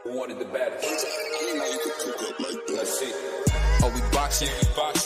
Who wanted the baddest? Let's see. Oh, we boxing?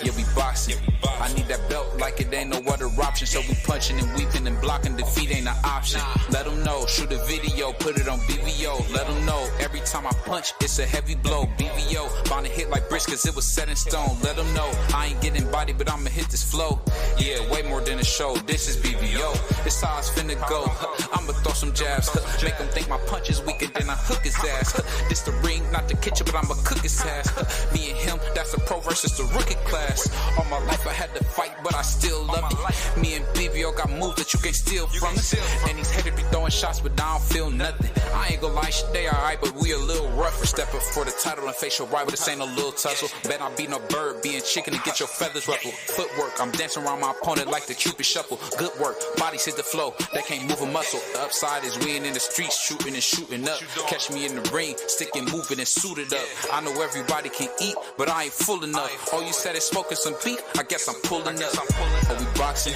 Yeah, we boxing. I need that belt like it ain't no other option. So we punching and weaving and blocking. Defeat ain't an option. Let them know. Shoot a video. Put it on BVO. Let them know. Every time I punch, it's a heavy blow. BVO. Bound to hit like bricks cause it was set in stone. Let them know. I ain't getting body, but I'ma hit this flow. Yeah, way more than a show. This is BVO. It's how it's finna go. I'ma throw some jabs. Make them think my punch is weaker than I hook his ass. This the ring, not the kitchen, but I'ma cook his ass. Me and him, that's a pro versus the rookie class. All my life I had to fight, but I still love it. Me and BVO got moves that you can't steal from us. And these haters be throwing shots, but I don't feel nothing. I ain't gonna lie, shit, they alright, but we a little rough for stepping for the title and facial rival. This ain't no little tussle. Bet I be no bird, being chicken to get your feathers ruffled. Footwork, I'm dancing around my opponent like the Cupid shuffle. Good work, bodies hit the flow, they can't move a muscle. The upside is we ain't in the streets shooting and shooting up. Catch me in the ring, sticking, moving and suited up. I know everybody can eat, but I ain't full enough. All you said is smoking some beef, I guess I'm pulling up. Oh, we boxing?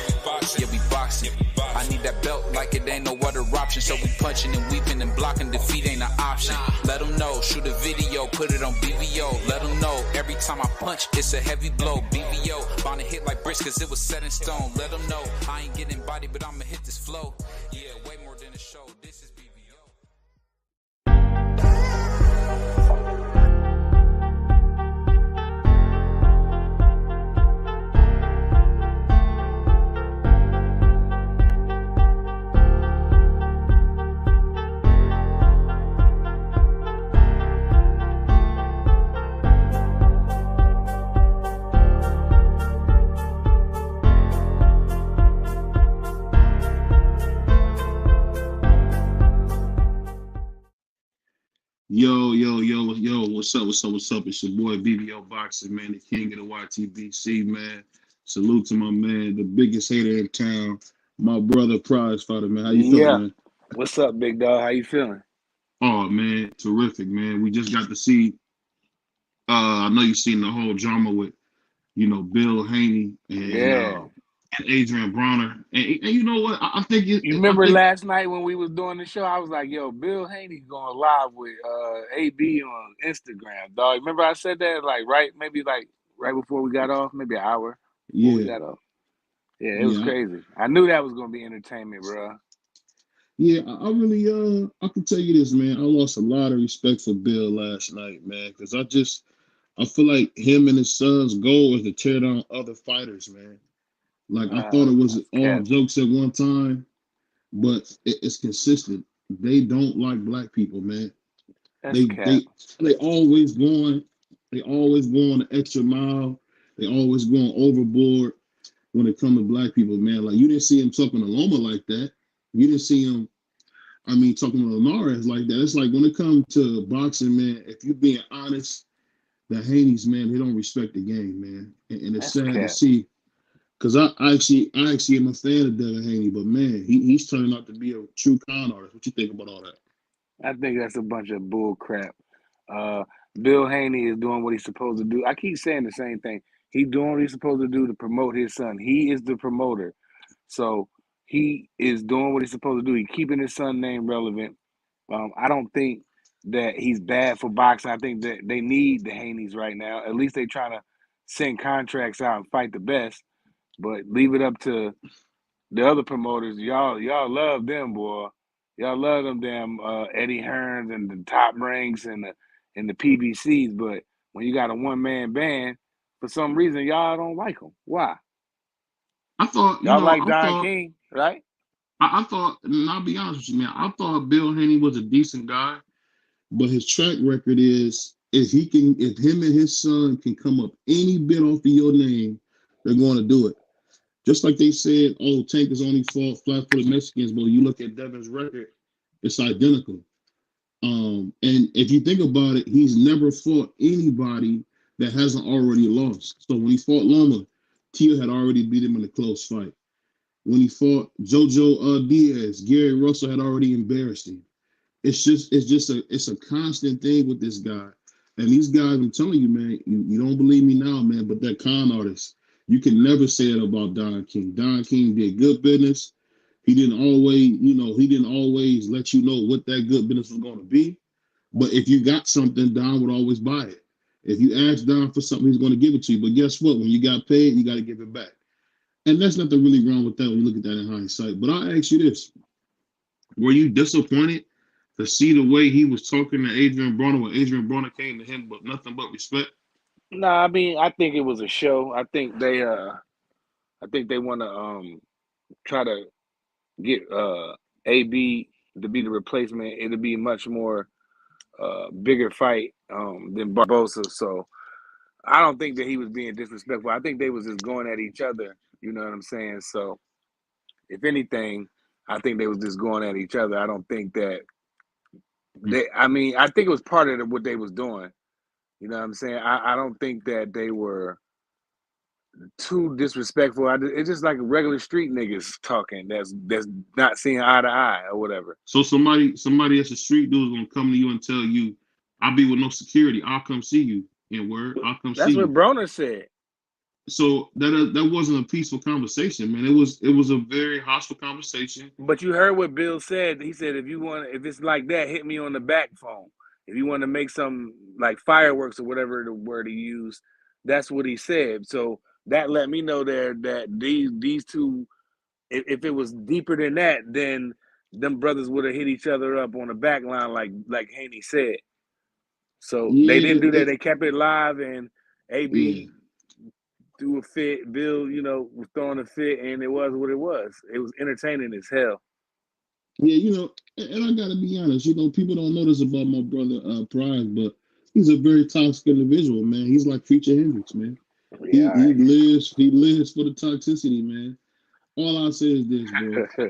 Yeah, we boxing. I need that belt like it ain't no other option. So we punching and weaving and blocking. Defeat ain't an option. Let them know. Shoot a video. Put it on BVO. Let them know. Every time I punch, it's a heavy blow. BVO. Bound to hit like bricks cause it was set in stone. Let them know. I ain't getting body, but I'ma hit this flow. Yeah, way more than a show. This is BVO. What's up? It's your boy BBO Boxing, man, the king of the YTBC, man. Salute to my man, the biggest hater in town, my brother Prize Fighter, man. How you feeling, man? What's up, big dog? How you feeling? Oh, man, terrific, man. We just got to see, I know you've seen the whole drama with, Bill Haney and Adrian Bronner. And you know what? I think you remember last night when we was doing the show, I was like, yo, Bill Haney going live with AB on Instagram, dog. Remember I said that right before we got off, maybe an hour before we got off. Yeah, it was crazy. I knew that was gonna be entertainment, bro. Yeah, I really I can tell you this, man. I lost a lot of respect for Bill last night, man, because I feel like him and his son's goal is to tear down other fighters, man. Like, I thought it was all jokes at one time, but it's consistent. They don't like black people, man. They always going the extra mile. They always going overboard when it comes to black people, man. Like, you didn't see him talking to Loma like that. You didn't see him, talking to Linares like that. It's like when it comes to boxing, man, if you're being honest, the Haneys, man, they don't respect the game, man. And it's sad to see. Because I actually am a fan of Devin Haney, but man, he's turning out to be a true con artist. What you think about all that? I think that's a bunch of bull crap. Bill Haney is doing what he's supposed to do. I keep saying the same thing. He's doing what he's supposed to do to promote his son. He is the promoter. So he is doing what he's supposed to do. He's keeping his son's name relevant. I don't think that he's bad for boxing. I think that they need the Haneys right now. At least they're trying to send contracts out and fight the best. But leave it up to the other promoters. Y'all love them, boy. Y'all love them damn Eddie Hearns and the Top Ranks and the PBCs. But when you got a one-man band, for some reason, y'all don't like them. Why? I thought y'all like Don King, right? I thought, and I'll be honest with you, man. I thought Bill Haney was a decent guy, but his track record is if him and his son can come up any bit off of your name, they're going to do it. Just like they said, Tank is only fought flat-footed Mexicans, but when you look at Devin's record, it's identical. And if you think about it, he's never fought anybody that hasn't already lost. So when he fought Loma, Tia had already beat him in a close fight. When he fought Jojo Diaz, Gary Russell had already embarrassed him. It's a constant thing with this guy. And these guys, I'm telling you, man, you don't believe me now, man, but that con artist, you can never say it about Don King. Don King did good business. He didn't always, he didn't always let you know what that good business was going to be. But if you got something, Don would always buy it. If you ask Don for something, he's going to give it to you. But guess what? When you got paid, you got to give it back. And that's nothing really wrong with that when you look at that in hindsight. But I'll ask you this. Were you disappointed to see the way he was talking to Adrian Broner when Adrian Broner came to him but nothing but respect? No, I mean, I think it was a show. I think they want to try to get AB to be the replacement. It'll be a much more bigger fight than Barbosa. So I don't think that he was being disrespectful. I think they was just going at each other. You know what I'm saying? So if anything, I think they was just going at each other. I don't think that I mean, I think it was part of what they was doing. You know what I'm saying? I don't think that they were too disrespectful. It's just like regular street niggas talking that's not seeing eye to eye or whatever. So somebody that's a street dude is gonna come to you and tell you, "I'll be with no security. I'll come see you." In word, I'll come see That's what you. Broner said. So that wasn't a peaceful conversation, man. It was a very hostile conversation. But you heard what Bill said. He said, if it's like that, hit me on the back phone. If you want to make some like fireworks or whatever the word he used, that's what he said. So that let me know there that these two, if it was deeper than that, then them brothers would have hit each other up on the back line like Haney said. So they didn't do that. They kept it live, and AB threw a fit. Bill, was throwing a fit, and it was what it was. It was entertaining as hell. Yeah, and I gotta be honest, people don't know this about my brother Prize, but he's a very toxic individual, man. He's like Future Hendrix, man. Yeah, he lives for the toxicity, man. All I'll say is this, bro.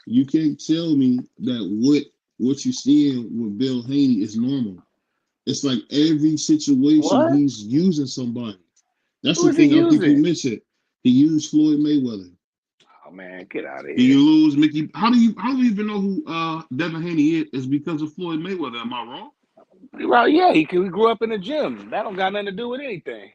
You can't tell me that what you're seeing with Bill Haney is normal. It's like every situation he's using somebody. That's Who the is he thing I think you using? mentioned. He used Floyd Mayweather. Oh man, get out of here. You lose Mickey. How do you even know who Devin Haney is? Is because of Floyd Mayweather. Am I wrong? Well, yeah, he grew up in the gym. That don't got nothing to do with anything.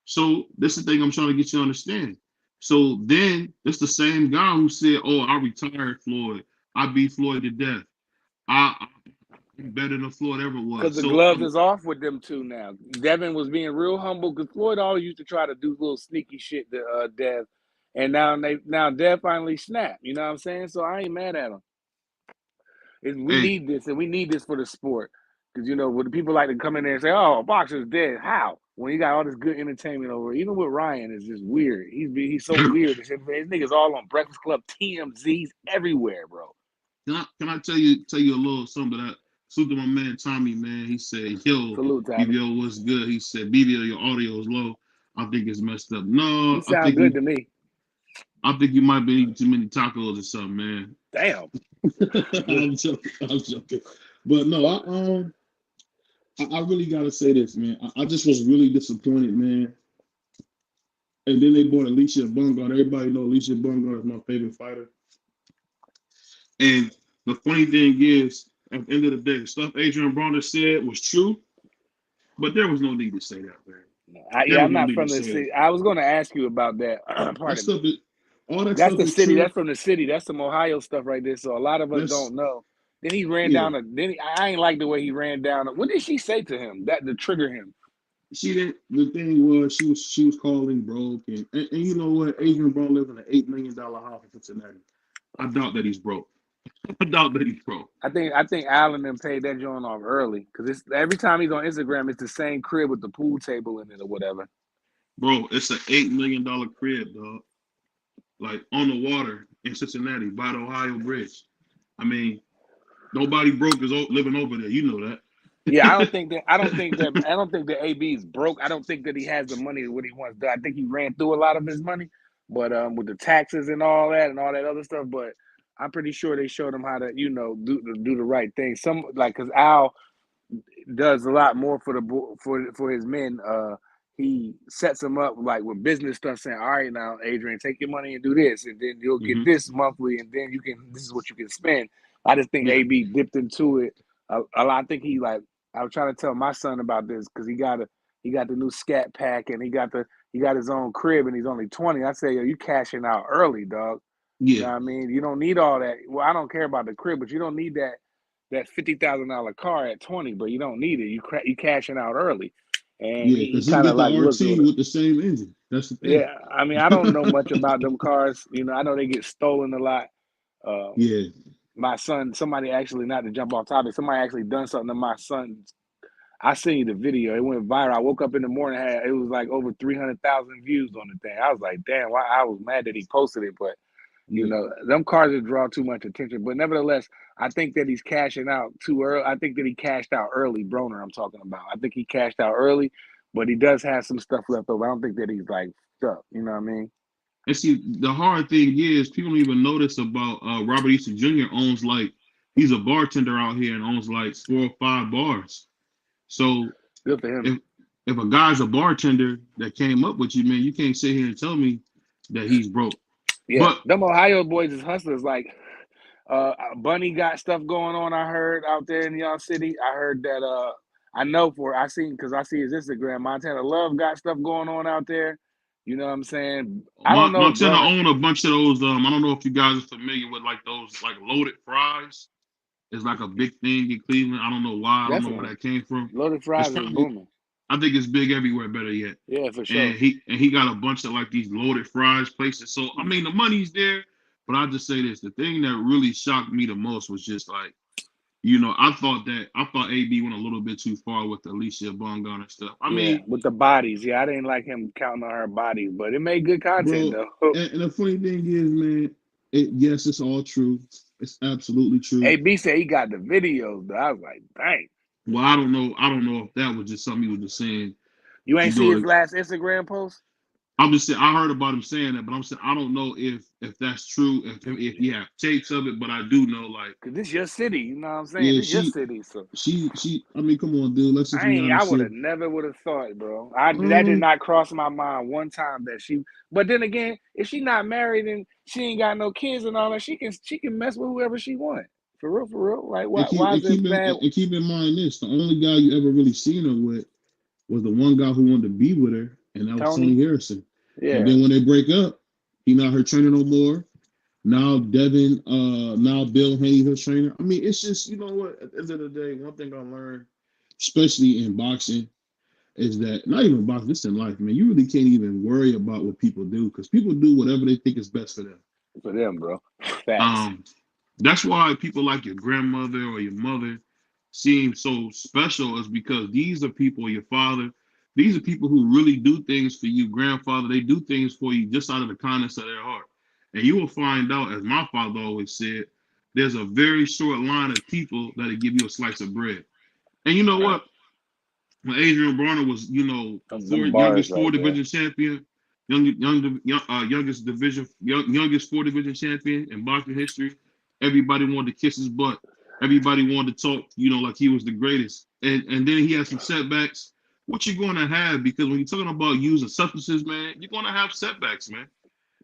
So this is the thing I'm trying to get you to understand. So then it's the same guy who said, "Oh, I retired Floyd. I beat Floyd to death. I'm better than Floyd ever was." Because the So gloves is off with them two now. Devin was being real humble because Floyd always used to try to do little sneaky shit to Dev, and now Dev finally snapped. You know what I'm saying? So I ain't mad at him. We need this, and we need this for the sport. Because when the people like to come in there and say, "Oh, boxer's dead," how? When you got all this good entertainment over, even with Ryan, is just weird. He's so weird. His niggas all on Breakfast Club, TMZs everywhere, bro. Can I tell you a little something that salute to my man Tommy, man. He said, "Yo, Salute, Tommy. BBO, what's good?" He said, "BBO, your audio is low. I think it's messed up." No, You sound good to me. I think you might be eating too many tacos or something, man. Damn. I'm joking. But no, I really gotta say this, man. I just was really disappointed, man. And then they bought Alicia Bungard. Everybody know Alicia Bungard is my favorite fighter. And the funny thing is, at the end of the day, the stuff Adrian Broner said was true, but there was no need to say that, man. I'm not from the city. I was going to ask you about that. That's the city. That's from the city. That's some Ohio stuff right there. So a lot of us don't know. Then he ran down. I ain't like the way he ran down. What did she say to him to trigger him? She didn't. The thing was, she was calling broke, and you know what? Adrian Broner lives in an $8 million house in Cincinnati. I doubt that he's broke. I think Allen them paid that joint off early because every time he's on Instagram, it's the same crib with the pool table in it or whatever. Bro, it's an $8 million crib, dog. Like on the water in Cincinnati by the Ohio Bridge. I mean, nobody broke is living over there. You know that. Yeah, I don't think that AB is broke. I don't think that he has the money what he wants. I think he ran through a lot of his money, but with the taxes and all that other stuff. But I'm pretty sure they showed him how to, do the right thing. Some because Al does a lot more for his men. He sets them up like with business stuff, saying, "All right, now Adrian, take your money and do this, and then you'll get this monthly, and then this is what you can spend." I just think AB dipped into it a lot. I think he I was trying to tell my son about this because he got the new scat pack and he got his own crib and he's only 20. I say, "Yo, you cashing out early, dog." You know Yeah, what I mean? You don't need all that. Well, I don't care about the crib, but you don't need that $50,000 car at 20, bro. You don't need it. You cashing out early, and yeah, he because he kind can of get the like looked with RT it. with the same engine. That's the thing. Yeah, I mean, I don't know much about them cars. You know, I know they get stolen a lot. Uh, Yeah, my son, somebody actually, not to jump off topic, somebody actually done something to my son. I seen you the video. It went viral. I woke up in the morning, it was like over 300,000 views on the thing. I was like, damn, why I was mad that he posted it, but you yeah. know, them cars that draw too much attention. But nevertheless, I think that he's cashing out too early. I think that he cashed out early, Broner, I'm talking about. I think he cashed out early, but he does have some stuff left over. I don't think that he's like stuck. You know what I mean? And see, the hard thing is people don't even notice about Robert Easter Jr. owns like he's a bartender out here and owns like 4 or 5 bars. So Good for him. if a guy's a bartender that came up with you, man, you can't sit here and tell me that he's broke. Yeah. But Them Ohio boys is hustlers. Like Bunny got stuff going on, I heard out there in y'all city. I heard that I know for I seen because I see his Instagram. Montana Love got stuff going on out there. You know what I'm saying? I don't know, Montana bro. own a bunch of those. I don't know if you guys are familiar with like those like loaded fries. It's like a big thing in Cleveland. I don't know why. I don't know where Definitely. that came from. Loaded It's fries is probably booming. I think it's big everywhere. Better yet, Yeah, for and sure. he got a bunch of like these loaded fries places. So I mean the money's there, but I just say this: the thing that really shocked me the most was just like I thought AB went a little bit too far with the Alicia Bongon and stuff. I Yeah, mean, with the bodies. Yeah, I didn't like him counting on her bodies, but it made good content bro, though. and the funny thing is, man, yes, it's all true. It's absolutely true. AB said he got the videos though. I was like, dang. Well, I don't know. I don't know if that was just something he was just saying You to ain't see do his it. last Instagram post? I'm just saying I heard about him saying that, but I'm saying I don't know if that's true. If you have tapes of it, but I do know like Cause this your city, you know what I'm saying? yeah, This your city, so she. I mean, come on, dude. Let's just be I honest would here. have never would have thought, bro. That did Um, not cross my mind one time that she. But then again, if she not married and she ain't got no kids and all that, she can mess with whoever she want. For real, for real. Like why is it bad? and keep in mind this: the only guy you ever really seen her with was the one guy who wanted to be with her, and that was Tony Tony? Harrison. And Yeah, then when they break up, he not her trainer no more. Now Bill Haney her trainer. I mean, it's just what? At the end of the day, one thing I learned, especially in boxing, is that not even boxing, this in life, man. You really can't even worry about what people do because people do whatever they think is best for them. for them, bro. Facts. Um, that's why people like your grandmother or your mother seem so special is because these are people, your father, these are people who really do things for you, grandfather. They do things for you just out of the kindness of their heart. And you will find out, as my father always said, there's a very short line of people that'll give you a slice of bread. And you know Right. what? When Adrian Broner was, Them bars youngest four right there. division champion, youngest division, youngest four division champion in boxing history, everybody wanted to kiss his butt. Everybody wanted to talk, like he was the greatest. And then he had some setbacks. What you going to have? Because when you're talking about using substances, man, you're going to have setbacks, man.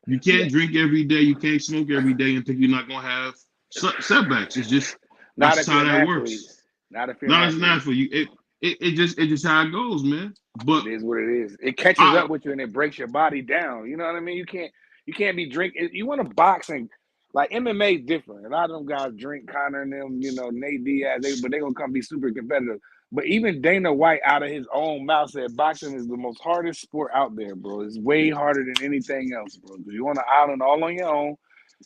You Yeah. can't drink every day. You can't smoke every day and think you're not going to have setbacks. It's just that's Not just if you're how an that athlete. works. Not if you're an Not as athlete. natural. It just how it goes, man. But It is what it is. It catches I up with you and it breaks your body down. You know what I mean? You can't be drinking. You want to box and like MMA is different. A lot of them guys drink Connor and them, Nate Diaz, but they gonna come be super competitive. But even Dana White out of his own mouth said boxing is the most hardest sport out there, bro. It's way harder than anything else, bro. Because you're on the island all on your own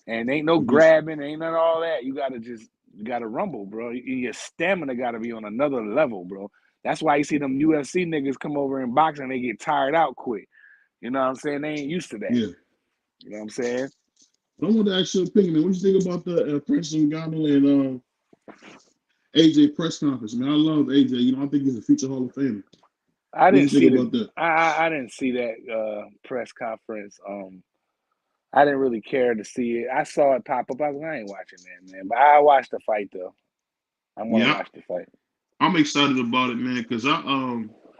and ain't no mhm. grabbing, ain't none of all that. You gotta rumble, bro. Your stamina gotta be on another level, bro. That's why you see them UFC niggas come over in boxing, they get tired out quick. You know what I'm saying? They ain't used to that. Yeah. You know what I'm saying? I want to ask your opinion, man. What you think about the Preston Ngannou and AJ press conference, man? I love AJ. I think he's a future Hall of Famer. I What do didn't you see think the about that? I didn't see that press conference. I didn't really care to see it. I saw it pop up. I was like, I ain't watching that, man. But I watched the fight though. I'm gonna Yeah, watch the fight. I'm excited about it, man, because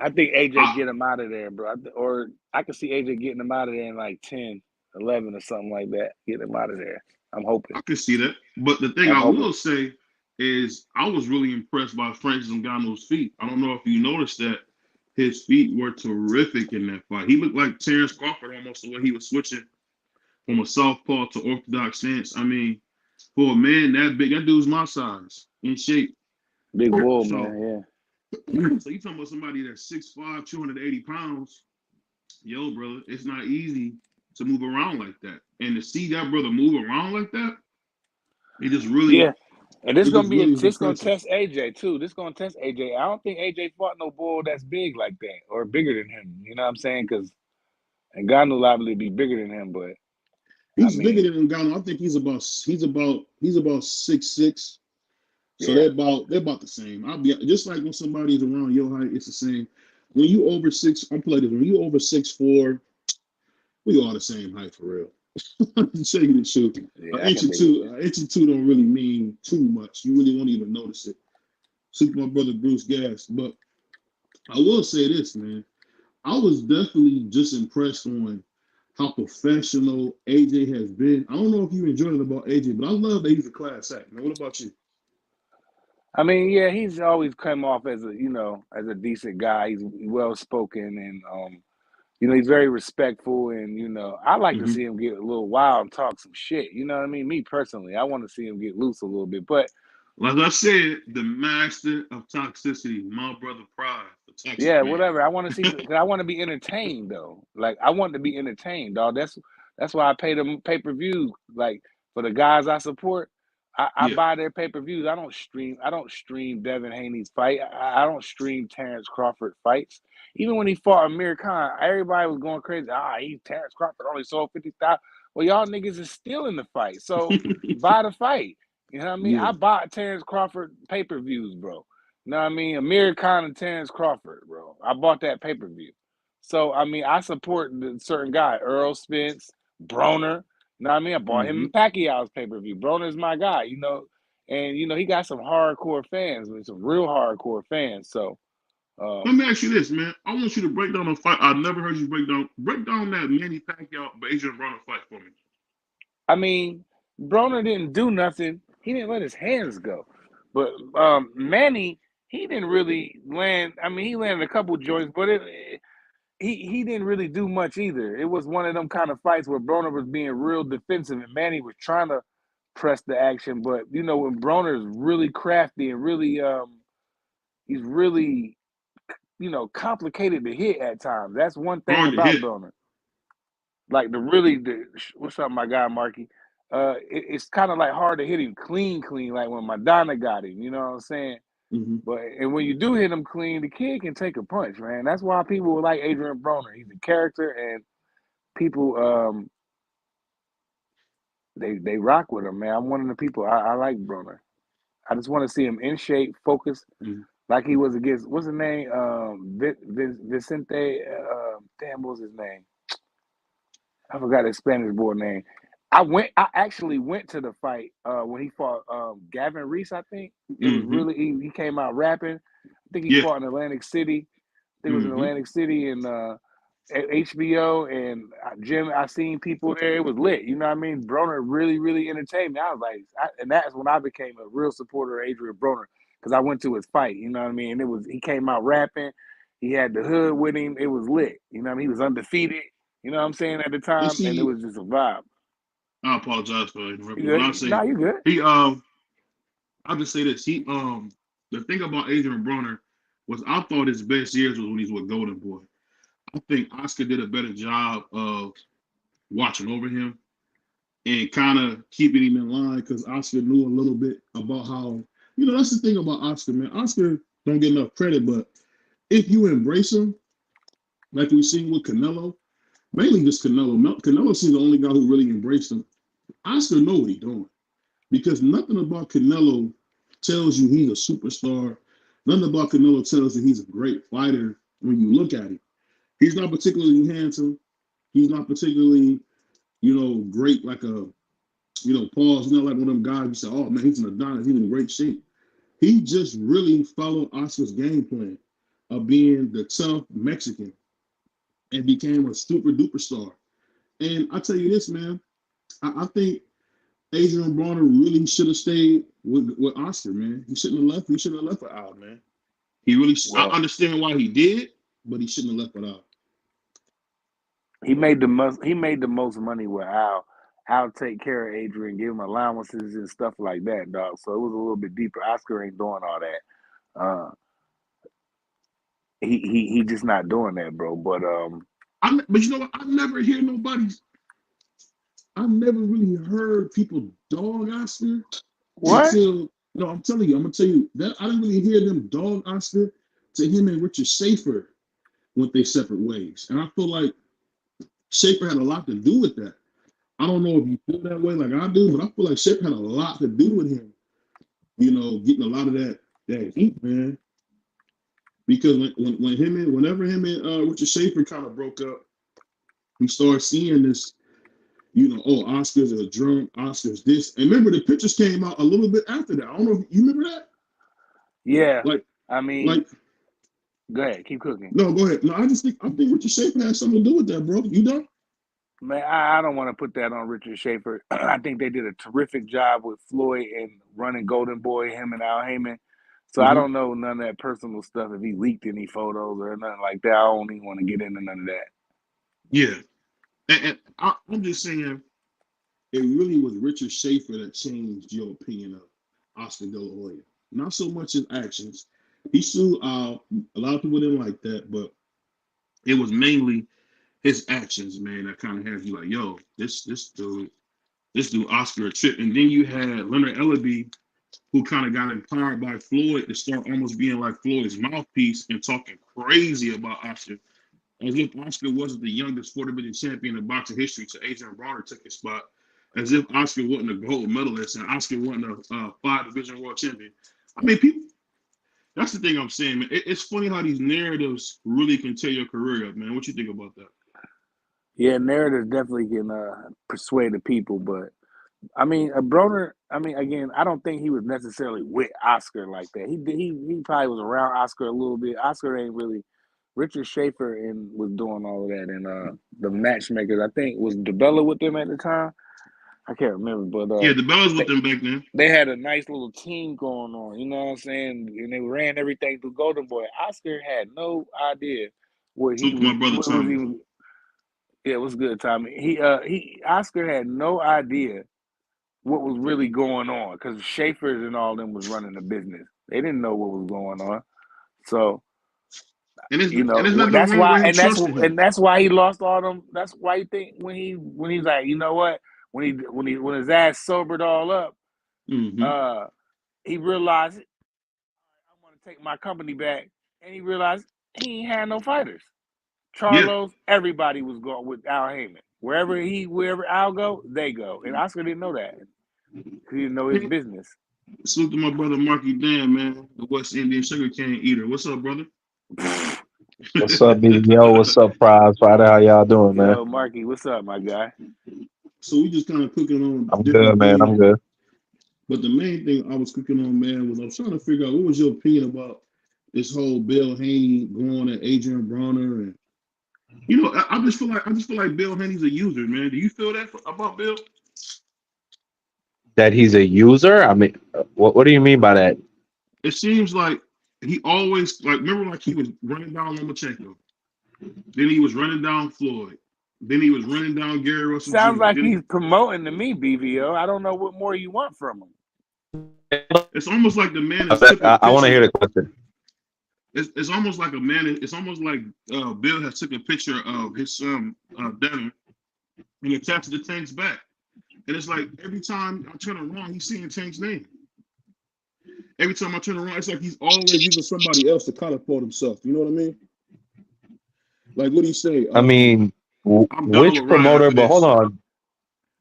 I think AJ I get him out of there, bro. Or I could see AJ getting him out of there in like 10, 11 or something like that. Get him out of there. I'm hoping. I can see that. But the thing I'm I hoping. will say is I was really impressed by Francis Ngannou's feet. I don't know if you noticed that his feet were terrific in that fight. He looked like Terrence Crawford almost the way he was switching from a southpaw to orthodox stance. I mean, for a man that big, that dude's my size, in shape. Big bull, So, man. so you talking about somebody that's 6'5", 280 pounds? Yo, brother, it's not easy to move around like that. And to see that brother move around like that, it just really, Yeah. And this it gonna just be really is this gonna impressive. test AJ too. This gonna test AJ. I don't think AJ fought no bull that's big like that or bigger than him. You know what I'm saying? Because Ngannou liable to be bigger than him, but I He's bigger mean, than Ngannou. I think he's about 6'6". So yeah. they're about the same. I'll be just like when somebody's around your height, it's the same. When you over six, I'm playing this. When you over 6'4", we all the same height for real. To tell you the truth, Yeah, I can dig it. an inch or two don't really mean too much. You really won't even notice it. Super my brother Bruce Gas, but I will say this, man. I was definitely just impressed on how professional AJ has been. I don't know if you enjoyed it about AJ, but I love that he's a class act. Man, what about you? I mean, yeah, he's always come off as as a decent guy. He's well spoken and he's very respectful and I like to Mm-hmm. see him get a little wild and talk some shit. You know what I mean? Me personally, I want to see him get loose a little bit. But Like I said, the master of toxicity, my brother Pride, the toxic yeah, man. whatever. I want to see. Cause I want to be entertained though. Like I want to be entertained, dog. That's why I pay them pay-per-view. Like for the guys I support, I Yeah. buy their pay-per-views. I don't stream Devin Haney's fight. I don't stream Terrence Crawford fights. Even when he fought Amir Khan, everybody was going crazy. Terrence Crawford only sold 50,000. Well, y'all niggas is stealing the fight. So buy the fight. You know what I mean? Yeah. I bought Terrence Crawford pay-per-views, bro. You know what I mean? Amir Khan and Terrence Crawford, bro. I bought that pay per view. So, I mean, I support the certain guy, Earl Spence, Broner. You know what I mean? I bought Mm-hmm. him Pacquiao's pay per view. Broner's my guy, and, he got some hardcore fans, some real hardcore fans. So, Let me ask you this, man. I want you to break down a fight. I've never heard you break down that Manny Pacquiao Adrian Broner fight for me. I mean, Broner didn't do nothing. He didn't let his hands go. But Manny, he didn't really land. I mean, he landed a couple joints, but he didn't really do much either. It was one of them kind of fights where Broner was being real defensive and Manny was trying to press the action. But when Broner's really crafty and really he's really complicated to hit at times. That's one thing Hard to about hit. Broner. Like what's up, my guy Marky? It's kind of like hard to hit him clean, like when Madonna got him. You know what I'm saying? Mm-hmm. And when you do hit him clean, the kid can take a punch, man. That's why people like Adrian Broner. He's a character, and people they rock with him, man. I'm one of the people I like Broner. I just want to see him in shape, focused, Mm-hmm. like he was against what's his name? Vicente. Damn, what was his name? I forgot his Spanish boy name. I actually went to the fight when he fought Gavin Reese. I think it was Mm-hmm. really he came out rapping. I think he Yeah. fought in Atlantic City. I think it was in Mm-hmm. Atlantic City and HBO and Jim. I seen people there. It was lit. You know what I mean? Broner really, really entertained me. I was like, and that's when I became a real supporter of Adrian Broner because I went to his fight. You know what I mean? And he came out rapping. He had the hood with him. It was lit. You know what I mean? He was undefeated. You know what I'm saying at the And time, and it see, was just a vibe. I apologize for You interrupting, but I good? say Nah, you good. he I'll just say this. The thing about Adrian Broner was I thought his best years was when he's with Golden Boy. I think Oscar did a better job of watching over him and kind of keeping him in line because Oscar knew a little bit about how, that's the thing about Oscar, man. Oscar don't get enough credit, but if you embrace him, like we've seen with Canelo, mainly just Canelo. Canelo seems the only guy who really embraced him. Oscar know what he's doing because nothing about Canelo tells you he's a superstar. Nothing about Canelo tells you he's a great fighter when you look at him. He's not particularly handsome. He's not particularly, great like Paul's. He's not like one of them guys who say, oh man, he's an Adonis. He's in great shape. He just really followed Oscar's game plan of being the tough Mexican and became a super duper star. And I tell you this, man, I think Adrian Broner really should have stayed with Oscar, man. He shouldn't have left. He shouldn't have left it out, man. I Well, understand why he did, but he shouldn't have left it out. he made the most money with Al. I'll take care of Adrian, give him allowances and stuff like that, dog. So it was a little bit deeper. Oscar ain't doing all that. He just not doing that, bro. But but you know what? I never really heard people dog Oscar what? until no, I'm gonna tell you that I didn't really hear them dog Oscar to him and Richard Schaefer went their separate ways. And I feel like Schaefer had a lot to do with that. I don't know if you feel that way like I do, but I feel like Schaefer had a lot to do with him, getting a lot of that heat, man. Because whenever him and Richard Schaefer kind of broke up, we started seeing this, Oscar's a drunk, Oscar's this. And remember the pictures came out a little bit after that. I don't know if you remember that? Yeah. Like, I mean, like, go ahead, keep cooking. no, go ahead. No, I think Richard Schaefer had something to do with that, bro. You don't? Man, I don't want to put that on Richard Schaefer. I think they did a terrific job with Floyd and running Golden Boy, him and Al Heyman. So I don't know none of that personal stuff, if he leaked any photos or nothing like that. I don't even want to get into none of that. Yeah. And I'm just saying, it really was Richard Schaefer that changed your opinion of Oscar De La Hoya. Not so much his actions. He sued Al. A lot of people didn't like that, but it was mainly his actions, man, that kind of has you like, yo, this dude Oscar a trip. And then you had Leonard Ellaby, who kind of got empowered by Floyd to start almost being like Floyd's mouthpiece and talking crazy about Oscar. As if Oscar wasn't the youngest 40-minute champion in boxing history, so Adrian Broner took his spot. As if Oscar wasn't a gold medalist and Oscar wasn't a 5-division world champion. I mean, people. That's the thing I'm saying, man. It's funny how these narratives really can tear your career up, man. What you think about that? Yeah, narratives definitely can persuade the people, but I mean, Broner. I mean, again, I don't think he was necessarily with Oscar like that. He probably was around Oscar a little bit. Oscar ain't really. Richard Schaefer was doing all of that, and the matchmakers. I think was DeBella with them at the time. I can't remember, but yeah, DeBella's with them back then. They had a nice little team going on. You know what I'm saying? And they ran everything through Golden Boy. Oscar had no idea what he was. My brother Tommy. Yeah, it was good, Tommy. Oscar had no idea what was really going on because Schaefer's and all them was running the business. They didn't know what was going on, so. And That's why he lost all them. That's why you think when he's like, you know what, when his ass sobered all up, he realized I want to take my company back, and he realized he ain't had no fighters. Charlos, everybody was going with Al Heyman. Wherever Al go, they go, and Oscar didn't know that. He didn't know his business. Salute to my brother Marky Dan, man, the West Indian sugarcane eater. What's up, brother? What's up, BBO? What's up, Prize Fighter? How y'all doing, man? Yo, Marky, what's up, my guy? So we just kind of cooking on. I'm good, man. I'm good. But the main thing I was cooking on, man, was I was trying to figure out what was your opinion about this whole Bill Haney going at Adrian Broner, and I just feel like Bill Haney's a user, man. Do you feel that about Bill? That he's a user? I mean, what do you mean by that? It seems like he always remember he was running down Lomachenko, then he was running down Floyd, then he was running down Gary Russell. Sounds Jr. like he's promoting to me, BVO. I don't know what more you want from him. It's almost like the man is. I want to hear the question. It's almost like a man. It's almost like Bill has took a picture of his son Devin and attached it to Tank's back, and it's like every time I turn around, he's seeing Tank's name. Every time I turn around, it's like he's always using somebody else to catapult himself. You know what I mean? Like, what do you say? I mean, which promoter? But hold on.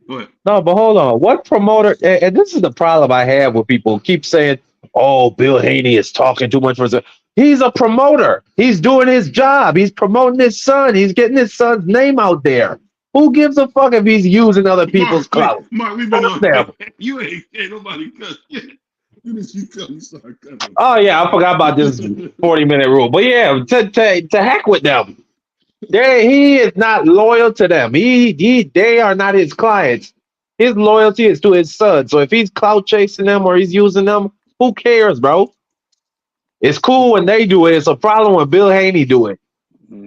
Go ahead. No, but hold on. What promoter? And this is the problem I have with people who keep saying, "Oh, Bill Haney is talking too much for himself." He's a promoter. He's doing his job. He's promoting his son. He's getting his son's name out there. Who gives a fuck if he's using other people's clout? Mark, we've been on them. You ain't nobody cut. Oh yeah, I forgot about this 40-minute rule. But yeah, to heck with them. He is not loyal to them. They are not his clients. His loyalty is to his son. So if he's clout chasing them or he's using them, who cares, bro? It's cool when they do it. It's a problem when Bill Haney do it. Let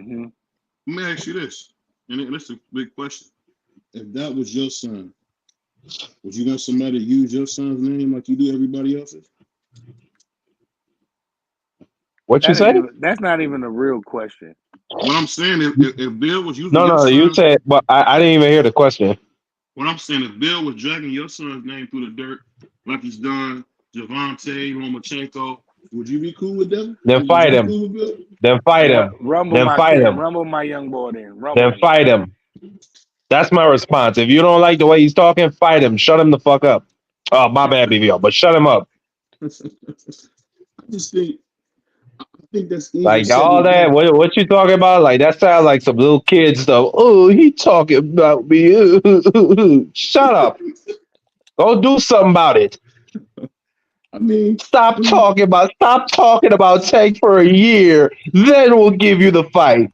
me ask you this, and it's a big question. If that was your son, Would you want somebody to use your son's name like you do everybody else's? What you say? That's not even a real question. What I'm saying is, if Bill was using No, your no, you son, said, but I didn't even hear the question. what I'm saying, if Bill was dragging your son's name through the dirt like he's done Javante, Lomachenko, would you be cool with them? Then Would you fight be him. cool with Bill? Then fight him. Rumble Then my fight kid. him. Rumble my young boy. Then rumble Then me. fight him. That's my response. If you don't like the way he's talking, fight him. Shut him the fuck up. Oh, my bad, BBO, but shut him up. I just think I think that's easier Like said all than that, done. what you talking about? Like that sounds like some little kid stuff. Oh, he talking about me. Shut up. Go do something about it. I mean, Stop talking about Tank for a year. Then we'll give you the fight.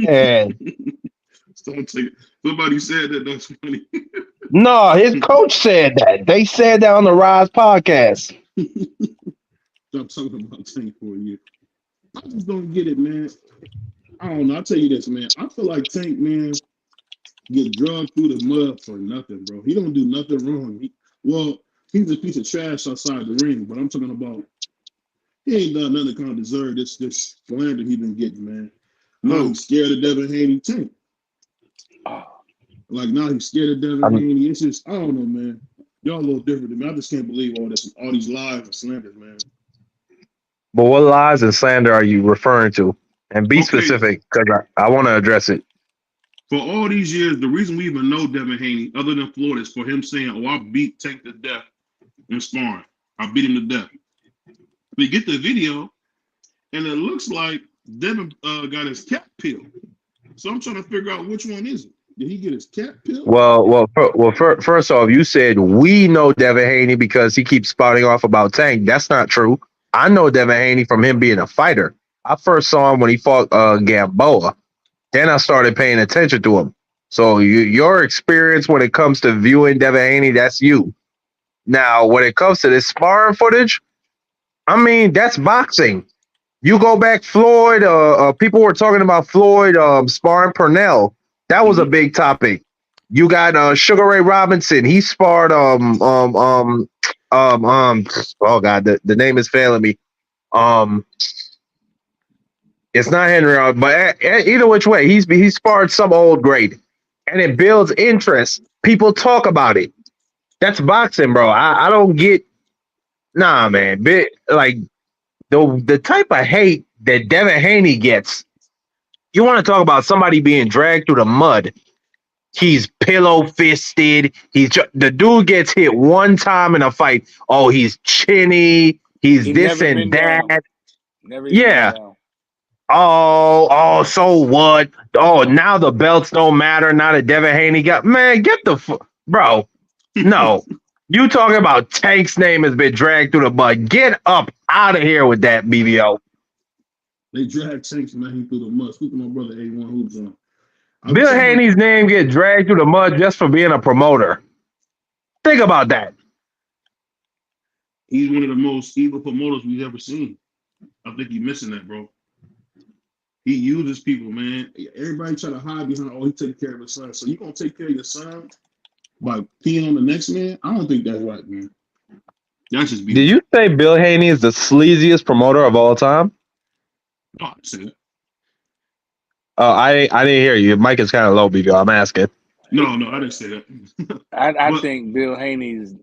And somebody said that. That's funny. no, his coach said that. They said that on the Rise podcast. Stop talking about Tank for a year. I just don't get it, man. I don't know. I'll tell you this, man. I feel like Tank, man, get drugged through the mud for nothing, bro. He don't do nothing wrong. He's a piece of trash outside the ring, but I'm talking about he ain't done nothing to kind of deserve this slander he been getting, man. Now he's scared of Devin Haney, Tank. Like now he's scared of Devin Haney. It's just I don't know, man. Y'all a little different than me. I just can't believe all these lies and slanders, man. But what lies and slander are you referring to? And be specific, because I want to address it. For all these years, the reason we even know Devin Haney, other than Florida, is for him saying, "Oh, I beat Tank to death in sparring. I beat him to death." We get the video, and it looks like Devin got his cat peeled. So I'm trying to figure out which one is it. Did he get his cat peeled? First off, you said we know Devin Haney because he keeps spouting off about Tank. That's not true. I know Devin Haney from him being a fighter. I first saw him when he fought Gamboa. Then I started paying attention to him. So your experience when it comes to viewing Devin Haney, that's you. Now, when it comes to this sparring footage, I mean, that's boxing. You go back, Floyd. People were talking about Floyd sparring Purnell. That was a big topic. You got Sugar Ray Robinson. He sparred oh god, the name is failing me. It's not Henry, but either which way, he sparred some old great, and it builds interest. People talk about it. That's boxing, bro. I don't get, nah, man. Like the type of hate that Devin Haney gets. You want to talk about somebody being dragged through the mud? He's pillow fisted. The dude gets hit one time in a fight. Oh, he's chinny. He's this and that. Yeah. Oh, so what? Oh, now the belts don't matter. Now that Devin Haney got, man, get the bro. No, you talking about Tank's name has been dragged through the mud. Get up out of here with that, BBO. They dragged Tank's name through the mud. Speaking of my brother A1 Hoops on. Bill Haney's name get dragged through the mud just for being a promoter. Think about that. He's one of the most evil promoters we've ever seen. I think you're missing that, bro. He uses people, man. Everybody try to hide behind, oh, he take care of his son. So you gonna take care of your son by peeing on the next man? I don't think that's right, man. That's just. Did you say Bill Haney is the sleaziest promoter of all time? No, I said that. Oh, I didn't hear you. Your mic is kind of low, BBO. I'm asking. No, I didn't say that. I think Bill Haney is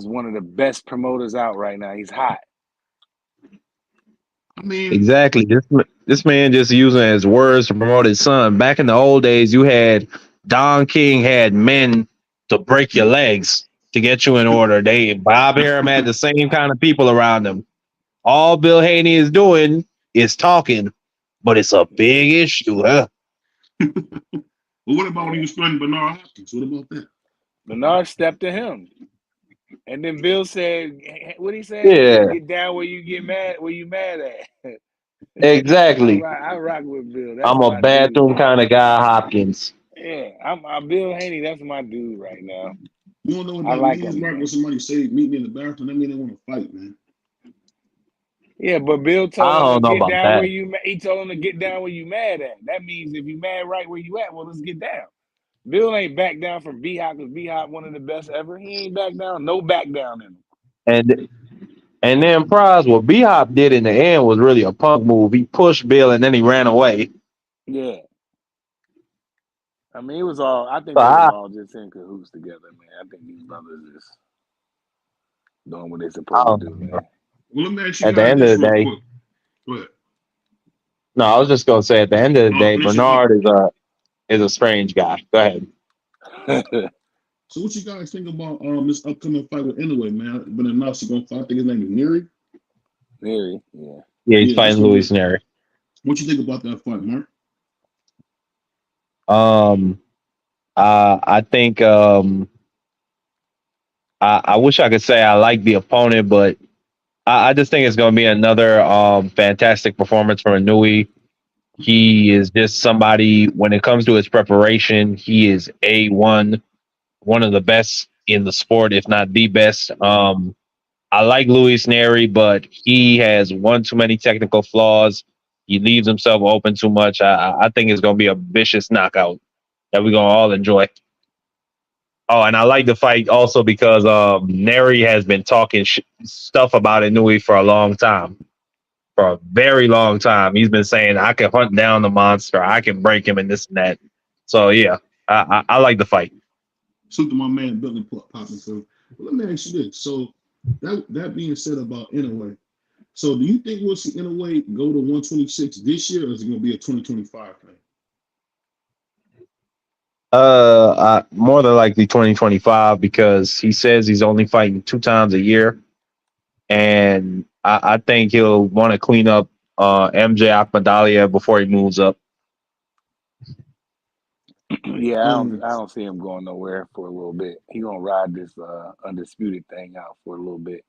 one of the best promoters out right now. He's hot. I mean, exactly. This man just using his words to promote his son. Back in the old days, you had Don King had men to break your legs to get you in order. Bob Arum had the same kind of people around him. All Bill Haney is doing is talking, but it's a big issue, huh? Well, what about when he was fighting Bernard Hopkins? What about that? Bernard stepped to him. And then Bill said, what he said? Yeah. Get down where you get mad, where you mad at. Exactly. I rock with Bill. I'm a bathroom kind of guy, Hopkins. Yeah, I'm Bill Haney. That's my dude right now. You don't know what that means, Mark, when somebody say, meet me in the bathroom, that means they want to fight, man. Yeah, but Bill told him to get down where you. He told him to get down where you mad at. That means if you mad right where you at, well, let's get down. Bill ain't back down from B Hop because B Hop one of the best ever. He ain't back down. No back down in him. And then Prize, what B Hop did in the end was really a punk move. He pushed Bill and then he ran away. Yeah. I mean, it was all. I think So they was all just in cahoots together, man. I think these brothers is doing what they're supposed to do, man. Well, let me ask you at the guys end this of the real day, quick. Go ahead. no, I was just gonna say at the end of the No, day, finish your thought. Bernard is a strange guy. Go ahead. So what you guys think about this upcoming fight with Inoue, man? Been announced he's gonna fight. I think his name is Neri. Neri, yeah. Yeah, he's Yeah, that's fighting gonna Luis be. Neri. What you think about that fight, Mark? I think I wish I could say I like the opponent, but I just think it's going to be another fantastic performance from Inui. He is just somebody, when it comes to his preparation, he is one of the best in the sport, if not the best. I like Luis Neri, but he has one too many technical flaws. He leaves himself open too much. I think it's going to be a vicious knockout that we're going to all enjoy. Oh, and I like the fight also because Neri has been talking stuff about Inui for a long time. For a very long time. He's been saying, I can hunt down the monster. I can break him and this and that. So, yeah, I like the fight. Something my man Billy popping through. Well, let me ask you this. So that being said about Inoue, so do you think we'll see Inoue go to 126 this year, or is it going to be a 2025 thing? More than likely 2025 because he says he's only fighting 2 times a year. And I think he'll want to clean up MJ Akmadalia before he moves up. Yeah, I don't see him going nowhere for a little bit. He gonna ride this undisputed thing out for a little bit.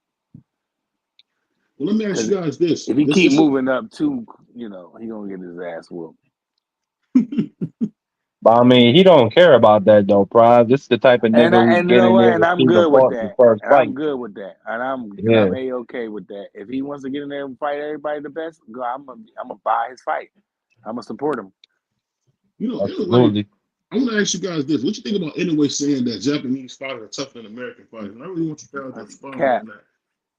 Well, let me ask you guys this. If he keep moving up too, he gonna get his ass whooped. But I mean, he don't care about that though, Prize. This is the type of nigga who's getting there And to I'm see the good with that. first And fight. I'm good with that. And I'm A-okay with that. If he wants to get in there and fight everybody the best, I'm gonna buy his fight. I'm gonna support him. Absolutely. I'm gonna ask you guys this: what you think about Inoue saying that Japanese fighters are tougher than American fighters? And I really want you guys to respond on that.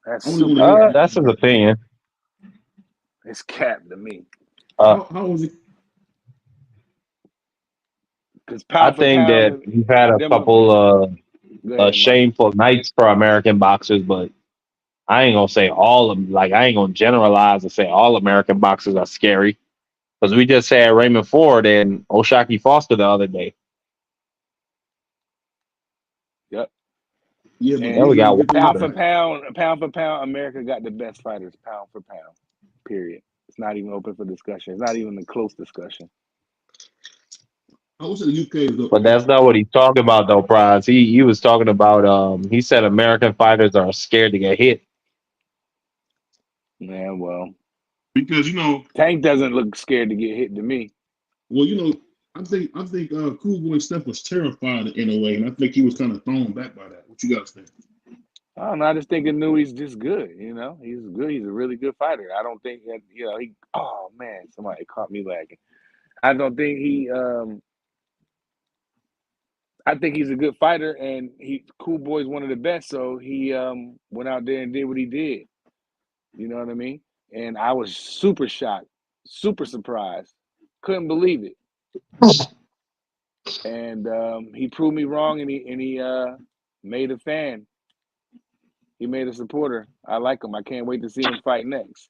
That's super cap. That's his opinion. It's cap to me. How was it? I think that we've had a couple shameful nights for American boxers, but I ain't gonna say all of them. Like I ain't gonna generalize and say all American boxers are scary because we just had Raymond Ford and Oshaki Foster the other day. Yep. Yeah, and we got pound for pound, America got the best fighters, pound for pound. Period. It's not even open for discussion. It's not even a close discussion. I was in the UK, but that's not what he's talking about, though, Prize. He was talking about. He said American fighters are scared to get hit. Man, well, because Tank doesn't look scared to get hit to me. Well, I think Cool Boy Steph was terrified in a way, and I think he was kind of thrown back by that. What you guys think? I don't know. I just think he's just good. He's good. He's a really good fighter. I don't think that he. Oh man, somebody caught me lagging. I don't think he. I think he's a good fighter, and Cool Boy's one of the best. So he went out there and did what he did. You know what I mean? And I was super shocked, super surprised, couldn't believe it. And he proved me wrong, and he made a fan. He made a supporter. I like him. I can't wait to see him fight next.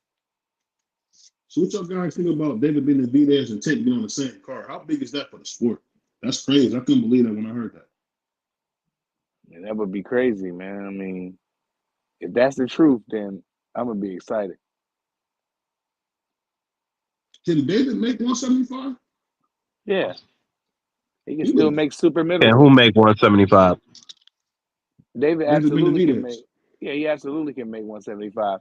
So what y'all guys think about David Benavidez and Tank being on the same card? How big is that for the sport? That's crazy. I couldn't believe that when I heard that. And that would be crazy, man. I mean, if that's the truth, then I'm gonna be excited. Can David make 175? Yeah. He can still make super middleweight. And who make 175? David absolutely can make. Yeah, he absolutely can make 175.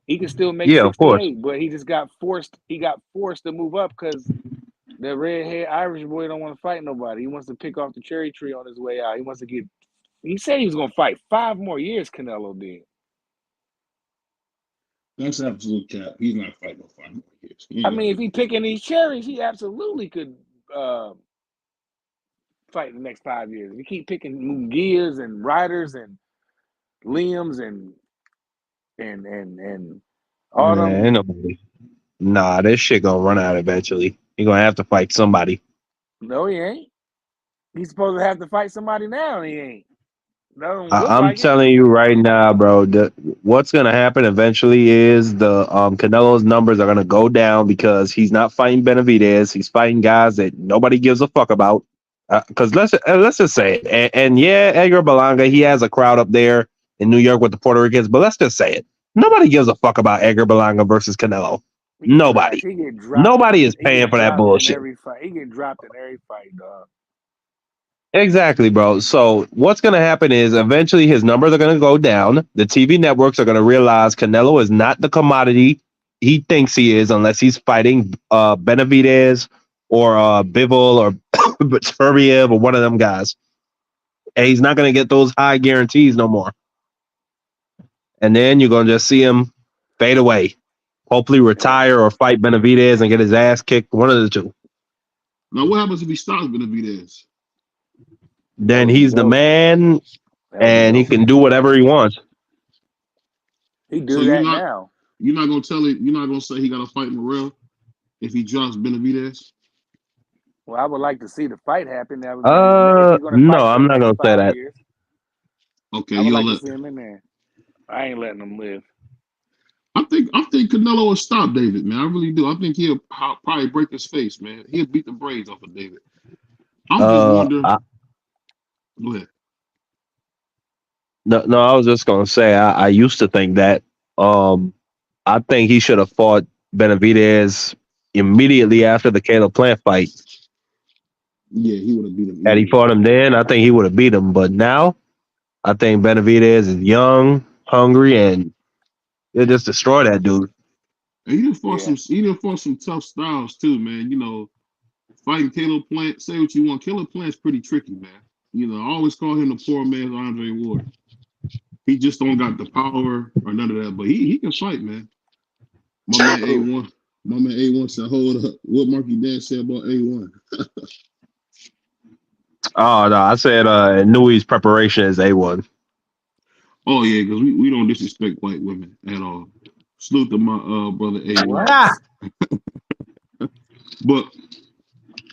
He can still make 68, but he just got forced. He got forced to move up because the redhead Irish boy don't want to fight nobody. He wants to pick off the cherry tree on his way out. He wants to get. He said he was gonna fight 5 more years. Canelo did. That's absolute cap. He's not fighting no 5 more years. I mean, if he picking these cherries, he absolutely could. fight in the next 5 years. If you keep picking gears and riders and limbs and all Man, ain't them. nobody. Nah, this shit gonna run out eventually. You're gonna have to fight somebody. No, he ain't. He's supposed to have to fight somebody now, and he ain't. That don't look I'm like it. telling you right now, bro. What's gonna happen eventually is the Canelo's numbers are gonna go down because he's not fighting Benavidez. He's fighting guys that nobody gives a fuck about. Because let's just say it. And yeah, Edgar Berlanga, he has a crowd up there in New York with the Puerto Ricans. But let's just say it. Nobody gives a fuck about Edgar Berlanga versus Canelo. He get trash. Nobody. He get dropped Nobody is he paying get for that dropped in bullshit. every fight. He get dropped in every fight, dog. Exactly, bro. So what's going to happen is eventually his numbers are going to go down. The TV networks are going to realize Canelo is not the commodity he thinks he is unless he's fighting Benavidez or Bivol or Turbiev or one of them guys. And he's not going to get those high guarantees no more. And then you're going to just see him fade away. Hopefully retire or fight Benavidez and get his ass kicked. One of the two. Now, what happens if he stops Benavidez? Then he's the man and he can do whatever he wants. He do So that now. You're not gonna tell it. You're not gonna say he got to fight Morrell if he drops Benavidez. Well, I would like to see the fight happen. That would if he's going to No, fight for I'm the not next gonna say 5 that. years. Okay, I would like to see him in there. I ain't letting him live. I think Canelo will stop David, man. I really do. I think he'll probably break his face, man. He'll beat the brains off of David. I'm just wondering. Go ahead. No, I was just gonna say I used to think that. I think he should have fought Benavidez immediately after the Caleb Plant fight. Yeah, he would have beat him. Had he fought him then, I think he would have beat him. But now, I think Benavidez is young, hungry, and he'll just destroy that dude. And he done fought some tough styles too, man. You know, fighting Caleb Plant. Say what you want. Caleb Plant's pretty tricky, man. You know, I always call him the poor man's Andre Ward. He just don't got the power or none of that, but he can fight, man. My man A1 said, hold up. What Marky Dan said about A1? Oh no, I said Nui's preparation is A1. Oh yeah, because we don't disrespect white women at all. Salute to my brother A1. Ah! But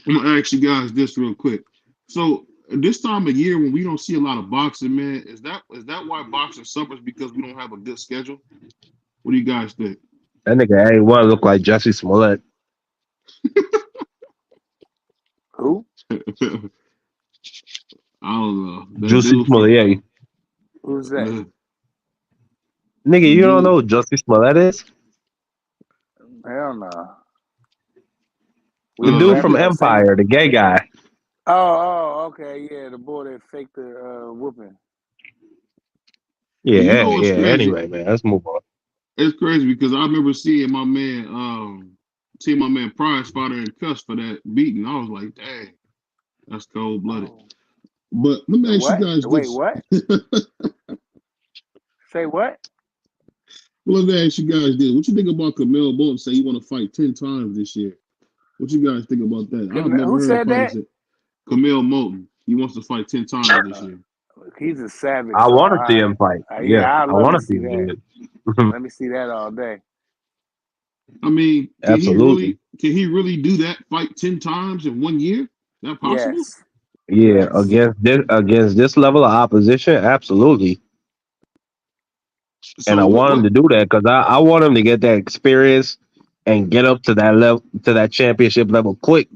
I'm gonna ask you guys this real quick. So this time of year when we don't see a lot of boxing, man, is that why boxing suffers because we don't have a good schedule? What do you guys think? That nigga A1 look like Jesse Smollett. Who? I don't know. Juicy Smollett. Who's that? Nigga, you don't know who Jesse Smollett is? Hell no. The dude from Empire, the gay guy. Oh, okay, yeah, the boy that faked the whooping. Yeah, anyway, man, let's move on. It's crazy because I remember seeing my man Price fought and cuss for that beating. I was like, dang, that's cold blooded. Oh. But let me ask you guys this. Wait, what? Say what? Well, let me ask you guys this. What you think about Camille Bolton say you want to fight 10 times this year? What you guys think about that? Who said that? Camille Moulton. He wants to fight 10 times this year. He's a savage. I want to see him fight. I want to see that. Let me see that all day. I mean, absolutely. Can he really do that? Fight 10 times in 1 year? Is that possible? Yes. Yeah, against this level of opposition, absolutely. So and I want him to do that because I want him to get that experience and get up to that level, to that championship level quick.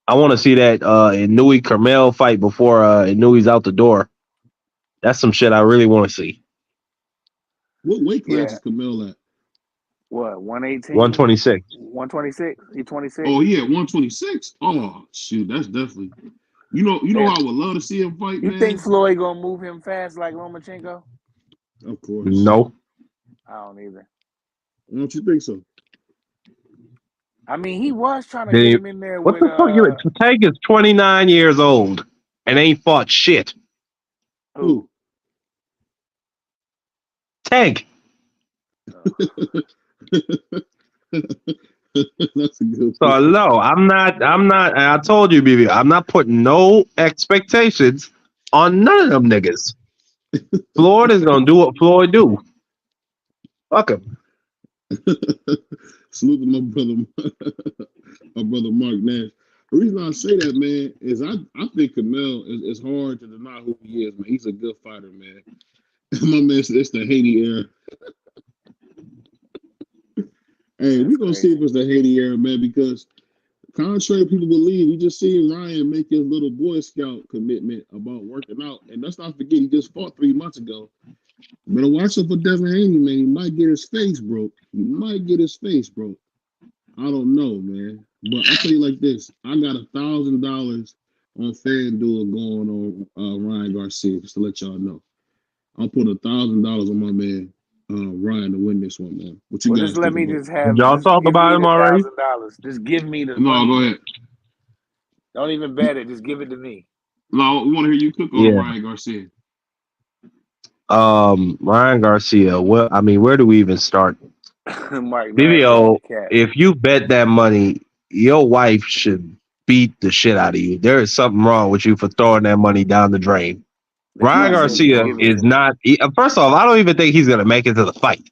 I want to see that Inouye Carmel fight before Inouye's out the door. That's some shit I really want to see. What weight class is Camille at? What, 118? 126. 126? He 26? Oh, yeah, 126? Oh, shoot, that's definitely... You know, I would love to see him fight, man. You think Floyd gonna move him fast like Lomachenko? Of course. No. I don't either. Don't you think so? I mean, he was trying to get him in there what with... What the fuck? Tank is 29 years old and ain't fought shit. Who? Tank. That's a good So point. no, I'm not. And I told you, BB, I'm not putting no expectations on none of them niggas. Floyd is gonna do what Floyd do. Fuck him. Salute to my brother Mark Nash. The reason I say that, man, is I think Camille is hard to deny who he is, man. He's a good fighter, man. My man said it's the Haney era. Hey, we're gonna see if it's the Haney era, man, because contrary to people believe, we just seen Ryan make his little Boy Scout commitment about working out. And let's not forget he just fought 3 months ago. Better watch out for Devin Haney, man. He might get his face broke. He might get his face broke. I don't know, man. But I'll tell you like this. I got $1,000 on FanDuel going on Ryan Garcia, just to let y'all know. I'll put $1,000 on my man Ryan to win this one, man. What you Well, guys just let think me about it? just have Y'all just talk give about me him the already? $1,000. Just give me the No, money. go ahead. Don't even bet it. Just give it to me. No, we want to hear you cook on Yeah. Ryan Garcia. Ryan Garcia. Well, I mean, where do we even start? Mark Nash BBO, cat. if you bet that money, your wife should beat the shit out of you. There is something wrong with you for throwing that money down the drain. The Ryan cat said just Garcia give it is to me. not. First off, I don't even think he's gonna make it to the fight.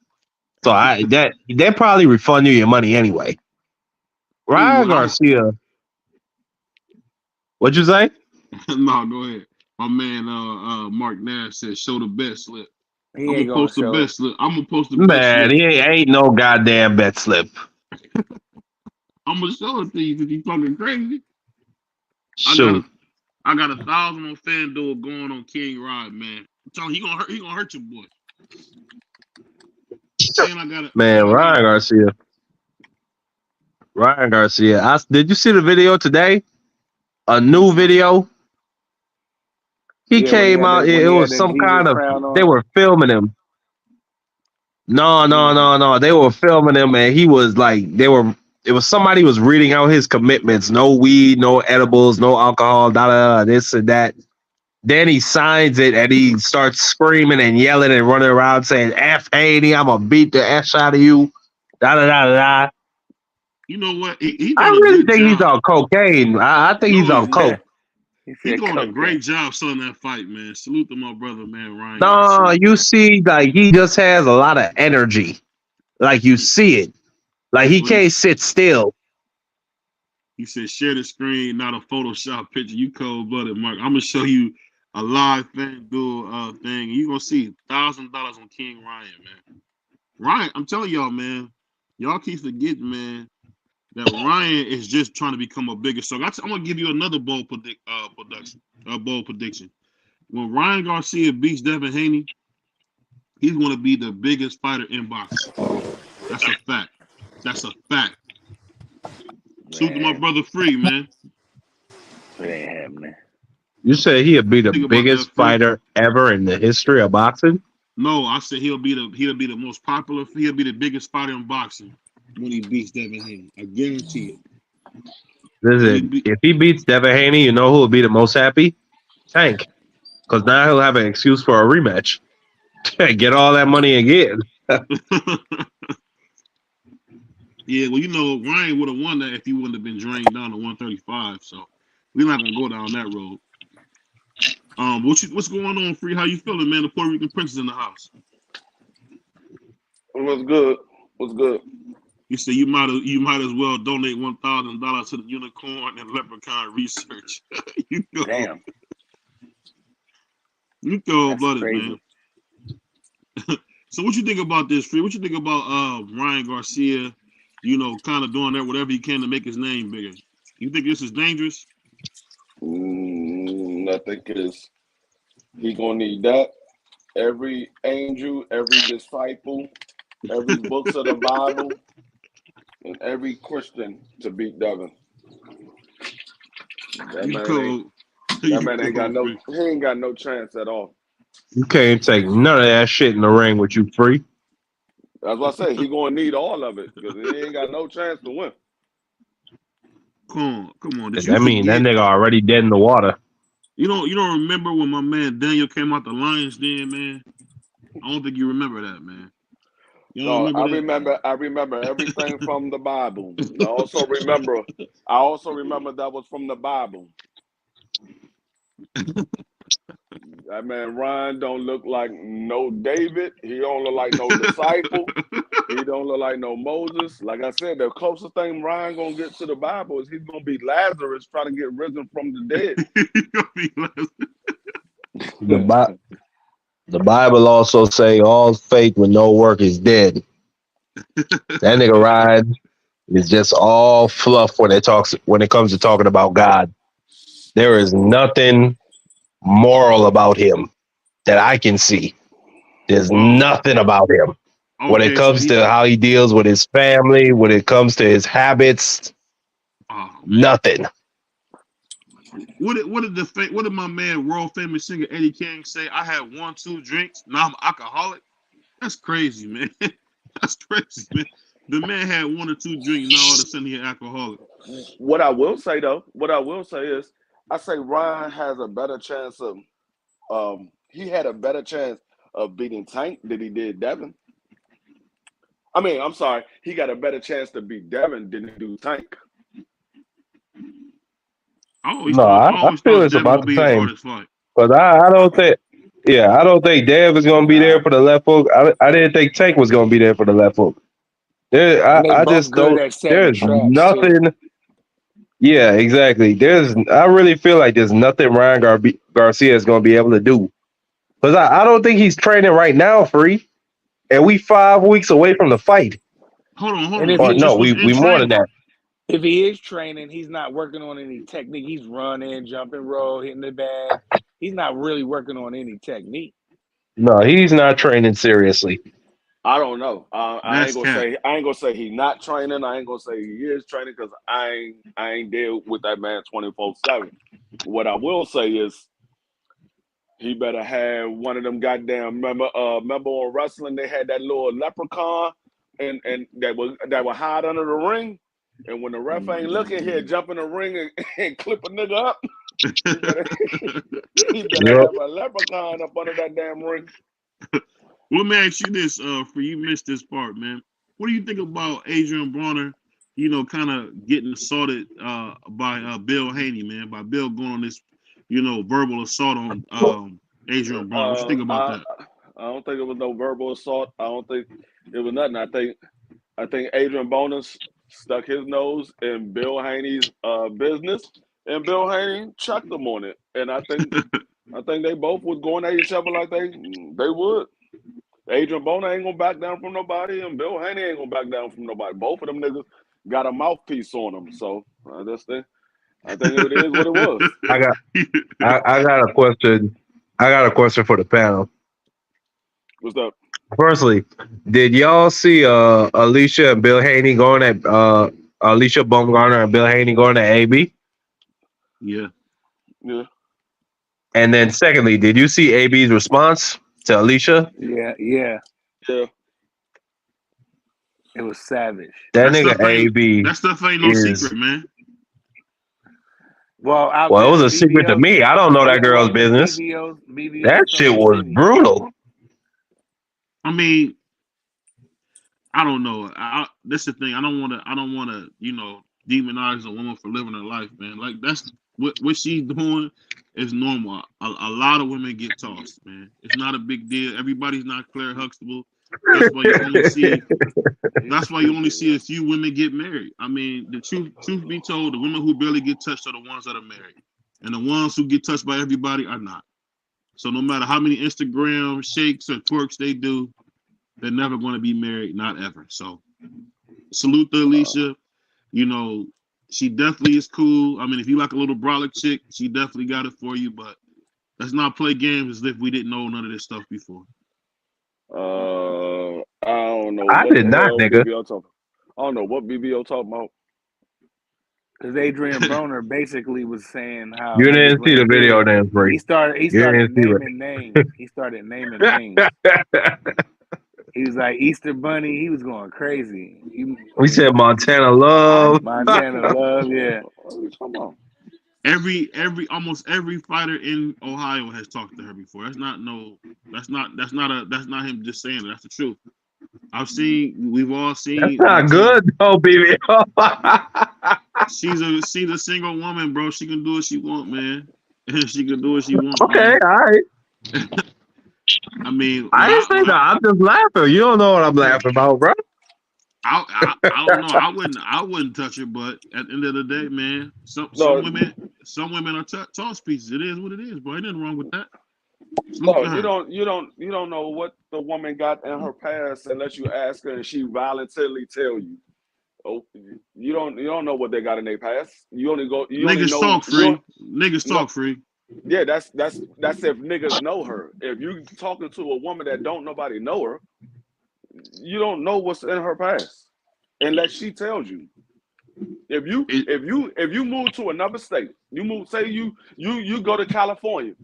So they probably refund you your money anyway. Ryan Garcia. What'd you say? No, go ahead. My man Mark Nash said show the bet slip. He I'm ain't gonna gonna post the show bet it. slip. I'm gonna post the bet Man, slip. he ain't no goddamn bet slip. I'm gonna show it to you because you fucking crazy. Shoot. I got 1,000 on FanDuel going on King Rod, man. I'm telling you, he gonna hurt your boy. And I got it. Man, Ryan Garcia. Ryan Garcia. Did you see the video today? A new video. He Yeah, came out. when It he had was that some Jesus kind of. crown They on. were filming him. No. They were filming him, and he was like, It was somebody was reading out his commitments: no weed, no edibles, no alcohol, this and that. Then he signs it, and he starts screaming and yelling and running around saying, "F Haney, I'm gonna beat the S out of you." Da da da da. You know what? He I done a really good think he's job. on cocaine. I think No, he's on coke. He he said doing a cocaine. great job selling that fight, man. Salute to my brother, man, Ryan No, Garcia. you see, like he just has a lot of energy. Like you see it. Like he What he can't sit still. said, share the screen, not a Photoshop picture. You cold blooded, Mark. I'm gonna show you a live FanDuel thing. You gonna see $1,000 on King Ryan, man. Ryan, I'm telling y'all, man. Y'all keep forgetting, man, that Ryan is just trying to become a bigger star. I'm gonna give you another bold prediction. When Ryan Garcia beats Devin Haney, he's gonna be the biggest fighter in boxing. That's a fact. That's a fact. Salute to my brother Free, man. It ain't happening. You say he'll be the Think about that, biggest Free. fighter ever in the history of boxing? No, I said he'll be the most popular. He'll be the biggest fighter in boxing when he beats Devin Haney. I guarantee it. Listen, if he beats Devin Haney, you know who will be the most happy? Tank. Because now he'll have an excuse for a rematch. Get all that money again. Yeah, well, you know, Ryan would have won that if he wouldn't have been drained down to 135. So we're not gonna go down that road. What's going on, Free? How you feeling, man? The Puerto Rican Prince is in the house. What's good? What's good? You say you might as well donate $1,000 to the Unicorn and Leprechaun Research. you go, Damn. you cold That's blooded, crazy. man. So what you think about this, Free? What you think about Ryan Garcia? You know, kind of doing that whatever he can to make his name bigger. You think this is dangerous? I think he gonna need that. Every angel, every disciple, every books of the Bible, and every Christian to beat Devin. That You man ain't got cold, no. Free. He ain't got no chance at all. You can't take none of that shit in the ring with you, Free. That's what I say. He gonna need all of it because he ain't got no chance to win. Come on. Did you That mean that forget? nigga already dead in the water. You don't remember when my man Daniel came out the Lions Den, man? I don't think you remember that, man. Y'all No, remember that? I remember everything from the Bible. I also remember that was from the Bible. That man Ryan don't look like no David. He don't look like no disciple. He don't look like no Moses. Like I said, the closest thing Ryan gonna get to the Bible is he's gonna be Lazarus trying to get risen from the dead. The Bible also say all faith with no work is dead. That nigga Ryan is just all fluff when it comes to talking about God. There is nothing moral about him that I can see. There's nothing about him. When it comes to how he deals with his family, when it comes to his habits, nothing. What did my man, world famous singer Eddie King say? I had 1-2 drinks. Now I'm alcoholic. That's crazy, man. That's crazy, man. The man had 1 or 2 drinks. Now all of a sudden he's an alcoholic. What I will say is, I say Ryan has a better chance of. He had a better chance of beating Tank than he did Devin. I mean, I'm sorry, he got a better chance to beat Devin than he do Tank. I feel it's about the same. But I don't think, I don't think Dev is going to be there for the left hook. I didn't think Tank was going to be there for the left hook. I just don't. There's nothing. Too. Yeah, exactly. I really feel like there's nothing Ryan Garcia is going to be able to do. Because I don't think he's training right now, Free. And we 5 weeks away from the fight. Hold on. Or no, we more than that. If he is training, he's not working on any technique. He's running, jumping, roll, hitting the bag. He's not really working on any technique. No, he's not training seriously. I don't know. I ain't gonna say he's not training. I ain't gonna say he is training because I ain't there with that man 24/7. What I will say is he better have one of them goddamn. Remember on wrestling they had that little leprechaun and that would hide under the ring. And when the ref ain't looking, he'll jump in the ring and clip a nigga up. He better have a leprechaun up under that damn ring. Let me ask you this, for you missed this part, man. What do you think about Adrian Bronner, kind of getting assaulted by Bill Haney, man, by Bill going on this, verbal assault on Adrian Bronner? What you think about that? I don't think it was no verbal assault. I don't think it was nothing. I think Adrian Bonus stuck his nose in Bill Haney's business, and Bill Haney checked him on it. And I think they both was going at each other like they would. Adrian Bonner ain't gonna back down from nobody, and Bill Haney ain't gonna back down from nobody. Both of them niggas got a mouthpiece on them. So I think it is what it was. I got a question. I got a question for the panel. What's up? Firstly, did y'all see Alicia and Bill Haney going at Alicia Baumgartner and Bill Haney going to AB? Yeah. And then secondly, did you see AB's response to Alicia? Yeah. It was savage. That nigga AB. That stuff ain't no secret, man. Well, it was a secret to me. I don't know that girl's business. That shit was brutal. I mean, I don't know. That's the thing. I don't want to, demonize a woman for living her life, man. Like that's what she's doing is normal. A lot of women get tossed, man. It's not a big deal. Everybody's not Claire Huxtable. That's why you only see a few women get married. I mean, the truth be told, the women who barely get touched are the ones that are married, and the ones who get touched by everybody are not. So no matter how many Instagram shakes or twerks they do, they're never going to be married, not ever. So salute to Alicia. She definitely is cool. I mean, if you like a little brolic chick, she definitely got it for you. But let's not play games as if we didn't know none of this stuff before. I don't know. I did not, nigga. I don't know what BBO talking about. Because Adrian Broner basically was saying how you didn't see the video, then, Free. He started naming names. He started naming names. He was like Easter Bunny. He was going crazy. We said Montana Love. Montana Love, yeah. Come on. Almost every fighter in Ohio has talked to her before. That's not him just saying it. That's the truth. We've all That's seen not good though, baby. she's a single woman, bro. She can do what she want, man. She can do what she want, Okay, man. all right. I mean, I didn't say that. I'm just laughing. You don't know what I'm laughing about, bro. I don't know. I wouldn't touch her, but at the end of the day, man, some No, women are toss pieces. It is what it is, bro. Ain't nothing wrong with that. Salute no, to her. you don't know what the woman got in her past unless you ask her and she voluntarily tell you. Oh, you don't know what they got in their past. You only Niggas know talk free. Niggas no, talk free. yeah, that's if niggas know her. If you talking to a woman that don't nobody know her, you don't know what's in her past unless she tells you. If you move to another state, say you go to California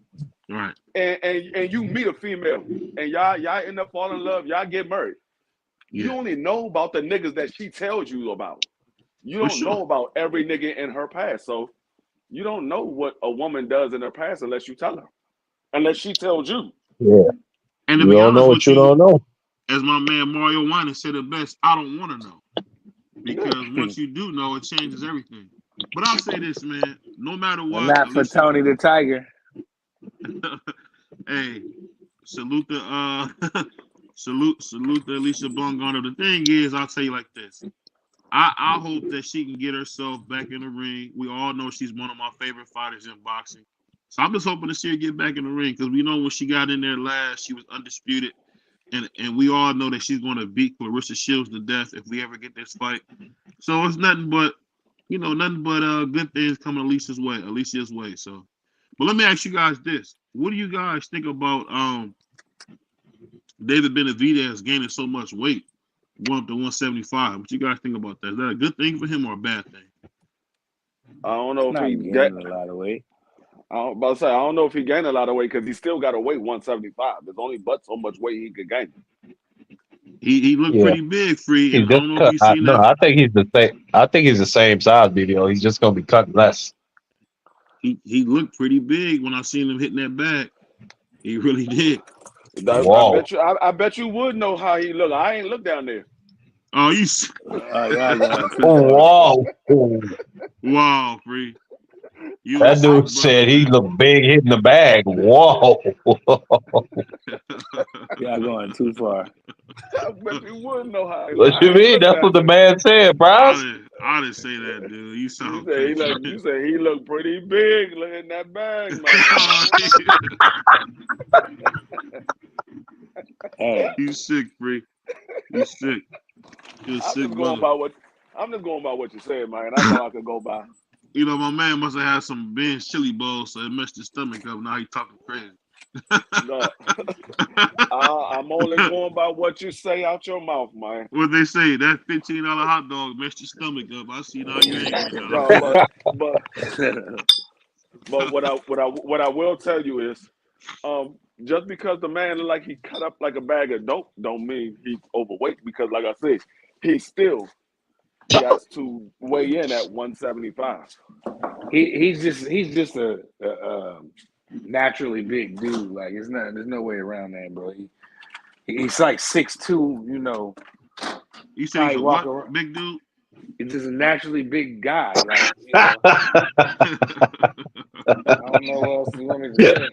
Right. and you meet a female and y'all end up falling in love, y'all get married. You Yeah. only know about the niggas that she tells you about. You For don't know sure. about every nigga in her past. So you don't know what a woman does in her past unless you tell her. Unless she tells you. Yeah, And to you be don't know honest what with you you, don't know. as my man Mario Winer said it best, I don't want to know. Yeah. Because once you do know, it changes everything. But I'll say this, man. No matter Well, what, not for Tony the Tiger. hey, salute the salute the Alicia Bungana. The thing is, I'll tell you like this. I hope that she can get herself back in the ring. We all know she's one of my favorite fighters in boxing. So I'm just hoping to see her get back in the ring because we know when she got in there last, she was undisputed. And we all know that she's going to beat Clarissa Shields to death if we ever get this fight. So it's nothing but good things coming Alicia's way. So, but let me ask you guys this: what do you guys think about David Benavidez gaining so much weight, going up to 175? What you guys think about that? Is that a good thing for him or a bad thing? I don't know if Not he gaining a lot of weight. I don't know if he gained a lot of weight because he still got to weigh 175. There's only but so much weight he could gain. He looked Yeah, pretty big, Free, he's and I just don't know if cut. you seen No, that. I think he's the same. I think he's the same size, BBO. He's just gonna be cut less. He looked pretty big when I seen him hitting that bag. He really did. Whoa. I bet you would know how he look. I ain't look down there. Oh, Y'all going too far. Whoa. wow, Free. You a That sick dude brother, said he man. looked big hitting the bag. Whoa. Y'all going too far. I bet you would know how he look. What you I ain't mean? look That's down what the there. man said, bros. I didn't say that, dude. You You sound say crazy. you say he looked pretty big looking that bag, man. Hey, you sick, Free. You sick. You a I'm sick just going brother. by what you said, man. That's all I could go by. You know, my man must have had some Ben's chili balls, so it messed his stomach up. Now he talking crazy. No, I'm only going by what you say out your mouth, man. What they say, that $15 hot dog messed your stomach up. I see now you angry now. No, but what I will tell you is, just because the man look like he cut up like a bag of dope, don't mean he's overweight. Because, like I said, he still got to weigh in at 175. he's just a naturally big dude. Like there's no way around that, bro. He's like 6'2", you know. You say he's Probably a walk what, around. big dude? He's just a naturally big guy. Like, you know, I don't know what else you want me to say.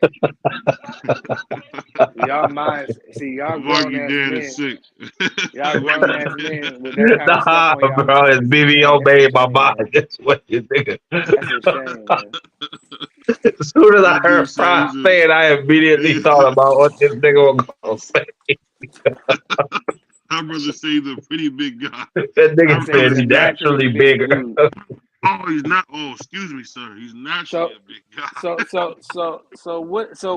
Y'all minds, see, y'all grown Marky ass Dan is men. sick. Y'all grown Marky ass Dan. men with that kind of stuff Nah, on y'all bro, it's minds. Man, BBO that's a made my shame, mind. man. That's what you think. That's a shame, man. As soon as I That dude heard said Prime say it, I immediately he's thought about what this nigga was gonna say. my brother say he's a pretty big guy. That I nigga said he's said a he naturally naturally big bigger. dude. Oh, he's not. Oh, excuse me, sir. He's naturally So, a big guy. so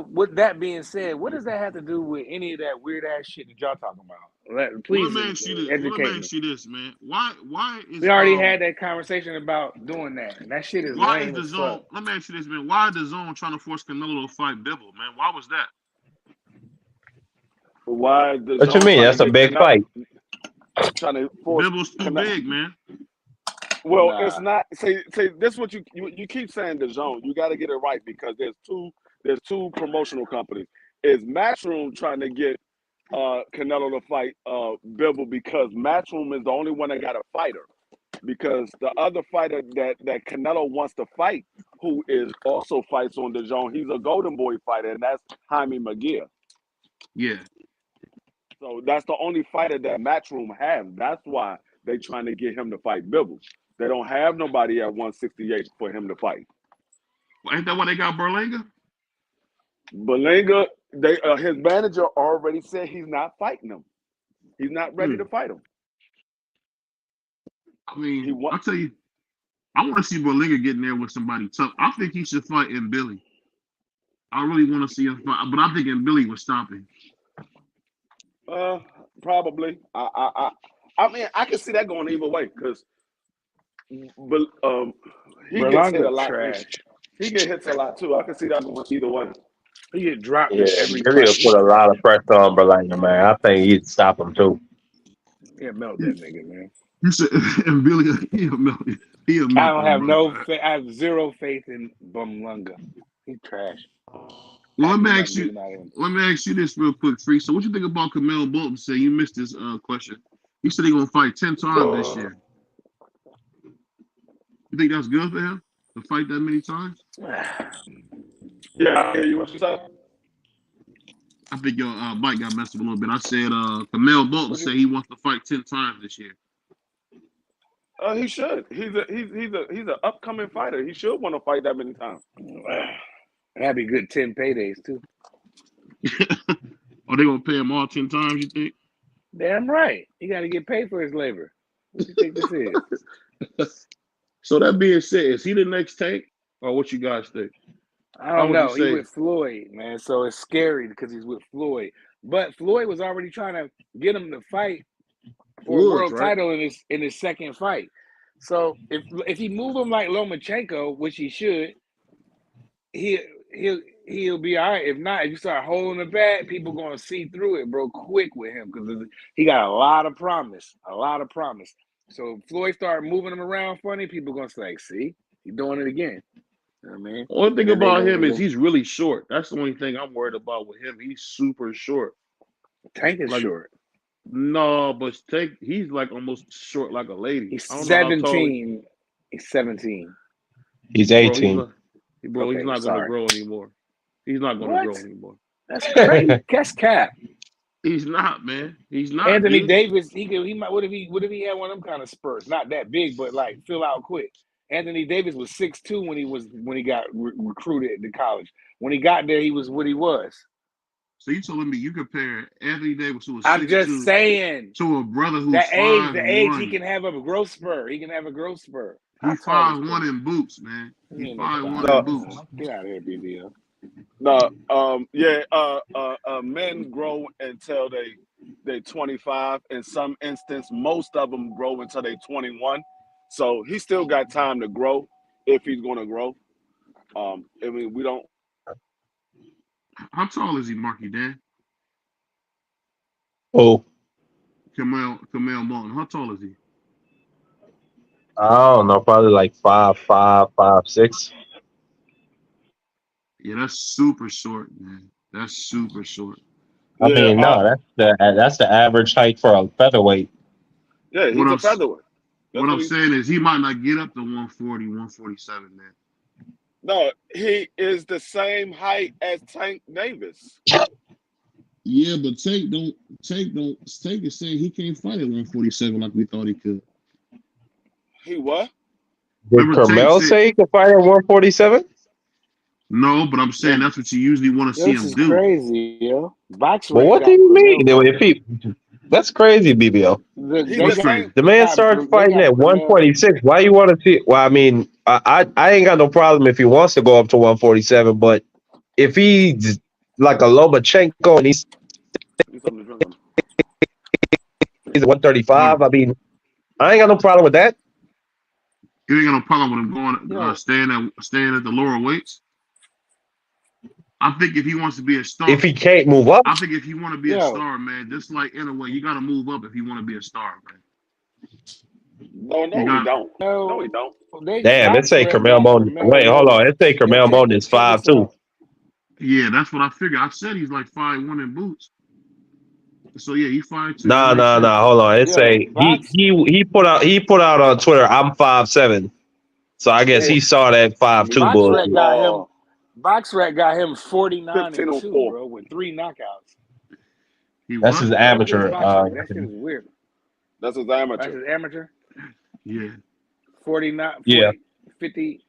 with that being said, what does that have to do with any of that weird ass shit that y'all talking about? Well, let Please me ask you this. Well, let me educate me. ask you this, man. Why We is already had that conversation about doing that, and that shit is lame the as fuck. zone? Let me ask you this, man. Why is the zone trying to force Canelo to fight Bivol, man? Why was that? Why the What you zone mean? trying to That's a get big fight. trying to force Bivol's too big, man. Well, it's Nah, not. Say this. What you keep saying the zone. You got to get it right because there's two promotional companies. Is Matchroom trying to get Canelo to fight Bivol because Matchroom is the only one that got a fighter. Because the other fighter that Canelo wants to fight, who is also fights on the zone, he's a Golden Boy fighter, and that's Jaime McGear. Yeah. So that's the only fighter that Matchroom has. That's why they're trying to get him to fight Bivol. They don't have nobody at 168 for him to fight. Well, ain't that why they got Berlanga? Berlanga, his manager already said he's not fighting him. He's not ready to fight him. I mean, I'll tell you, I want to see Berlanga getting there with somebody tough. I think he should fight in Billy. I really want to see him fight, but I think in Billy would stop him. Probably. I mean, I can see that going either way because he gets hit a lot. He gets hit a lot too. I can see that going either way. He get dropped every Billy will put a lot of pressure on Berlanga, man. I think he'd stop him too. Yeah, melt that nigga, man. You said and Billy, he'll melt. I don't have I have zero faith in Berlanga. He's trash. Well, let me ask you this real quick, Free. So, what you think about Kamel Bolton? Say you missed this question. He said he's gonna fight 10 times this year. You think that's good for him to fight that many times? Yeah, I hear you. What you say? I think your mic got messed up a little bit. I said Kamel Bolton said he wants to fight 10 times this year. He should. He's an upcoming fighter. He should want to fight that many times. That'd be good 10 paydays too. Are they gonna pay him all 10 times? You think? Damn right. He got to get paid for his labor. What do you think this is? So that being said, is he the next Tank, or what you guys think? I don't know. He's with Floyd, man. So it's scary because he's with Floyd. But Floyd was already trying to get him to fight for a world title in his second fight. So if he move him like Lomachenko, which he should, he'll be all right. If not, if you start holding it back, people gonna see through it, bro, quick with him because he got a lot of promise. So if Floyd start moving him around funny, people gonna say, see, he's doing it again. You know what I mean? One thing about him is he's really short. That's the only thing I'm worried about with him. He's super short. Tank is short. No, but Tank, he's like almost short like a lady. He's 17. He's 17. He's 18. Bro, he's not going to grow anymore. He's not going to grow anymore. That's crazy. That's cap. He's not, man. He's not. Anthony Davis, he might. What if he had one of them kind of spurts? Not that big, but like fill out quick. Anthony Davis was 6'2" when he got recruited to college. When he got there, he was what he was. So you telling me you compare Anthony Davis, who was 6'2", I'm just saying, to a brother who's the age he can have a growth spur. He's 5'1" in boots, man. He's 5'1" in boots. Get out of here, BBL. No, men grow until they 25. In some instance, most of them grow until they 21. So he still got time to grow if he's going to grow. I mean, we don't. How tall is he, Marky Dan? Oh, Kamel Bolton. How tall is he? I don't know, probably like 5'5", 5'6". Yeah, that's super short, man. That's super short. I mean, no, that's the average height for a featherweight. Yeah, he's a featherweight. What I'm saying is he might not get up to 140, 147, man. No, he is the same height as Tank Davis. Yeah, but Tank is saying he can't fight at 147 like we thought he could. He what? Did Carmel say he could fight at 147? No, but I'm saying that's what you usually want to see him do. Crazy, yo. Well, what do you mean? That's crazy, BBO. The man started fighting at 146. Why you want to see? Well, I mean, I ain't got no problem if he wants to go up to 147, but if he's like a Lomachenko and he's 135, I mean, I ain't got no problem with that. You ain't got no problem with him going staying at the lower weights. I think if he wants to be a star, if he can't move up, I think if you want to be a star, man, just like in a way, you got to move up if you want to be a star, man. No, we don't. No, we don't. Damn, let's say Carmel Moton. Wait, hold on. Let's say Carmel Moton is 5'2". Yeah, that's what I figured. I said he's like 5'1" in boots. So yeah, he fired too. That Nah, makes nah, sense. nah. Hold on. It Yo, say he put out on Twitter. I'm 5'7". So I guess hey, he saw that 5'2" BoxRec bullshit. got him. BoxRec got him 49 and 2, 15-4. bro, with 3 knockouts. He That's what? his Go against amateur. BoxRec. That shit is weird. That's his That's amateur. his amateur. Yeah, 49, Yeah. 40, 50.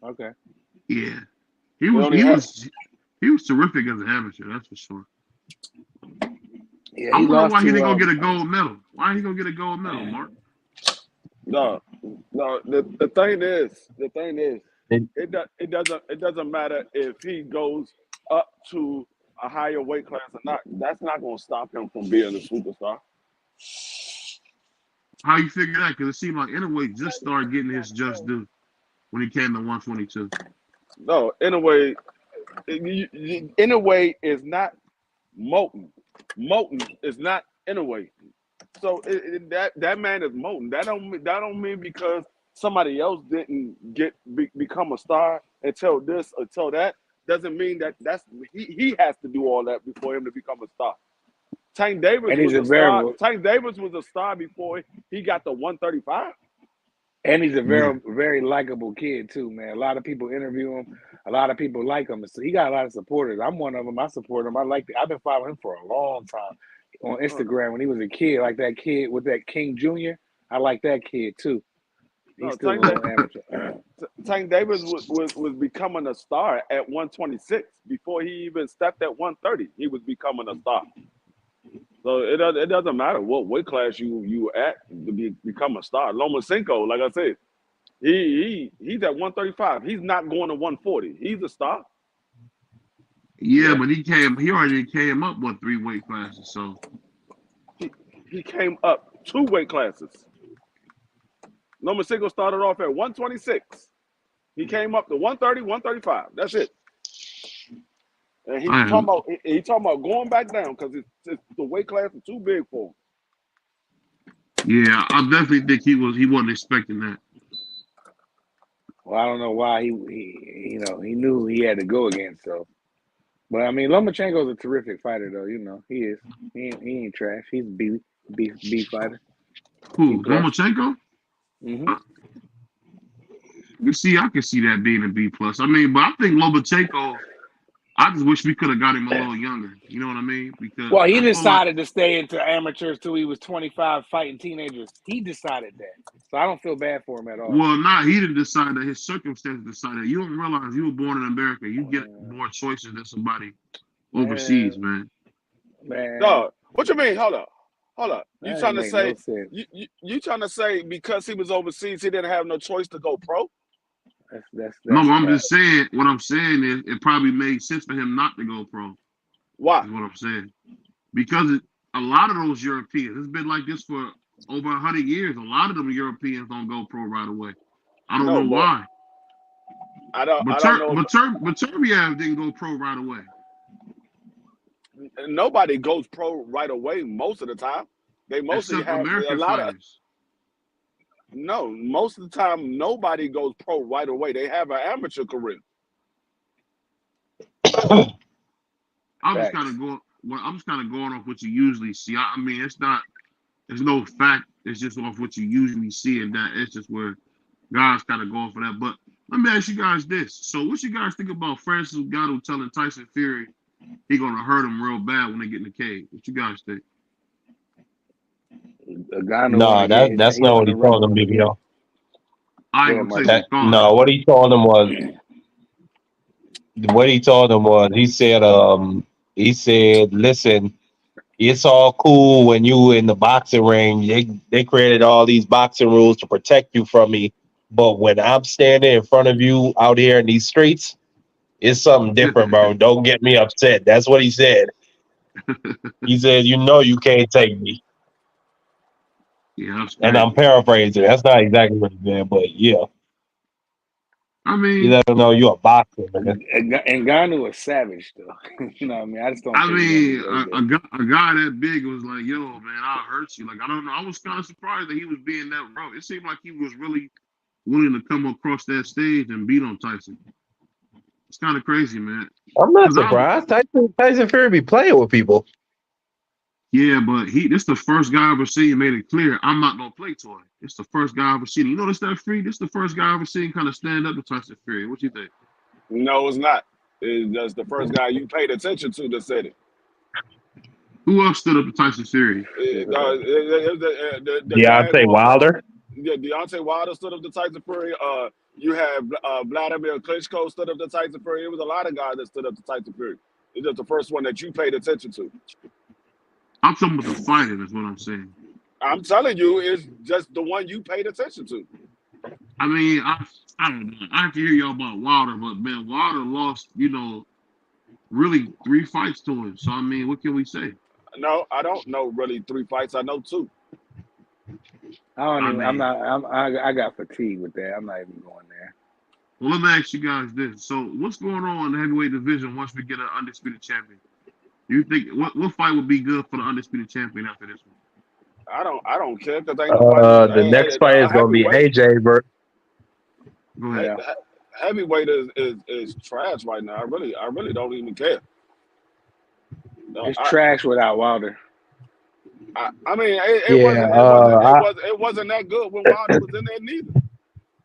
Okay. yeah. He He was only he had was he was terrific as an amateur. That's for sure. Yeah, I he wonder lost why he to didn't go get a gold medal. Why he gonna get a gold medal, Mark? no. The thing is, It- it doesn't matter if he goes up to a higher weight class or not. That's not going to stop him from being a superstar. How you figure that? Because it seemed like Inoue just started getting his just due when he came to 122. No, in a way is not Moten. Moten is not in a way. So that man is Moten. That don't mean because somebody else didn't become a star until this until that doesn't mean that's he has to do all that before him to become a star. Tank Davis and he's was a a star. very Tank Davis was a star before he got to 135. and he's a Yeah, very likable kid too, man. A lot of people interview him. A lot of people like him. So he got a lot of supporters. I'm one of them. I support him. I've been following him for a long time on Instagram when he was a kid, like that kid with that King Jr. I like that kid too. He's No, still a little amateur. Tank Davis was becoming a star at 126 before he even stepped at 130. He was becoming a star. So it doesn't matter what weight class you at to become a star. Lomachenko, like I said, he's at 135. He's not going to 140. He's a star. yeah, but he already came up with 3 weight classes. So He came up 2 weight classes. Lomachenko started off at 126. He came up to 130, 135. That's it. And he's talking about going back down because it's the weight class is too big for him. yeah, I definitely think he wasn't expecting that. Well, I don't know why he knew he had to go again. So, but I mean, Lomachenko's a terrific fighter, though. You know, he is. He ain't trash. He's a B fighter. Who? B plus. Lomachenko? Mm-hmm. I can see that being a B plus. I mean, but I think Lomachenko. I just wish we could have got him a little younger. You know what I mean? Because Well, he I feel like, decided to stay into amateurs till he was 25, fighting teenagers. He decided that, so I don't feel bad for him at all. well, he didn't decide that. His circumstances decided. You don't realize you were born in America. You get more choices than somebody overseas, man. Man, No, what you mean? Hold up. You that trying to make say no sense. you trying to say because he was overseas he didn't have no choice to go pro? That's No, I'm cap. just saying. What I'm saying is, it probably made sense for him not to go pro. Why? Is what I'm saying. Because a lot of those Europeans, it's been like this for over 100 years. A lot of them Europeans don't go pro right away. I don't know but why. I don't know. But Turbiev didn't go pro right away. Nobody goes pro right away most of the time. They mostly Except have American a lot fighters. No, most of the time nobody goes pro right away. They have an amateur career. I'm just kind of going off what you usually see. I mean, there's no fact. It's just off what you usually see, and that it's just where guys kind of go off for that. But let me ask you guys this: so, what you guys think about Francis Ngannou telling Tyson Fury he gonna hurt him real bad when they get in the cage? What you guys think? No, that's not what he told him, BBO. I ain't gonna say No, what he told him was he said, listen, it's all cool when you in the boxing ring. They created all these boxing rules to protect you from me. But when I'm standing in front of you out here in these streets, it's something different, bro. Don't get me upset. That's what he said. He said, you can't take me. Yeah, that's And crazy. I'm paraphrasing. That's not exactly what he said, but yeah. I mean, You let him know you're a boxer, man. Ngannou is savage, though. You know what I mean? I just don't. a guy that big was like, "Yo, man, I'll hurt you." Like, I don't know. I was kind of surprised that he was being that rough. It seemed like he was really willing to come across that stage and beat on Tyson. It's kind of crazy, man. I'm not surprised. Tyson Fury be playing with people. Yeah, but this the first guy I ever seen made it clear I'm not gonna play Toy. It's the first guy I ever seen. You notice that Free? This the first guy I ever seen kind of stand up to Tyson Fury. What you think? No, it's not. It's just the first guy you paid attention to that said it. Who else stood up to Tyson Fury? The Deontay Jaguar, Wilder. yeah, Deontay Wilder stood up to Tyson Fury. You have Vladimir Klitschko stood up to Tyson Fury. It was a lot of guys that stood up to Tyson Fury. It's just the first one that you paid attention to. I'm talking about the fighter. That's what I'm saying. I'm telling you, it's just the one you paid attention to. I mean, I don't know. I can hear y'all about Wilder, but man, Wilder lost, really 3 fights to him. So I mean, what can we say? No, I don't know really 3 fights. I know 2. I got fatigued with that. I'm not even going there. Well, let me ask you guys this. So what's going on in the heavyweight division once we get an undisputed champion? You think what fight would be good for the undisputed champion after this one? I don't care because ain't nobody. The next fight is gonna be AJ versus. Go ahead. Heavyweight is trash right now. I really don't even care. No, It's trash without Wilder. I mean, it wasn't that good when Wilder was in there neither.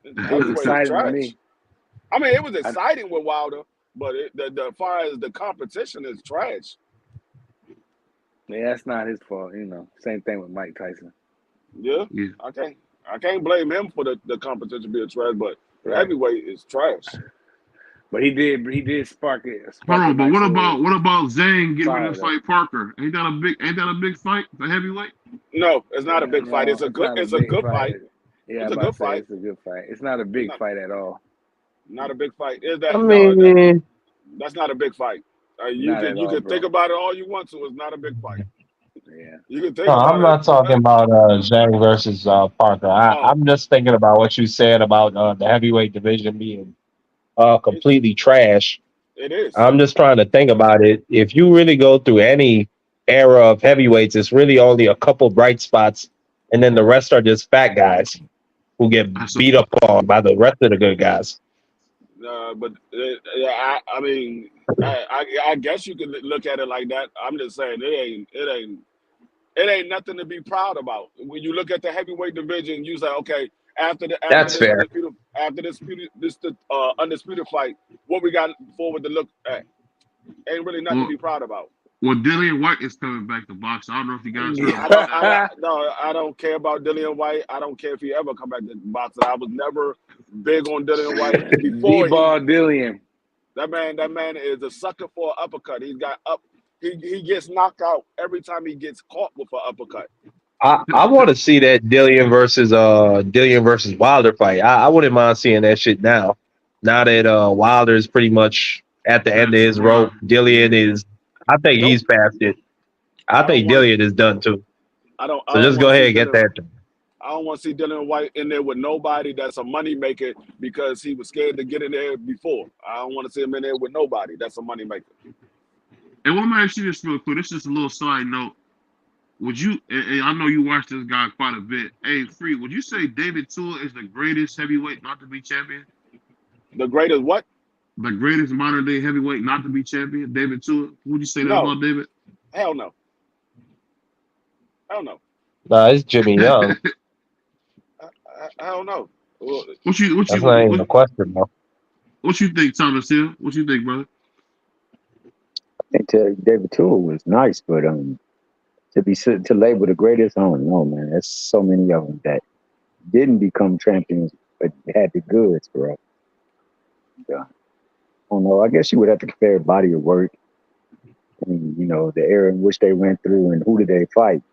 It was exciting to me. I mean, it was exciting with Wilder, but the far as the competition is trash. Yeah, that's not his fault. Same thing with Mike Tyson. Yeah. I can't blame him for the competition being trash, but heavyweight is trash. But he did spark it. Hold on, but what about Zhang getting ready to fight Parker? Ain't that a big fight for heavyweight? No, it's not a big fight. It's a good fight. Yeah, it's a good fight. It's a good fight. It's not a big fight at all. Not a big fight. Is that? That's not a big fight. You can think about it all you want to. It's not a big fight. Yeah. You can think. I'm not talking about Zhang versus Parker. I'm just thinking about what you said about the heavyweight division being completely trash. It is. I'm just trying to think about it. If you really go through any era of heavyweights, it's really only a couple bright spots, and then the rest are just fat guys who get beat up on by the rest of the good guys. But I mean, I guess you could look at it like that. I'm just saying it ain't nothing to be proud about. When you look at the heavyweight division, you say, okay, after this undisputed fight, what we got forward to look at ain't really nothing to be proud about. Well, Dillian White is coming back to box. I don't know if you guys heard about that. No, I don't care about Dillian White. I don't care if he ever come back to boxing. I was never big on Dillian White before. Dillian. That man is a sucker for an uppercut. He's got up. He gets knocked out every time he gets caught with an uppercut. I want to see that Dillian versus Wilder fight. I wouldn't mind seeing that shit now. Now that Wilder is pretty much at the end of his rope, Dillian is. I think he's past it. I think Dillian is done too. So just go ahead and get that. I don't want to see Dillian White in there with nobody that's a money maker because he was scared to get in there before. I don't want to see him in there with nobody that's a money maker. And let me ask you this real quick. This is just a little side note. Would you? And I know you watch this guy quite a bit. Hey, Free, would you say David Tua is the greatest heavyweight not to be champion? The greatest what? The greatest modern day heavyweight not to be champion, David Tua. Would you say that about David? Hell no. Hell no. Nah, it's Jimmy Young. Hell no. That's not even a question, bro. What you think, Thomas Hill? What you think, brother? I think David Tua was nice, but to label the greatest, I don't know, man. There's so many of them that didn't become champions, but had the goods, bro. Yeah. I don't know. I guess you would have to compare body of work and, the era in which they went through and who did they fight.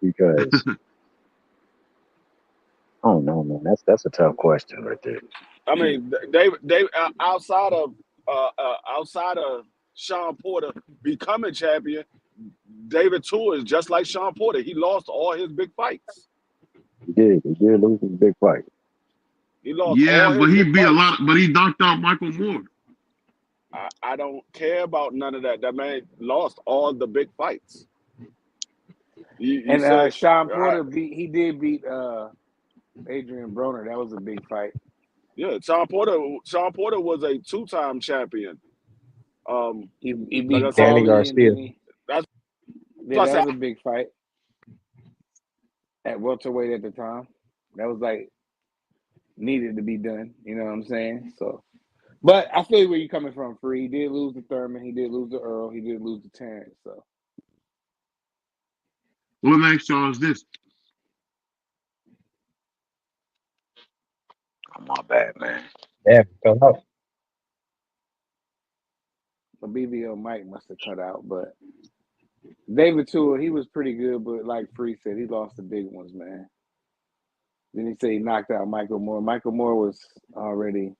Because I don't know, man. That's a tough question right there. I mean, David outside of Sean Porter becoming champion, David Tua is just like Sean Porter. He lost all his big fights. He did lose his big fight. He lost. Yeah, but he beat a lot. But he knocked out Michael Moore. I don't care about none of that. That man lost all the big fights. Sean Porter did beat Adrian Broner. That was a big fight. Yeah, Sean Porter was a 2-time champion. He beat Danny Garcia. Yeah, Plus, that was a big fight at welterweight at the time. That was like needed to be done. You know what I'm saying? So, but I feel where you're coming from. Free. He did lose to Thurman. He did lose to Earl. He did lose to Terrence. So What next, y'all, is this? Oh, my bad, man. Yeah, fell out. the BBO Mike must have cut out. But David Tua, he was pretty good. But like Free said, he lost the big ones, man. Then he said he knocked out Michael Moore. Michael Moore was already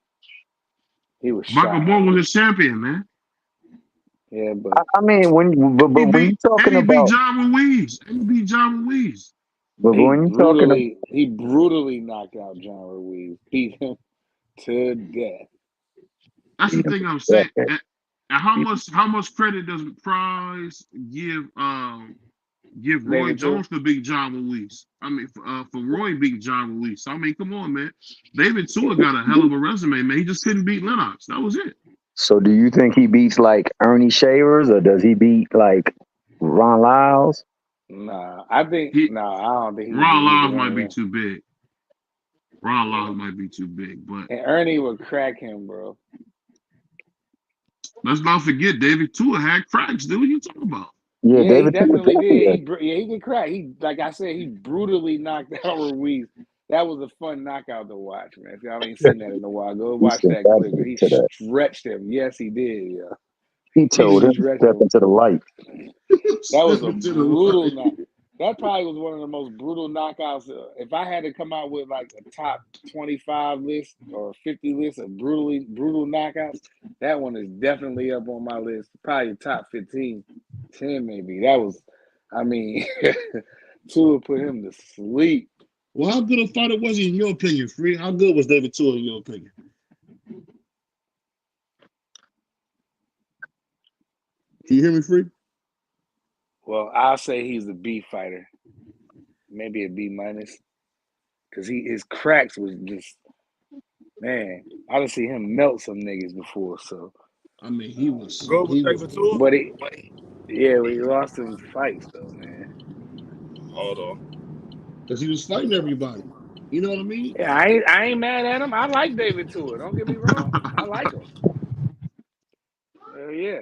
he was Michael shot Moore was already. a champion, man. Yeah, but I mean, but He when you beat talking and he beat about, John Ruiz. And he beat John Ruiz. but when you talking about, he brutally knocked out John Ruiz, beat him to death. That's the thing I'm saying. And how much credit does Price give Roy David Tua. Jones for beating John Ruiz? I mean, for Roy beating John Ruiz. So, I mean, come on, man. David Tua got a hell of a resume, man. He just couldn't beat Lennox. That was it. so do you think he beats like Ernie Shavers or does he beat like Ron Lyles? Nah, I He don't think he can Ron beat either Lyles one might of be them. too big. Ron Yeah. Lyles might be too big, but And Ernie would crack him, bro. let's not forget David Tua had cracks. Dude, what you talking about? Yeah, Yeah, he David Tua definitely did. did. He could crack. He like I said, he brutally knocked out Ruiz. That was a fun knockout to watch, man. If y'all ain't seen that in a while, go He watch sent that that clip. He to the. stretched him. Yes, he did. Yeah, He he told him stretched step him. into the light. That was Step a into the brutal light. knock. That probably was one of the most brutal knockouts. If I had to come out with like a top 25 list or 50 list of brutal knockouts, that one is definitely up on my list. Probably top 15, 10 maybe. That was, I mean, Tua put him to sleep. Well, how good a fighter was he in your opinion, Free? How good was David Tua in your opinion? Can you hear me, Free? Well, I'll say he's a B fighter, maybe a B minus, because his cracks was just, man. I done see him melt some niggas before, so. I mean, he was go with David good. Tua. But he lost them fights though, man. Hold on. Because he was fighting everybody. You know what I mean? Yeah, I ain't mad at him. I like David Tua. Don't get me wrong. I like him. Hell yeah.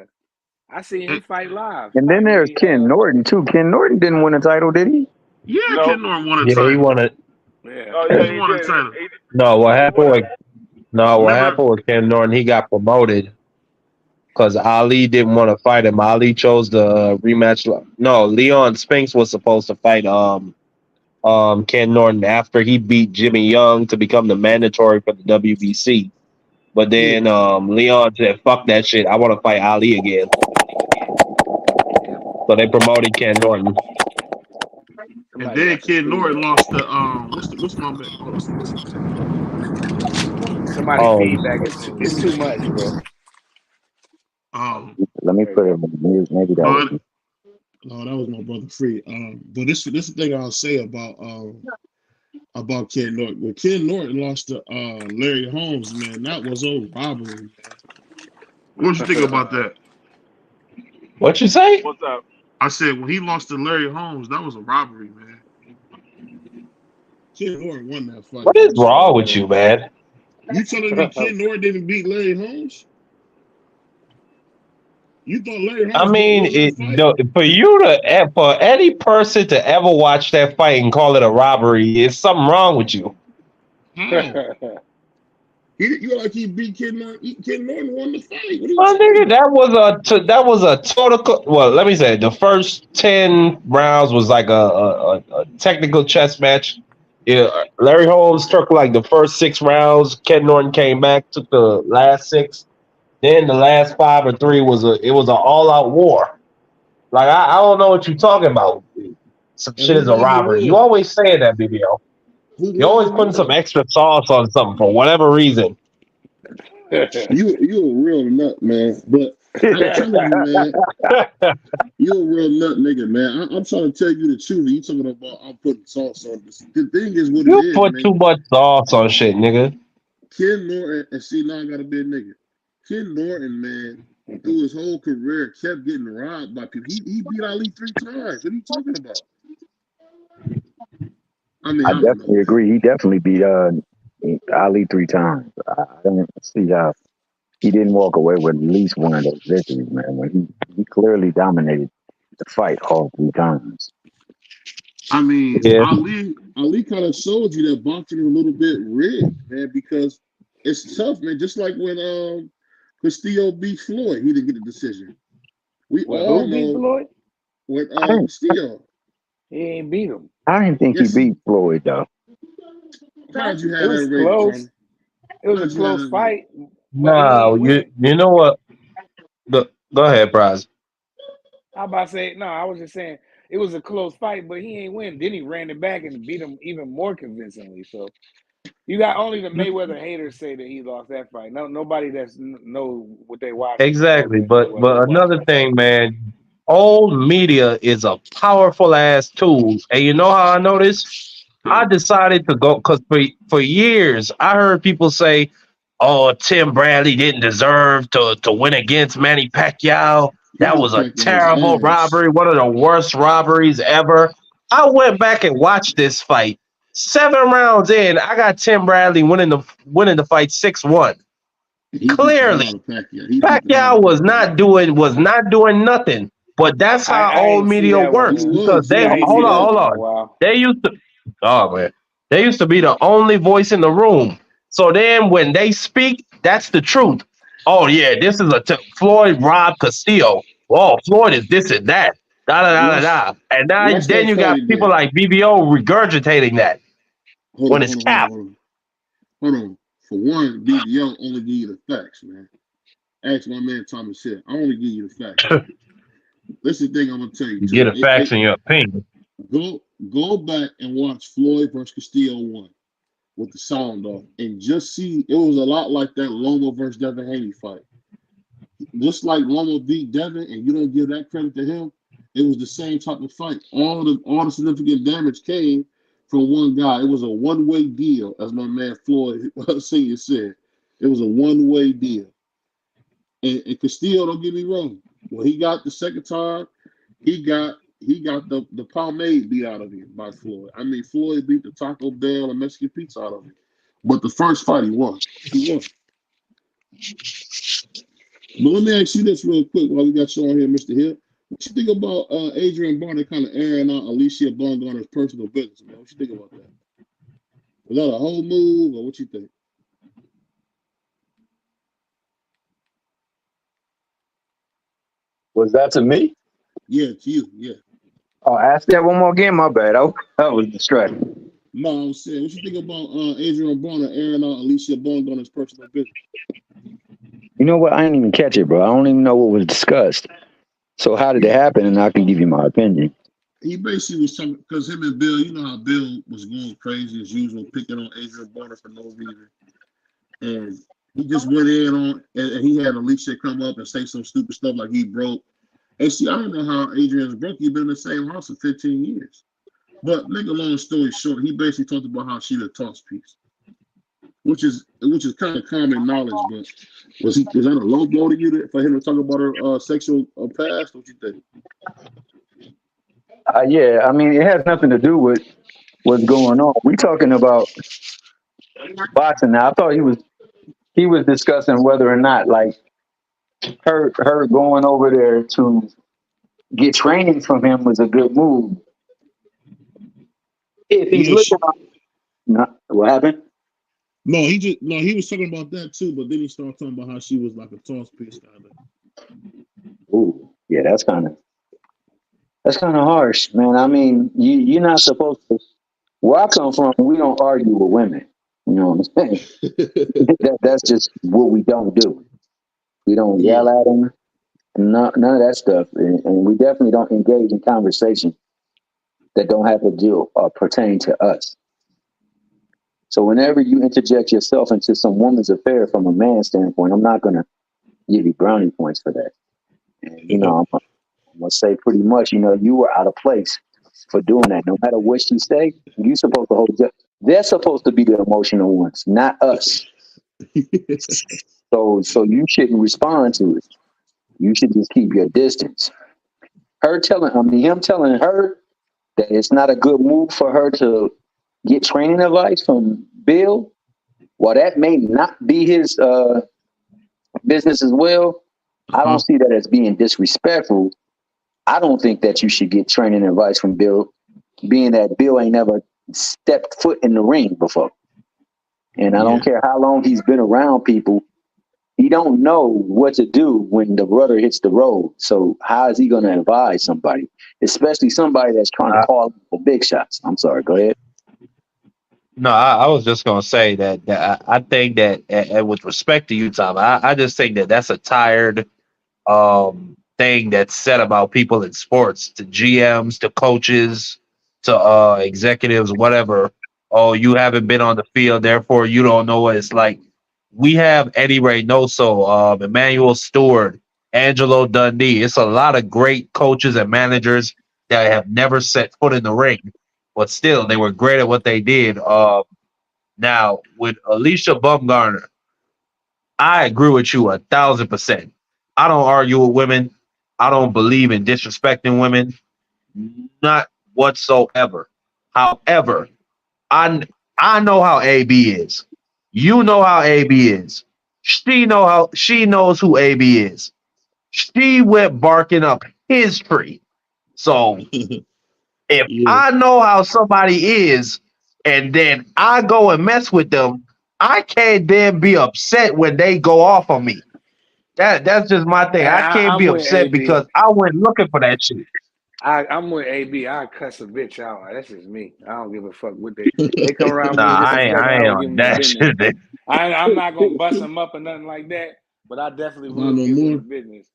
I seen him fight live. And then there's Ken Norton too. Ken Norton didn't win a title, did he? Yeah, No. Ken Norton won a Yeah, he title. won it. Yeah. Oh He yeah, he won a did. title. No, what happened whatever. what Remember, happened with Ken Norton? He got promoted because Ali didn't want to fight him. Ali chose the rematch. No, Leon Spinks was supposed to fight Ken Norton after he beat Jimmy Young to become the mandatory for the WBC. But then Leon said, "Fuck that shit. I want to fight Ali again." So they promoted Ken Norton. and Somebody then got some Ken Norton feedback. lost the what's my man? Oh, what's his name? Somebody Oh, feedback. It's too much, bro. Let me There put you it. Maybe that no, was. no, that was my brother Free. But this is the thing I'll say about Ken Norton. When Ken Norton lost to Larry Holmes, man, that was a robbery, man. What you think go. about that? what you say? What's up? I said when he lost to Larry Holmes, that was a robbery, man. Ken Norton won that fight, What is man. So wrong with you, man? you telling me Ken Norton didn't beat Larry Holmes? You thought Larry I Holmes mean, won that fight? for any person to ever watch that fight and call it a robbery, is something wrong with you. How? You like he beat Ken Norton? Ken Norton won the fight. What are you Well, talking nigga, about? that was a total. Well, let me say the first 10 rounds was like a technical chess match. Yeah, Larry Holmes took like the first 6 rounds. Ken Norton came back, took the last 6. Then the last 5 or 3 was an all out war. Like I don't know what you're talking about. Some And shit who is a won the robbery. You war? always saying that, BBO. Who You won the always putting some war? extra sauce on something for whatever reason. You a real nut, man. But I'm telling you, man, you a real nut nigga, man. I'm trying to tell you the truth. You talking about I'm putting sauce on this. The thing is what it You is, put man. too much sauce on shit, nigga. Ken Norton, and see now I gotta be a nigga. Ken Norton, man, through his whole career kept getting robbed by people. He beat Ali 3 times. What are you talking about? I mean, I I don't know, definitely man. agree. He definitely beat Ali 3 times. I don't see how he didn't walk away with at least one of those victories, man. When he clearly dominated the fight all 3 times. I mean, Yeah, Ali kind of showed you that boxing is a little bit rigged, man, because it's tough, man. Just like when Castillo beat Floyd, he didn't get the decision. We Well, all who beat know Floyd? when I didn't, Castillo. He ain't beat him. I didn't think he Yes, beat Floyd though. how'd you It have was that rating, close. Tony? It was a How'd you have close that rating? fight, but he no, ain't win. you know what? Go ahead, Prize. I about to say no. I was just saying it was a close fight, but he ain't win. Then he ran it back and beat him even more convincingly. So you got only the Mayweather haters say that he lost that fight. No, nobody that's know what they watching and know Exactly, that but Mayweather won another that fight. thing, man, old media is a powerful ass tool, and you know how I know this? I decided to go because for years I heard people say, "Oh, Tim Bradley didn't deserve to win against Manny Pacquiao. He That beat was a Pacquiao's terrible ass. robbery, one of the worst robberies ever." I went back and watched this fight. 7 rounds in, I got Tim Bradley winning the fight 6-1. He beat the hell Clearly, out of Pacquiao. He beat the hell out Pacquiao of was Pacquiao. not doing nothing. But that's how I old ain't see media that one, He works man. because was. they I ain't He see hold on, that was. hold one in a on. while. They used to oh man. They used to be the only voice in the room. So then when they speak, that's the truth. Oh yeah, this is Floyd robbed Castillo. Oh, Floyd is this and that. Da da da da Watch, da. And now watch then that you fight got people again. like BBO regurgitating that Hold when on, it's hold on, hold on, cap. hold on. Hold on. For one, BBO only give you the facts, man. Ask my man Thomas Hill. I only give you the facts, man. This is the thing I'm gonna tell you You get too. the facts in your opinion. Go back and watch Floyd versus Castillo 1 with the sound off, and just see it was a lot like that Loma versus Devin Haney fight. Just like Loma beat Devin, and you don't give that credit to him, it was the same type of fight. All the significant damage came from one guy. It was a one-way deal, as my man Floyd Senior said. It was a one-way deal. And Castillo, don't get me wrong. When he got the second time, he got the pomade beat out of him by Floyd. I mean, Floyd beat the Taco Bell and Mexican pizza out of him. But the first fight he won. He won. But let me ask you this real quick while we got you on here, Mr. Hill. What you think about Adrian Barner kind of airing out Alicia Bongarner's personal business, man? What you think about that? Was that a whole move, or what you think? Was that to me? Yeah, to you, yeah. Oh, ask that one more again. My bad. I was distracted. No, I'm saying, what you think about Adrian Barner airing out Alicia Bongarner's personal business? You know what? I didn't even catch it, bro. I don't even know what was discussed. So how did it happen? And I can give you my opinion. He basically was talking because him and Bill, you know how Bill was going crazy as usual, picking on Adrian Barner for no reason. And he just went in on, and he had Alicia come up and say some stupid stuff like he broke. And see, I don't know how Adrian's broke. He's been in the same house for 15 years. But make a long story short, he basically talked about how she the toss piece, which is kind of common knowledge. But was that a low blow to you for him to talk about her sexual past? What you think? Yeah, I mean, it has nothing to do with what's going on. We talking about boxing now. I thought he was discussing whether or not like her going over there to get training from him was a good move. If he's Yeah, looking, what happened? no, he was talking about that too, but then he started talking about how she was like a toss piece kind of. Ooh, yeah, that's kind of harsh, man. I mean, you're not supposed to. Where I come from, we don't argue with women. You know what I'm saying? That's just what we don't do. We don't Yeah, yell at them. None of that stuff, and we definitely don't engage in conversation that don't have to deal or pertain to us. So whenever you interject yourself into some woman's affair from a man's standpoint, I'm not gonna give you brownie points for that. And I'm gonna say pretty much, you were out of place for doing that. No matter what she say, you supposed to hold it. They're supposed to be the emotional ones, not us. So you shouldn't respond to it. You should just keep your distance. Him telling her that it's not a good move for her to get training advice from Bill. While that may not be his business as well, I don't see that as being disrespectful. I don't think that you should get training advice from Bill, being that Bill ain't never stepped foot in the ring before. And I don't care how long he's been around people, he don't know what to do when the rudder hits the road. So how is he going to advise somebody, especially somebody that's trying to call for big shots? I'm sorry. Go ahead. No, I was just gonna say that I think that, and with respect to you, Tom, I just think that that's a tired thing that's said about people in sports, to GMs, to coaches, to executives, whatever. Oh, you haven't been on the field, therefore you don't know what it's like. We have Eddie Reynoso, Emmanuel Stewart, Angelo Dundee. It's a lot of great coaches and managers that have never set foot in the ring, but still they were great at what they did. Now with Alicia Bumgarner, I agree with you 1,000%. I don't argue with women. I don't believe in disrespecting women, not whatsoever. However, I know how AB is. You know how AB is. She knows who AB is. She went barking up his tree. So if I know how somebody is, and then I go and mess with them, I can't then be upset when they go off on me. That's just my thing. I can't I'm be with upset AB. because I went looking for that shit. I'm with AB. I cuss a bitch out. That's just me. I don't give a fuck what they come around Nah, me and disrespect me. I I ain't will give on them the that business. shit. I'm not gonna bust them up or nothing like that, but I definitely Not will no give them the more. business.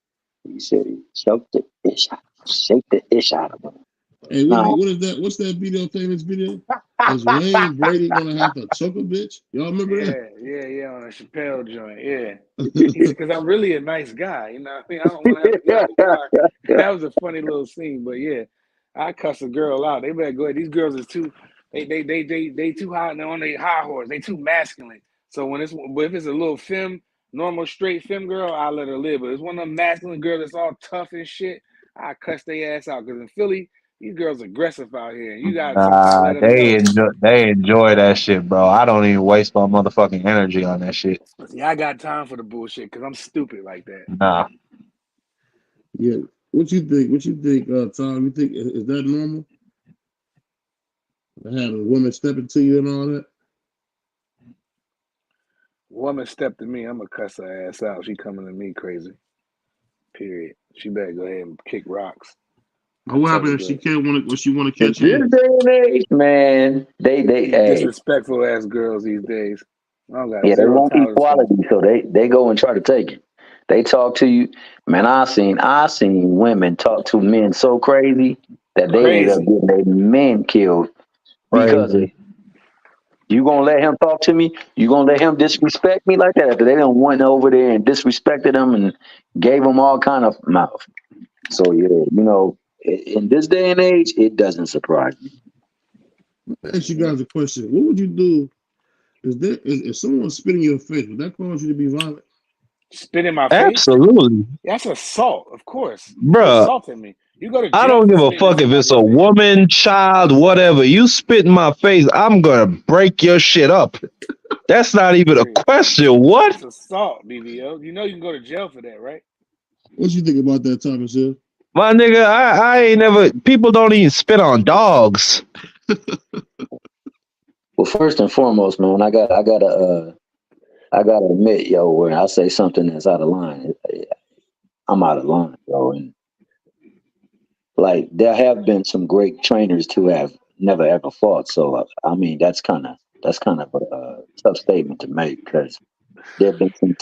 He said he choked the ish out. Shake the ish out of him. Hey, Nah, what is that? What's that video? Famous video? Is Wayne Brady gonna have to choke a bitch? Y'all remember that? Yeah, on a Chappelle joint. Yeah. Because I'm really a nice guy, you know what I mean? I don't want to have to get out the car. That was a funny little scene, but yeah, I cuss a girl out. They better go ahead. These girls is too they too high and they're on their high horse. They too masculine. So but if it's a little normal straight femme girl, I let her live. But it's one of them masculine girls that's all tough and shit, I cuss their ass out. Because in Philly, these girls aggressive out here, and you gotta sometimes Nah, let them know. they enjoy that shit, bro. I don't even waste my motherfucking energy on that shit. See, I got time for the bullshit because I'm stupid like that. Nah. Yeah. What you think? What you think, Tom? You think is that normal? Having women stepping to you and all that? Woman step to me, I'm gonna cuss her ass out. She coming to me crazy. Period. She better go ahead and kick rocks. But what happened if she can't want to? What she want to in catch this hands? day and age, man, they These hey, disrespectful ass girls these days. I don't got yeah, they zero want tolerance for them. equality, so they go and try to take it. They talk to you, man. I seen women talk to men so crazy that they ended up Crazy. getting their men killed because of Crazy. it. You gonna let him talk to me? You gonna let him disrespect me like that? After they done went over there and disrespected him and gave him all kind of mouth. So yeah, in this day and age, it doesn't surprise me. I ask you guys a question. What would you do? If someone spit in your face, would that cause you to be violent? Spit in my face? Absolutely. That's assault, of course. You Bruh, assaulted me. You go to I jail don't for give a spitting in fuck if it's somebody's a face. woman, child, whatever. You spit in my face, I'm gonna break your shit up. That's not even a Period. question. What? That's assault, BBO. You know you can go to jail for that, right? What you think about that, Thomas Hill? My nigga, I ain't never. People don't even spit on dogs. Well, first and foremost, man, I gotta admit, yo, when I say something that's out of line, I'm out of line, yo. And like, there have been some great trainers who have never ever fought. So, I mean, that's kind of a tough statement to make because there have been some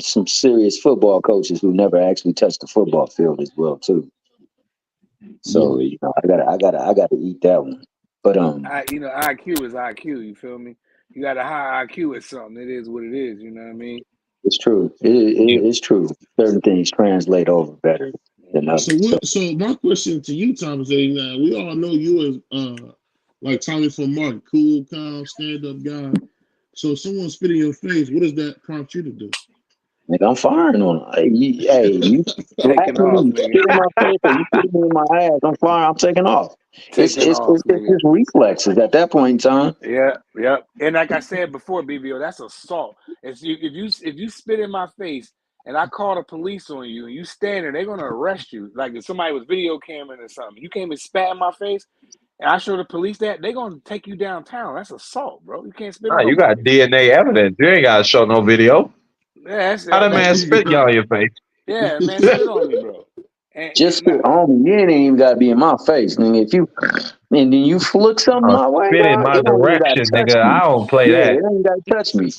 some serious football coaches who never actually touched the football field as well too. Yeah. So, I gotta eat that one. But IQ is IQ. You feel me? You got a high IQ at something. It is what it is. You know what I mean? it's true. You, It's true. Certain things translate over better than Mm-hmm. others. So, So my question to you, Thomas, is we all know you as like Tommy from Mark, cool, calm, stand up guy. So if someone spit in your face, what does that prompt you to do? Nigga, I'm firing on her. You Taking slapping off, me, nigga. spit in my face, or you put me in my ass. I'm firing. I'm taking off. It's Taking it's off, it's, it's nigga. just reflexes at that point in time. Yeah. And like I said before, BBO, that's assault. If you spit in my face and I call the police on you and you stand there, they're gonna arrest you. Like if somebody was video cammering or something, you came and spat in my face, and I show the police that, they're gonna take you downtown. That's assault, bro. You can't spit Nah, on you got nobody. DNA evidence. You ain't got to show no video. Yeah, How that that's man spit y'all in your face? yeah, man, spit on me, bro. Just And spit on me. You ain't even gotta be in my face. Nigga, if you and then you flick something my way, Spit in dog, my it don't even gotta direction, touch nigga. me. I don't play Yeah, that. it ain't gotta touch me.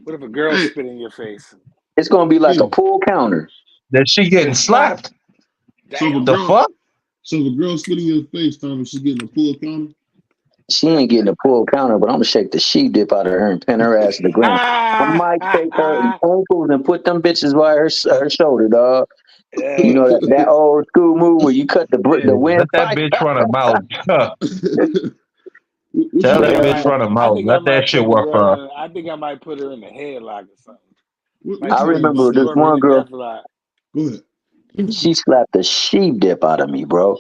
what if a girl Hey, spit in your face? It's gonna be like a hey. pull counter. That she getting slapped. So if a Damn. The girl, fuck? so if a girl spit in your face, Tommy, she's getting a full counter. She ain't getting a pull counter, but I'm gonna shake the sheep dip out of her and pin her ass to the ground. I might take her ankles and put them bitches by her shoulder, dog. You know that old school move where you cut the Yeah, let that windpipe. bitch run her mouth. What Tell you that think bitch about? run her I mouth. think I Let that might shit put the work for her. girl. I think I might put her in the headlock or something. What Might I you put her in think the remember about? this put her in one the girl. death lock. Go ahead. She slapped the sheep dip out of me, bro.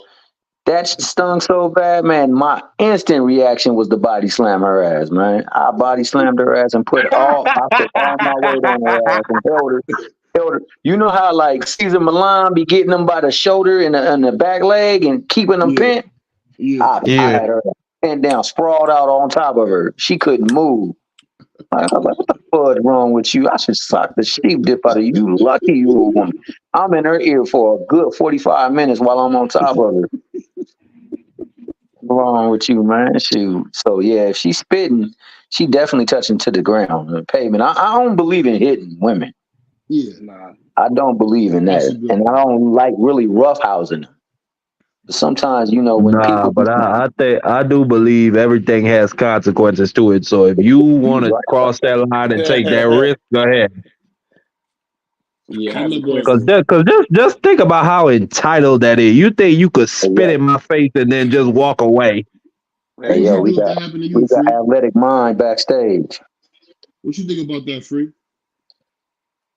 That stung so bad, man. My instant reaction was to body slam her ass, man. I body slammed her ass and I put all my weight on her ass and held her. You know how like Caesar Milan be getting them by the shoulder and the back leg and keeping them Yeah, pinned? yeah. I Yeah. had her pinned down, sprawled out on top of her. She couldn't move. I was like, what the fuck is wrong with you? I should sock the sheep dip out of you. You lucky you a woman. I'm in her ear for a good 45 minutes while I'm on top of her. What's wrong with you, man? Shoot. So yeah, if she's spitting, she definitely touching to the ground, the pavement. I don't believe in hitting women. Yeah, Nah. I don't believe in that's a that, good and one. I don't like really roughhousing them. But sometimes, when Nah, people be but I think I do believe everything has consequences to it. So if you want to right, cross that line and take that risk, go ahead. Yeah, I remember. Cause, Consequences. just think about how entitled that is. You think you could hey, spit yo, in my face and then just walk away? What hey, would Hey, yo, you we do if got that happened to we you, got Free? athletic mind backstage. What you think about that, Free?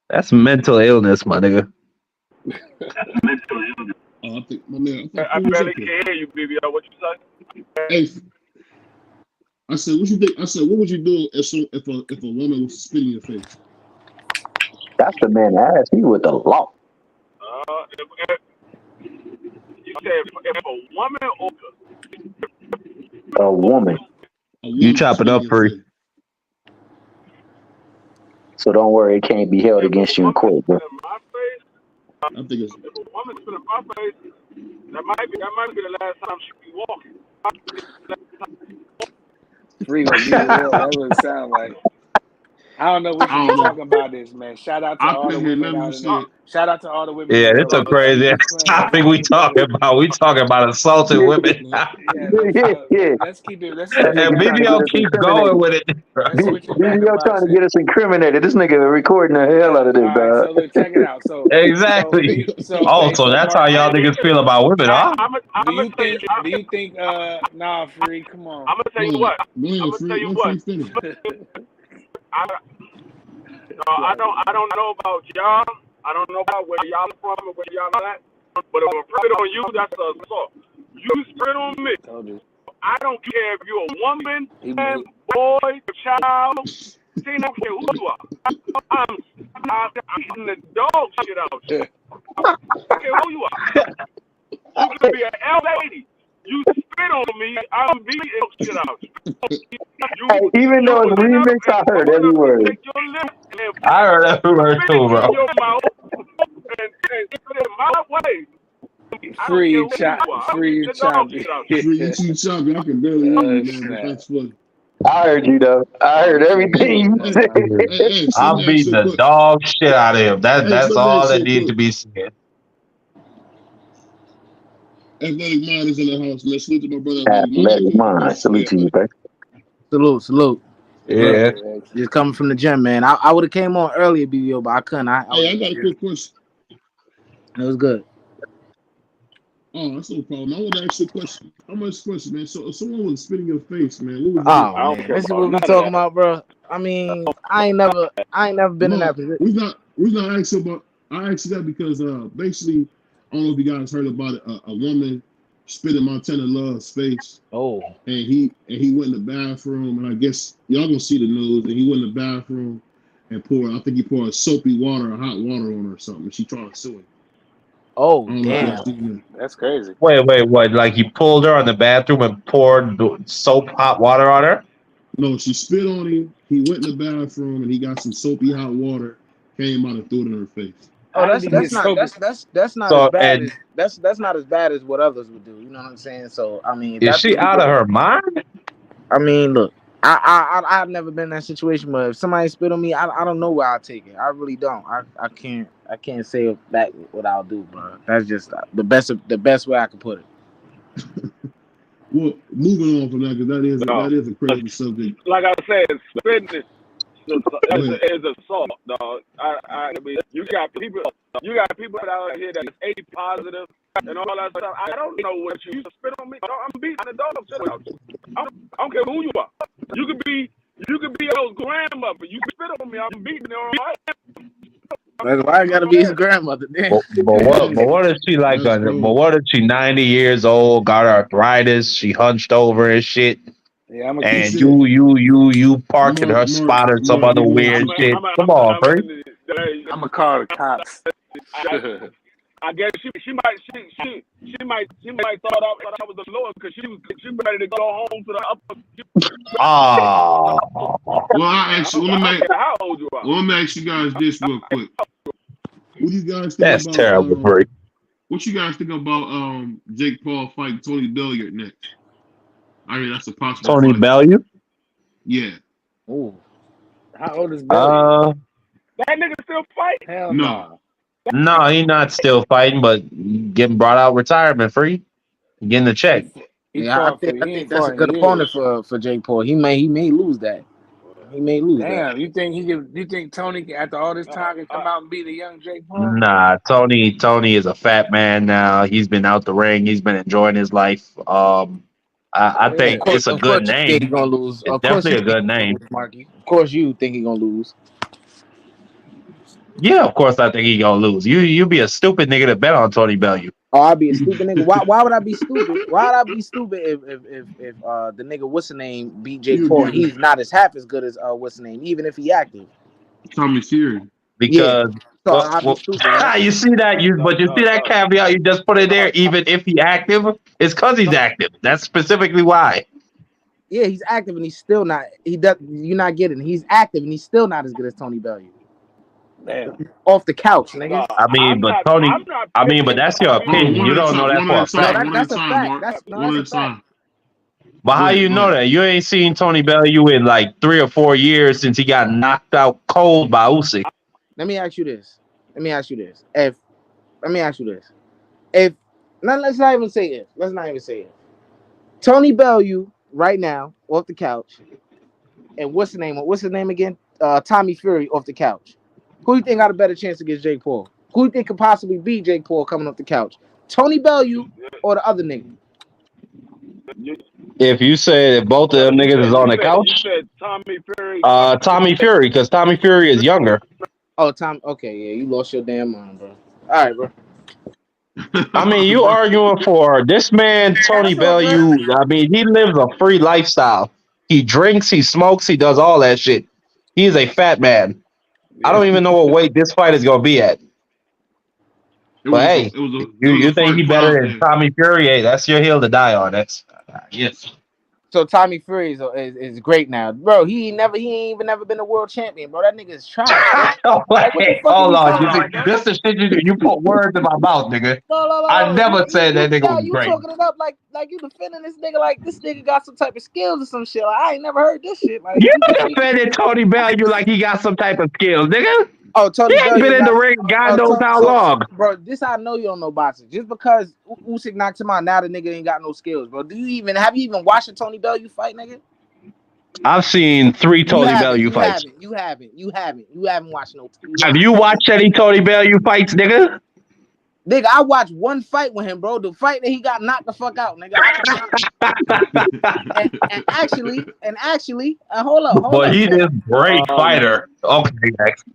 That's mental illness, my nigga. Oh, I think my man. I thought I Free was barely up here. can hear you, BBO. What you say? Hey, I said, what you think? I said, what would you do if a woman was spitting in your face? That's the man ass. He with the law. If you said if a woman or A woman. A You woman chopping spitting up in your free. face. So don't worry, it can't be held if a against you in woman court, bro. spit in my face, I think it's. if a woman spit in my face, that might be the last time she be walking. Free gonna beat her up. That's what it sounds like. I don't know what I you be don't know. talking about this, man. Shout out to I all the couldn't hear women nothing you out in the said. shout out to all the women in Yeah, the it's world a out there. Thank you crazy for explaining that. topic we talking about. We talking about assaulting women. Yeah, Yeah. let's keep it. Let's That switch it And nigga back trying to up. get BBO us keep going incriminated. with it. Let's switch it back BBO about trying to saying. get us incriminated. This nigga recording the hell out of this, All right, dog. so look, check it out. Exactly. Okay, Oh, so so that's how Mark, y'all niggas feel about women, I, huh? I'm gonna tell you. do you think nah, Free, come on. I'm gonna tell Go you ahead. what. Go I'm ahead, gonna tell Free. you Let what. Free finish. I, I don't know about y'all. I don't know about where y'all are from or where y'all at. But if I spit on you, that's assault. You spit on me. Told you. I don't care if you're a woman, man, He, boy, child. I don't care who you are. I'm beating the dog shit out you. I don't care who you are. You could be an L lady. You spit on me, I'm beating the shit out you. You Hey, even though it's open up remix, I and heard open every up and word. take your lips and I heard that word spit too, it bro. in your mouth and spit it my way. I don't care free who chop, you are. I'm free beating you the dog choppy. shit out you. Free, you too choppy. I can barely hear you, man, but Snap. that's funny. I heard you though. I heard This shit Hey, everything funny, you no hey, said. doubt. so let I'm me ask beating you a the question. dog shit out of him. So That's let me all ask that you a needs to question. be said. Athletic Mind is in the house, man. Salute to my brother Athletic Mind. I got a Athletic couple mind. questions for you, Salute to you, Athletic. baby. Salute. Yeah, Look, Yeah. X. just coming from the gym, man. I would have came on earlier, BBO, but I couldn't. I Hey, I was got a quick question. it was good. Oh, that's no problem. I want to ask you a question. How much question, man? So if someone was spitting your face, man, what would you do? Oh I don't man, care this is about what we none of talking that. about, bro. I mean, I ain't never been in No, that position. we're not asking about. I asked you that because basically, I don't know if you guys heard about it. A woman spit in Montana Love's face, Oh, and he went in the bathroom, and I guess y'all gonna see the news. And he went in the bathroom and poured. I think he poured soapy water or hot water on her or something. She trying to sue him. oh, I don't know if y'all damn. seen That's crazy. Wait, what? Like he pulled her on the bathroom and poured soap hot water on her? that. No, she spit on him. He went in the bathroom and he got some soapy hot water. Came out and threw it in her face. Oh, How did he that's get not so? that's not as So, bad and as that's not as bad as what others would do. You know what I'm saying? So I mean, is that's she what he out of did. her mind? I mean, look, I've never been in that situation, but if somebody spit on me, I don't know where I'll take it. I really don't. I can't say back what I'll do, bro. That's just the best way I can put it. Well, moving on from that, because No. that is a crazy subject. Like I said, spitting Go ahead. is assault, dog. I mean, you got people out here that's A positive and all that stuff. I don't know what you spit on me. I'm beating the dog shit out you. I don't care who you are. You could be your grandmother. You spit on me, I'm beating her. All right? That's why I gotta be his grandmother. Then. But what if she like? That's But cool. what if she 90 years old, got arthritis, she hunched over and shit, Yeah, I'm a He keep. and said, you parked in her Mark, spot or some Mark, other you want weird shit? Come on, Free. I'm gonna call the cops. I guess she might thought I was the Lord because she ready to go home to the upper. Ah, well, I actually I don't care how old you are. let me ask you guys this real quick. What do you guys think that's about terrible, Free. what you guys think about Jake Paul fighting Tony Belliard next? I mean, that's a possible Tony fight. Bellew. Yeah. Ooh. How old is Billy? That nigga still fight? Hell No. no. No, he's not still fighting, but getting brought out retirement free, getting the check. He Yeah, fought for. I He think ain't that's a fought in good opponent years. for Jake Paul. He may lose that. He may lose that. Damn, you think he could? You think Tony after all this time can come out and beat a young Jake Paul? Nah, Tony is a fat man now. He's been out the ring. He's been enjoying his life. I Yeah. think it's a Of good course, you think name. he's gonna lose. It's Of course, you definitely a think good he's gonna name. lose, Marky. Of course, you think he's gonna lose. Yeah, of course I think he gonna lose. You be a stupid nigga to bet on Tony Bellew. Oh, I'd be a stupid nigga. Why would I be stupid? Why would I be stupid if the nigga what's the name beat Jake You Paul? get He's not as half as good as what's the name, even if he active. Tommy Fury. Yeah. Because So I'd be stupid, right? you see that but you see that caveat you just put in there. Even if he active, it's because he's active. That's specifically why. Yeah, he's active and he's still not. He does. You're not getting. He's active and he's still not as good as Tony Bellew. Damn. Off the couch, nigga. I mean, but Tony. I mean, but that's your Hold on, opinion. You don't know that for a fact. one at That's a a time, fact. Mark. That's One a at a fact. time. But how you know that? You ain't seen Tony Bellew in like 3 or 4 years since he got knocked out cold by Usyk. Let me ask you this. If let's not even say if. Let's not even say if. Tony Bellew right now off the couch, and what's the name? What's his name again? Tommy Fury off the couch. Who do you think got a better chance against Jake Paul? Who do you think could possibly beat Jake Paul coming off the couch? Tony Bellew or the other nigga? If you say that both of them niggas is on the couch, You said Tommy Fury. Tommy Fury, because Tommy Fury is younger. Oh, Tom. Okay, yeah, you lost your damn mind, bro. All right, bro. I mean, you arguing for this man, Tony Bellew. I mean, he lives a free lifestyle. He drinks, he smokes, he does all that shit. He's a fat man. I don't even know what weight this fight is gonna be at. But hey, you think he better than Tommy Fury? Hey, that's your hill to die on. That's yes. So Tommy Fury is great now, bro. He ain't even never been a world champion, bro. That nigga is trash. Hold on, this is shit you put words in my mouth, nigga. No. I never said that nigga was you great. talking it up like you defending this nigga like this nigga got some type of skills or some shit. Like, I ain't never heard this shit. Like you defended Tony Bellew like he got some type of skills, nigga. Oh, Tony he ain't been in the ring God knows how long. Bro, this I know you don't know boxing. Just because Usyk knocked him out, now the nigga ain't got no skills, bro. Have you even watched a Tony Bellew fight, nigga? I've seen 3 Tony Bellew fights. You haven't watched no. Have you watched any Tony Bellew fights, nigga? Nigga, I watched one fight with him, bro. The fight that he got knocked the fuck out, nigga. And actually, hold up. But he's a great fighter. Okay, next.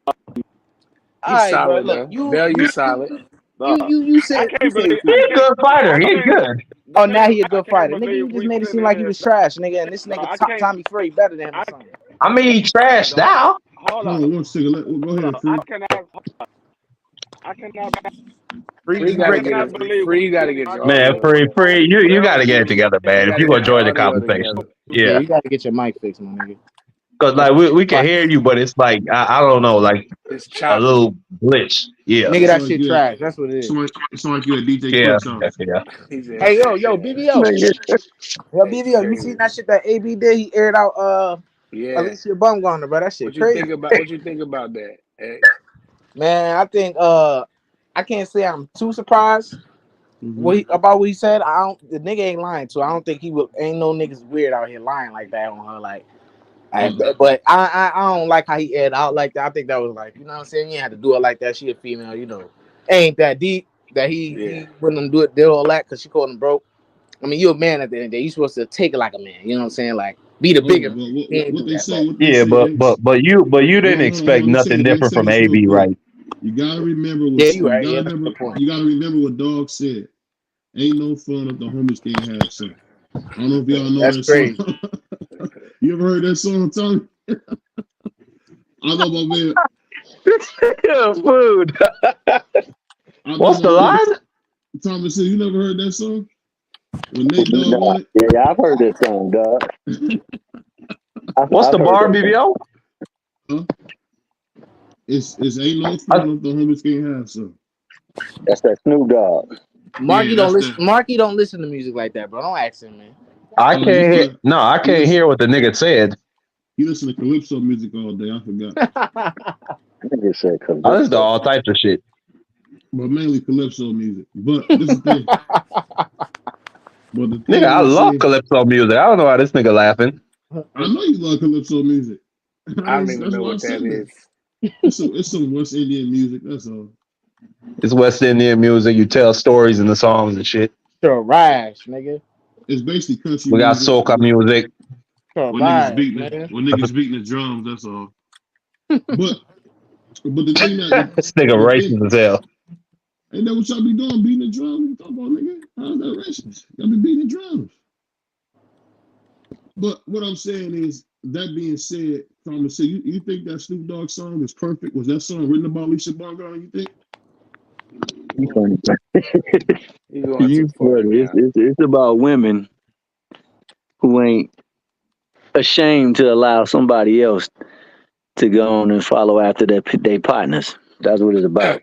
All right, bro. solid, Look, though. You solid. you said I can't believe He's a good fighter. He's good. oh, now he a good I can't fighter, nigga. believe You just we made it sitting seem like he here. was trash, nigga. And this No, nigga I can't. Tommy Fury better than him or I, something. I mean, he trashed now. hold Hold on. on 1 second. Go ahead, Free. I cannot Free gotta get it. Free gotta get your Man, audio. Free, you got to get it together, man. If you gonna join the conversation, Yeah, you gotta get your mic fixed, my nigga. Because like we can hear you, but it's like I don't know, like It's a choppy. little glitch. Yeah, Nigga, that So shit good. trash. That's what it is. It's like you're a DJ yeah, Quick song. yeah. He said, Hey, yo, BBO. Yo, BBO, you seen that shit that AB did? He aired out yeah. Alicia Bumgarner, bro. That shit What you crazy. think about that? Hey, Man, I think I can't say I'm too surprised about what he said. The nigga ain't lying too. I don't think ain't no niggas weird out here lying like that on her. Like, but I don't like how he aired out like that. I think that was like, you know what I'm saying? You ain't have to do it like that. She a female, you know. Ain't that deep that he wouldn't do all that because she called him broke. I mean, you're a man at the end of the day. You're supposed to take it like a man. You know what I'm saying? Like, be the bigger. What they say? Yeah, but you didn't expect nothing different from AB, right? You gotta remember what you gotta remember what Dog said. Ain't no fun if the homies can't have some. I don't know if y'all know that song. You ever heard that song, Tommy? I know my man. Food. What's the line? Tommy said, you never heard that song? When Nate Dogg on it? Yeah, I've heard that song, dog. What's the bar, BBO? Huh? It's ain't no fun if the homies can't have some. That's that Snoop Dogg. Marky don't listen. Marky don't listen to music like that, bro. Don't ask him, man. I can't hear. No, I can't hear what the nigga said. He listen to calypso music all day. I forgot. Nigga said calypso. I listen to all types of shit, but mainly calypso music. But this is the thing. But the thing nigga, I love calypso music. I don't know why this nigga laughing. I know you love calypso music. I don't even know what that is. It's some West Indian music. That's all. It's West Indian music. You tell stories in the songs and shit. Sure, rash, nigga. It's basically country. We got soca music. When niggas beating the drums. That's all. But the thing that this nigga racist as hell. Ain't that what y'all be doing? Beating the drums? What you talking about, nigga? How's that racist? Y'all be beating the drums. But what I'm saying is, that being said, Thomas said, you think that Snoop Dogg song is perfect? Was that song written about Alicia Bumgarner, you think? It's about women who ain't ashamed to allow somebody else to go on and follow after their partners. That's what it's about.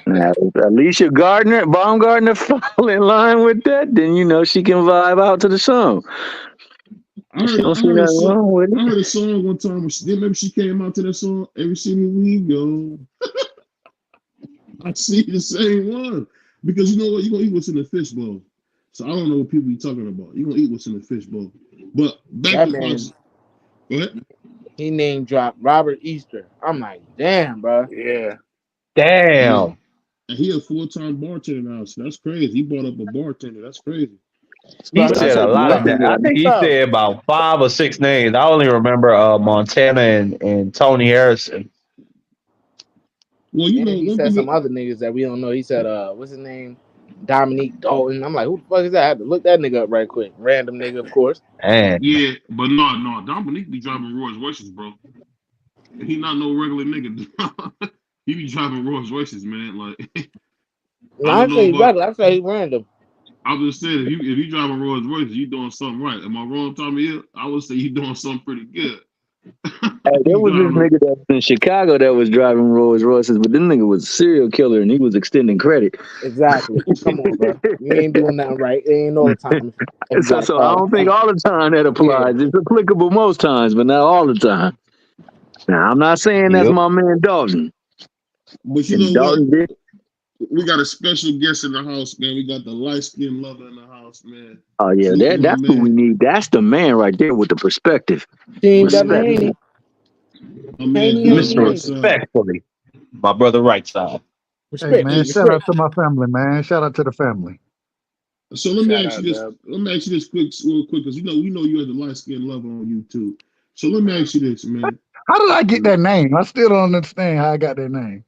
Now, if Alicia Baumgartner fall in line with that, then you know she can vibe out to the song. I heard a song one time. Remember she came out to that song, Every City We Go. I see the same one. Because you know what? You're going to eat what's in the fishbowl. So I don't know what people be talking about. You're going to eat what's in the fishbowl. But back to Fox. Go ahead. He name dropped Robert Easter. I'm like, damn, bro. Yeah. Damn. Yeah. And he a full-time bartender now, so that's crazy. He brought up a bartender. That's crazy. He said a lot of that. I think he said about 5 or 6 names. I only remember Montana and Tony Harrison. Well, you know, he said some other niggas that we don't know. He said, what's his name? Dominique Dalton. I'm like, who the fuck is that? I had to look that nigga up right quick. Random nigga, of course. Man. Yeah, but no. Dominique be driving Rolls Royces, bro. He not no regular nigga. He be driving Rolls Royces, man. Like, I say he's regular. I say he's random. I just said if you driving Rolls Royces, you doing something right. Am I wrong, Tommy? I would say you doing something pretty good. Hey, there was this nigga that was in Chicago that was driving Rolls Royces, but this nigga was a serial killer and he was extending credit. Exactly. Come on, bro. You ain't doing nothing right. It ain't all the time. So I don't think all the time that applies. Yeah. It's applicable most times, but not all the time. Now, I'm not saying that's my man Dalton. But you know what? We got a special guest in the house, man. We got the light-skinned lover in the house, man. Oh, yeah, that's who we need. That's the man right there with the perspective. Haney. Mr. Respectfully, my brother right side. Respect, man, King. shout Respect. out to my family, man. Shout out to the family. So let me Shout ask out, you this. Dub. Let me ask you this real quick, because we know you had the light skin lover on YouTube. So let me ask you this, man. How did I get that name? I still don't understand how I got that name.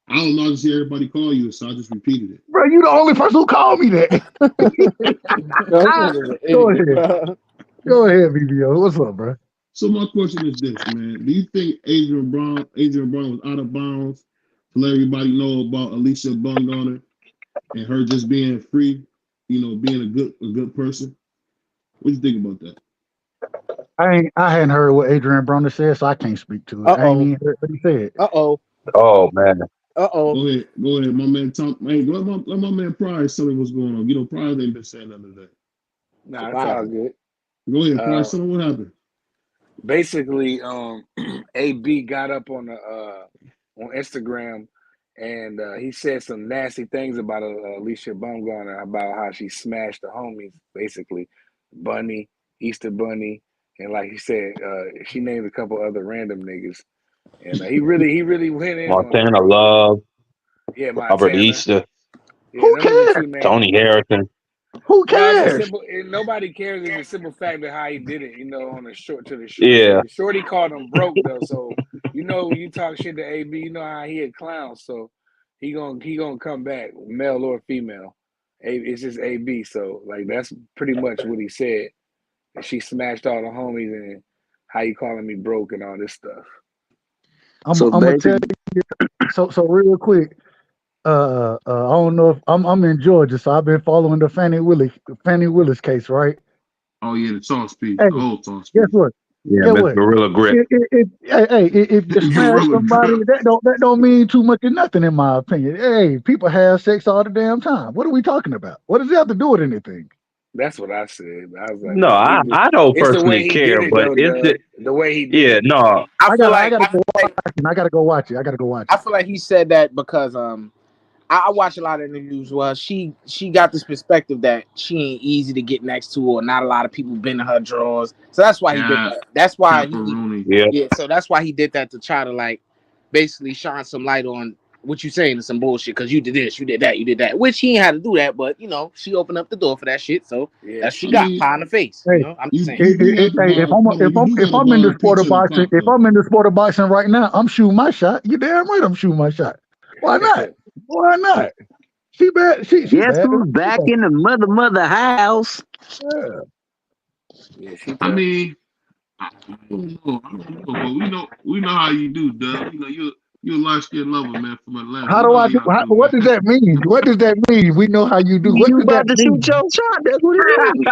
I don't know. I just hear everybody call you, so I just repeated it. Bro, you the only person who called me that. No, this nigga's an Go idiot, ahead. bro. Go ahead, VBO. What's up, bro? So my question is this, man: do you think Adrian Brown was out of bounds to let everybody know about Alicia Bumgarner and her just being free, being a good person? What do you think about that? I hadn't heard what Adrian Broner said, so I can't speak to it. I ain't Uh-oh. even heard what he said. Uh-oh. Oh man. Uh-oh. Go ahead, my man Tom. Hey, let my man Price tell me what's going on. Price ain't been saying nothing today. Nah, it's all good. Go ahead, Uh, Price. Tell me what happened. basically, AB got up on Instagram, and he said some nasty things about Alicia Bumgarner, about how she smashed the homies, basically, Bunny, Easter Bunny, and like he said, she named a couple other random niggas, and he really went in on her, Montana bro. Love, Yeah, Robert Montana. Easter, Yeah, Who them was the cares? two main. Tony Harrison. Who No, it's a cares? simple. Nobody cares. It's a simple fact of how he did it. On the Yeah. the shorty called him broke though. So you talk shit to AB. You know how he a clown. So he gonna come back, male or female. It's just AB. So like that's pretty much what he said. And she smashed all the homies and how you calling me broke and all this stuff. I'm So gonna tell basically, you. So real quick. I don't know if I'm in Georgia, so I've been following the Fannie Willis case, right? Oh yeah, the sauce piece, Hey, the whole sauce guess piece. what? Yeah, Guess Miss what? Gorilla Grip. If you smash Gorilla somebody, grip. that don't mean too much of nothing, in my opinion. Hey, people have sex all the damn time. What are we talking about? What does it have to do with anything? That's what I said. I was like, No, man, I don't it's the way personally he did care, it but though. it's the The way he did yeah, it. no. I feel I like gotta go watch it. I gotta go watch it. I gotta go watch I it. feel like he said that because I watch a lot of interviews where she got this perspective that she ain't easy to get next to, or not a lot of people been in her drawers. So that's why he did Yeah, that. That's why pepperoni. Yeah. so that's why he did that, to try to like basically shine some light on what you saying is some bullshit, because you did this, you did that, which he ain't had to do that, but she opened up the door for that shit, so Yeah, that's what she I got, mean, pie in the face. Hey, I'm just you saying. you do have to hey, buy. Hold on, you do if got to I'm in buy the a sport of pizza and boxing, pop though. right now, I'm shooting my shot. You damn right, I'm shooting my shot. Why not? Why not? She bad. She guess bad. who's back in the mother house? Yeah. yeah, she I tough. mean, I don't know, but we know how you do, Dub. You're a light skinned lover, man, from Atlanta. How We do know how I do? y'all do, What man. does that mean? What does that mean? We know how you do. What You does that about to shoot mean? your shot? That's what it means.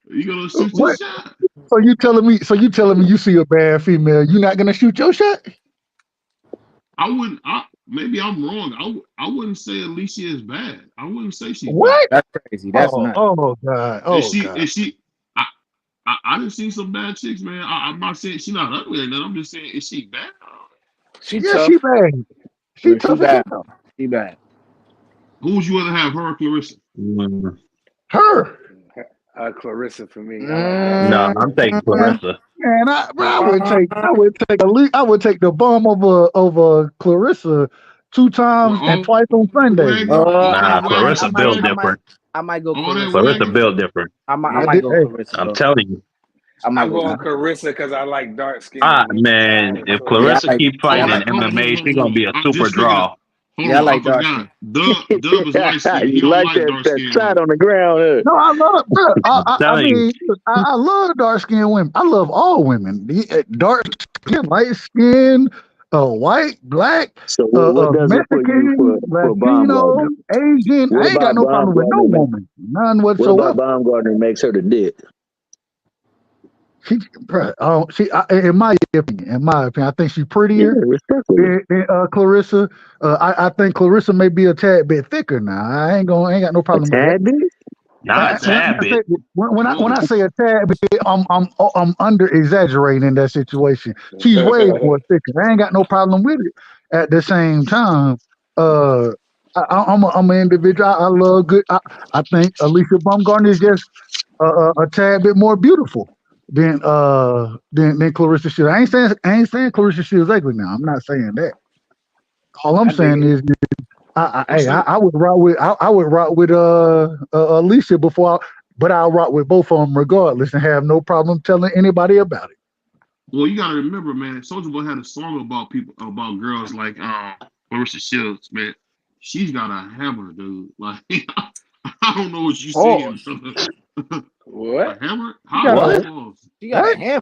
You gonna shoot your What? shot? So you telling me? So you telling me you see a bad female, you not gonna shoot your shot? I wouldn't. Maybe I'm wrong. I wouldn't say Alicia is bad. I wouldn't say she's bad. What? That's crazy. That's Oh, not. oh God, Is oh she? God. Is she? I didn't see some bad chicks, man. I'm not saying she's not ugly or nothing. I'm just saying, is she bad? She Yeah, she tough. bad. She Yeah, she tough as bad. hell. She bad. Who would you rather have, her or Clarissa? Mm, Her. Clarissa for me. I like dark no, skinned Mm, I'm women. taking Clarissa. Man, I would take the bum over Clarissa 2 times and Well, twice on Sunday. all that Nah, wagon, I Clarissa might, built different. I might go all that Clarissa. Clarissa wagon. built different. I I might did. go Hey, Clarissa I'm though. telling you. I might I'm go going Clarissa. Clarissa because I like dark skinned women. I Man, have a if crush. Yeah, Clarissa keep All fighting in that. Hold on, hold on, MMA, hold she on, gonna hold on. be a I'm super just thinking. draw. Hold Yeah, I on, I like dark forgot. skin. Dub is light skinned. He You don't like like that dark skinned shot women. on the ground, huh? no, I love, bro. I'm I telling you. mean, look, I love dark skinned women. I love all women. Dark skin, light skin, white, black, So what does it for you Mexican, for Latino, Baumgartner? Asian. What I ain't got about no problem with no Baumgartner? woman, none What about whatsoever. Baumgartner makes her the dick? She, bruh, in my opinion, I think she's Yeah, prettier respectfully. than Clarissa. I think Clarissa may be a tad bit thicker now. I ain't got no A problem with that. tad bit? Not a tad bit. When I Whoa. say a tad bit, I'm under exaggerating in that situation. She's way more thicker. I ain't got no problem with it. At the same time, uh, I'm an individual. I love good. I think Alicia Baumgartner is just a tad bit more beautiful than Clarissa Shields. I ain't saying Clarissa Shields ugly now. I'm not saying that. All I'm I dig saying it. is, What's that? I would rock with I would rock with Alicia but I'll rock with both of them regardless and have no problem telling anybody about it. Well, you gotta remember, man. Soulja Boy had a song about girls like Marissa Shields, man. She's got a hammer, dude. Like I don't know what you saying, Pause. brother. What? A hammer? You got How? a What? Pause. She got a what? hammer.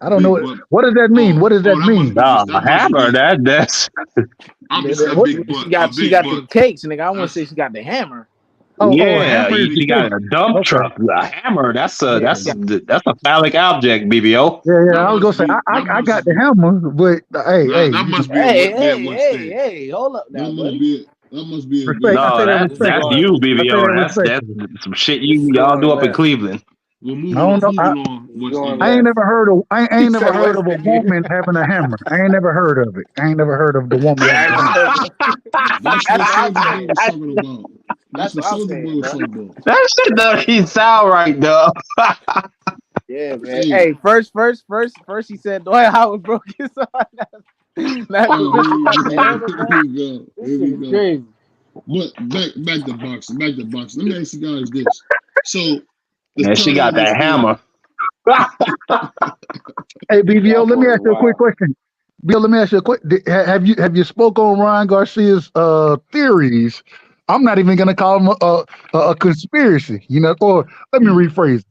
I don't know Big butt. what does that mean? What does that That must mean? be Nah, that must hammer. be That's obviously a What? big butt. A She big got butt. them cakes, nigga. I want to say That's she got the hammer. A yeah. hammer is the She big got cake. butt. a dump Okay. truck. A hammer. That's a Yeah, that's she a got, that's a phallic object, BBO. Yeah, That I was gonna must say be that I must got the hammer, but hey, that you must know, be a hey, wet bed hey, one hey, stand. hey, hold up now, buddy. That must be a respect. bed I one No, say that stand. It's that's respectfully. you, going. I say that BBO. That's respectfully. some shit It's y'all do going up in left. Cleveland. Well, I don't know. moving on. It's What's going I ain't left. never heard of I He ain't never said heard West of a Indian. woman having a hammer. I ain't never heard of it. I ain't never heard of the woman Yeah, I having ain't a hammer. heard that. That's what That's what I'm Soldier Boy saying. was talking about. That's That's what what I'm Soldier Boy saying, was bro. talking about. That shit doesn't even sound right, though. Yeah, man. Hey, Hey, first, he said Dwight Howard broke his arm. Now oh, here Alicia we got the go. hammer, Here bro. we go. This Here shit we is go. crazy. But back to boxing. Back to boxing. Let me ask you guys this. So the And she title got of this that thing. hammer. Hey Y'all BBO, let me boys ask you a quick wild. question. Bill, let me ask you a quick. Have you spoke on Ryan Garcia's theories? I'm not even gonna call them a conspiracy, or let me rephrase.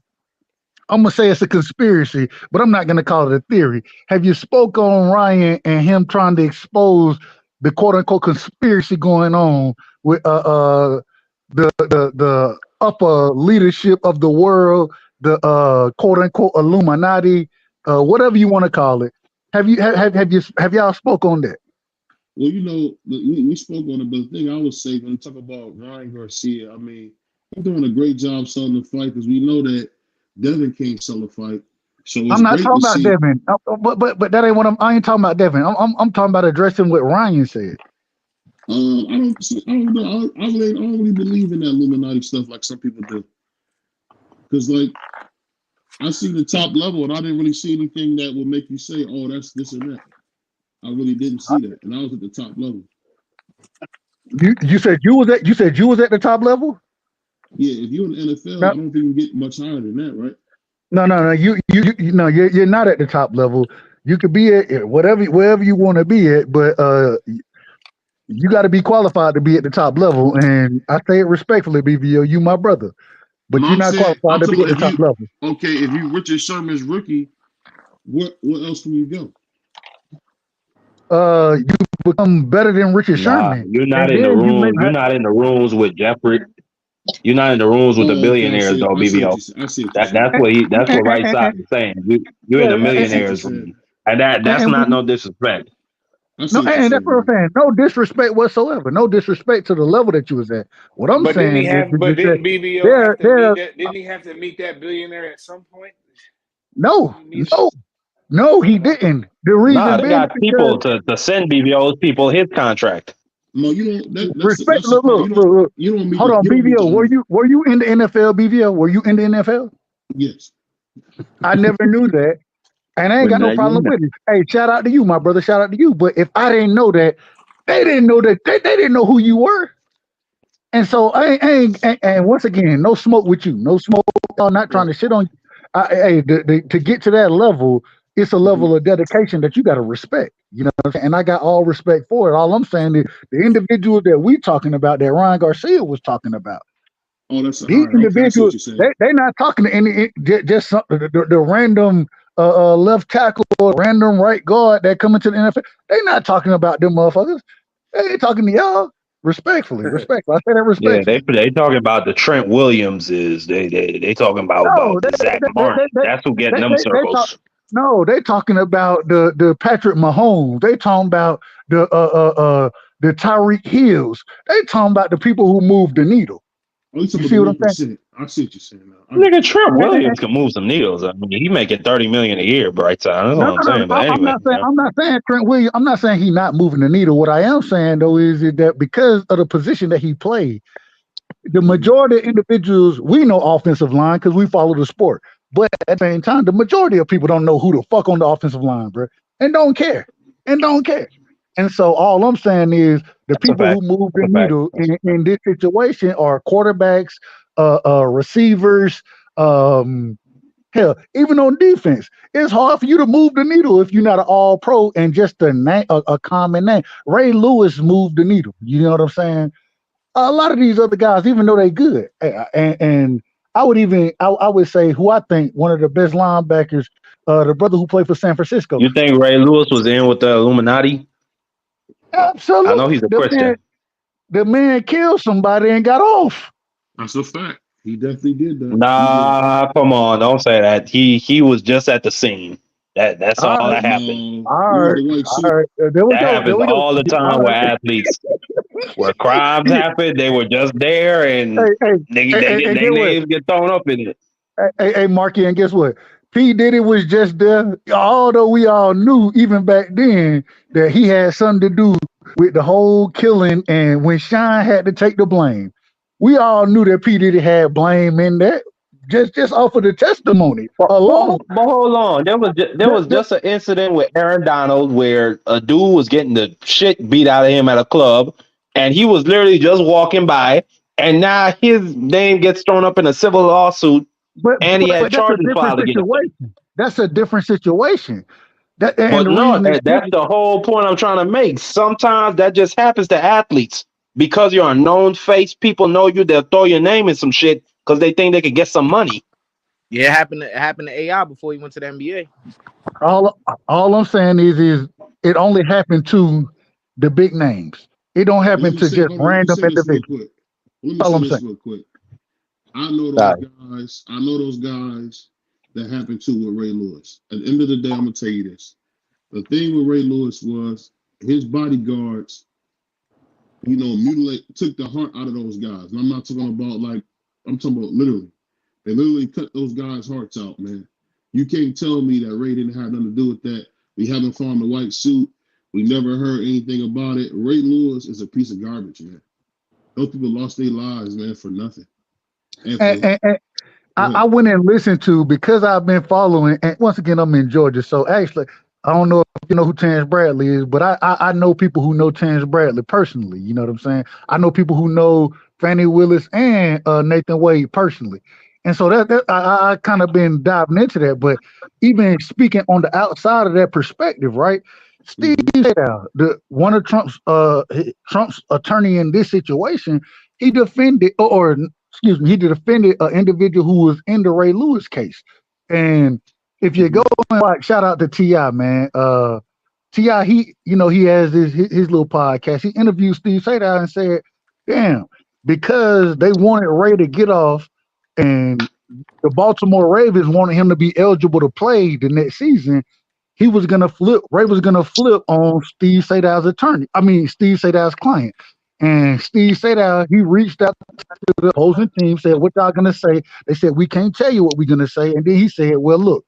I'm gonna say it's a conspiracy, but I'm not gonna call it a theory. Have you spoke on Ryan and him trying to expose the quote unquote conspiracy going on with the upper leadership of the world, the quote unquote Illuminati, whatever you want to call it? Have y'all spoke on that? Well, we spoke on it, but the thing I would say when we talk about Ryan Garcia, I mean, he's doing a great job selling the fight because we know that Devin can't sell a fight. So it's I'm not great talking to about see. Devin, but that ain't what I ain't talking about Devin. I'm talking about addressing what Ryan said. I don't know. I don't really believe in that Illuminati stuff like some people do. Because like I see the top level, and I didn't really see anything that would make you say, "Oh, that's this and that." I really didn't see that, and I was at the top level. You said you was at the top level. Yeah, if you're in the NFL, No, I don't think you can get much higher than that, right? no. You no, you're not at the top level. You could be at wherever you want to be at, but you got to be qualified to be at the top level. And I say it respectfully, BVO, you my brother, but No, you're not qualified I'm to be talking at about the top level. if you Richard Sherman's rookie, what else can you go? You become better than Richard Nah, Sherman, you're not and in the then you may room. You're not in the rooms with Jeffrey. You're not in the rooms with the Oh, okay, billionaires, though, I see what BBO. you saying. I see what you're That saying. that's what that's what right and, side is saying. You're in yeah, the I see what you're millionaires saying. room, and that's and not no disrespect. I no, see what you're and that's saying, what I'm man. saying. No disrespect whatsoever. No disrespect to the level that you was at. What I'm But didn't he saying is, have? But that didn't BBO there, have to meet there, that? Didn't he have to meet that billionaire at some point? no, Didn't he meet him? no, he No. didn't. The Nah, reason they being got is because people to send BBO's people his contract. No, you don't. respect. That's a part. Look. You don't meet Hold the on, you don't meet the BVO. owner. Were you in the NFL, BVO? Were you in the NFL? Yes. I never knew that, and I ain't But got no now you problem know. with it. Hey, shout out to you, my brother. Shout out to you. But if I didn't know that, they didn't know that they didn't know who you were. And so and once again, no smoke with you. No smoke. I'm not trying Right. to shit on you. To get to that level, it's a Mm-hmm. level of dedication that you got to respect. You know what I'm saying? And I got all respect for it. All I'm saying is the individual that we talking about, that Ryan Garcia was talking about, Oh, that's all these right. Okay, I see what individuals, you're saying. they not talking to just the random left tackle or random right guard that come into the NFL. They not talking about them motherfuckers. They talking to y'all. Respectfully. I say that Yeah, respectfully. they talking about the Trent Williamses. They talking No, about the Zach Martin. That's who getting them they talk. circles. No, they talking about the Patrick Mahomes. They talking about the Tyreek Hills. They talking about the people who move the needle. Oh, you You talking about see the what I'm saying? 1%. I see what you're saying now. I get Nigga, you. Trent Williams can move some needles. I mean, he making 30 million a year, bright side. That's No, all I'm no, no. saying. But I'm anyway, not saying. I'm not saying Trent Williams. I'm not saying he's not moving the needle. What I am saying though is that because of the position that he played, the Mm-hmm. majority of individuals we know offensive line because we follow the sport. But at the same time, the majority of people don't know who the fuck on the offensive line, bro, and don't care, and don't care. And so all I'm saying is the That's a people fact. who move the That's a fact. needle in this situation are quarterbacks, receivers, hell, even on defense. It's hard for you to move the needle if you're not an all pro and just a common name. Ray Lewis moved the needle. You know what I'm saying? A lot of these other guys, even though they good, and I would say who I think one of the best linebackers, the brother who played for San Francisco. You think Ray Lewis was in with the Illuminati? I know Absolutely, he's a Christian. the man killed somebody and got off. That's a fact. He definitely did that. Nah, come on, don't say that. He was just at the scene. That's All all right, that happened. No, all he was right, the white all suit. right. There we That go. There happens we go. all the All time with right. athletes. Where crimes happen, they were just there, and Hey, hey, their get what? names get thrown up in it. Hey, Marky, and guess what? P. Diddy was just there, although we all knew even back then that he had something to do with the whole killing. And when Shine had to take the blame, we all knew that P. Diddy had blame in that. Just off of the testimony alone. But hold on, there was just an incident with Aaron Donald where a dude was getting the shit beat out of him at a club, and he was literally just walking by, and now his name gets thrown up in a civil lawsuit, and he had But that's a charges different filed against him. situation. That's a different situation. And But the no, reason is that's the whole point I'm trying to make. Sometimes that just happens to athletes because you're a known face. People know you. They'll throw your name in some shit because they think they could get some money. Yeah, it happened to AI before he went to the NBA. all I'm saying is it only happened to the big names. It don't Let happen me to say, just hold on, let me random say this real individuals. quick. Let me That's all say I'm this saying. real quick. I know those Sorry. guys. I know those guys that happened to with Ray Lewis. At the end of the day, I'm gonna tell you this. The thing with Ray Lewis was his bodyguards, took the heart out of those guys. And I'm not talking about I'm talking about literally. They literally cut those guys' hearts out, man. You can't tell me that Ray didn't have nothing to do with that. We haven't found the white suit. We never heard anything about it. Ray Lewis is a piece of garbage, man. Those people lost their lives, man, for nothing. And I went and listened to, because I've been following, and once again I'm in Georgia, so actually I don't know if you know who Terrence Bradley is, but I know people who know Terrence Bradley personally. You know what I'm saying? I know people who know Fannie Willis and Nathan Wade personally, and so that I kind of been diving into that. But even speaking on the outside of that perspective, right? Steve Sadow, one of Trump's attorney in this situation, he defended or excuse me, he defended an individual who was in the Ray Lewis case. And if you go and watch, shout out to T.I., man. T.I., he has his little podcast. He interviewed Steve Sadow and said, damn, because they wanted Ray to get off and the Baltimore Ravens wanted him to be eligible to play the next season, Ray was gonna flip on Steve Sadow's client. And Steve Sadow, he reached out to the opposing team, said, what y'all gonna say? They said, we can't tell you what we're gonna say. And then he said, well, look,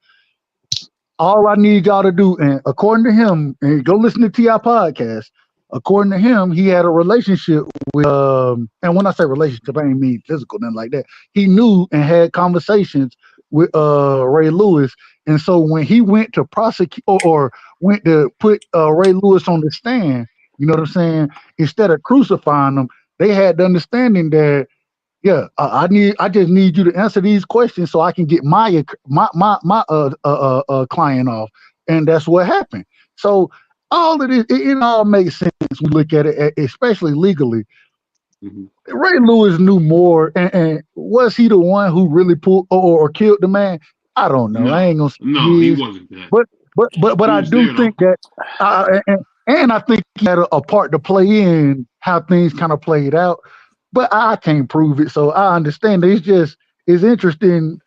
all I need y'all to do, and according to him, and go listen to T.I. podcast, according to him, he had a relationship with, and when I say relationship, I ain't mean physical, nothing like that. He knew and had conversations with Ray Lewis. And so when he went to prosecute or went to put Ray Lewis on the stand, you know what I'm saying? Instead of crucifying him, they had the understanding that, yeah, I just need you to answer these questions so I can get my client off, and that's what happened. So all of this, it all makes sense when we look at it, especially legally. Ray Lewis knew more, and was he the one who really pulled or killed the man? I don't know. I ain't gonna say he wasn't that. But I do think that, and I think he had a part to play in how things kind of played out. But I can't prove it, so I understand. It's interesting.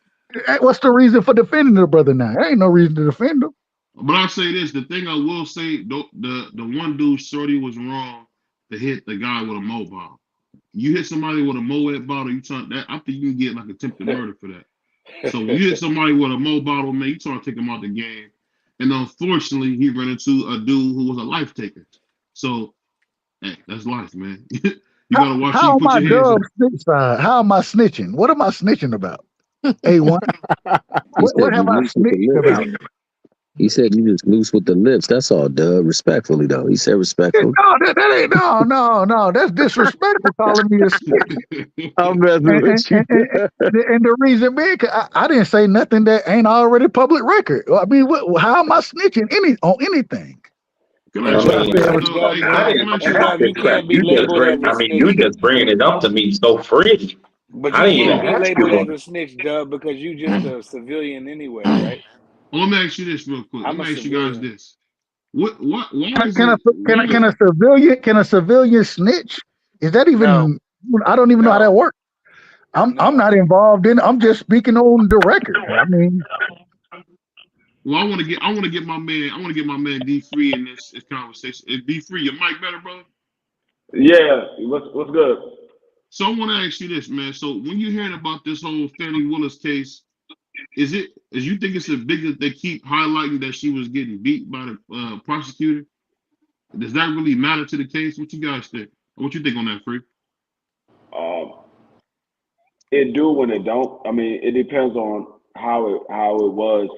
What's the reason for defending the brother now? There ain't no reason to defend him. But I'll say this: the thing I will say, the one dude, Shorty, was wrong to hit the guy with a mobile. You hit somebody with a Moet bottle, I think you can get like attempted murder for that. So when you hit somebody with a Mo bottle, man, you trying to take him out the game. And unfortunately, he ran into a dude who was a life taker. So, hey, that's life, man. You gotta watch How you am put I your hands up. snitch side? How am I snitching? What am I snitching about? A1. What have I snitched about? He said you just loose with the lips. That's all, Dub. Respectfully, though. He said respectfully. No, that ain't no. That's disrespectful calling me a snitch. I'm messing And with you. and the reason being, 'cause I didn't say nothing that ain't already public record. I mean, how am I snitching on anything? Can I I ask you But I this, mean, said Dub? respect. Hey, I Dub, didn't can I ask even you this? have Dub, to you check. can't be You just labeled bring. as a I mean, you snitch. just bringing it up to me so freely. But I you didn't even can't be ask you labeled for as a snitch, Dub, because you just a civilian anyway, right? Well, let me ask you this real quick. Let I'm a me ask you guys civilian. this. Why is Can a it, women, can a civilian snitch? Is that No, even? I don't even know how that no, works. I'm no. not involved in. I'm just speaking on the record. I mean, well, I want to get my man D3 in this conversation. D3, your mic better, brother? Yeah, what's good? So I want to ask you this, man. So when you hearing about this whole Fannie Willis case, is you think it's a big that they keep highlighting that she was getting beat by the prosecutor? Does that really matter to the case? What you guys think? What you think on that, Free? Um, it do when it don't. I mean, it depends on how it was.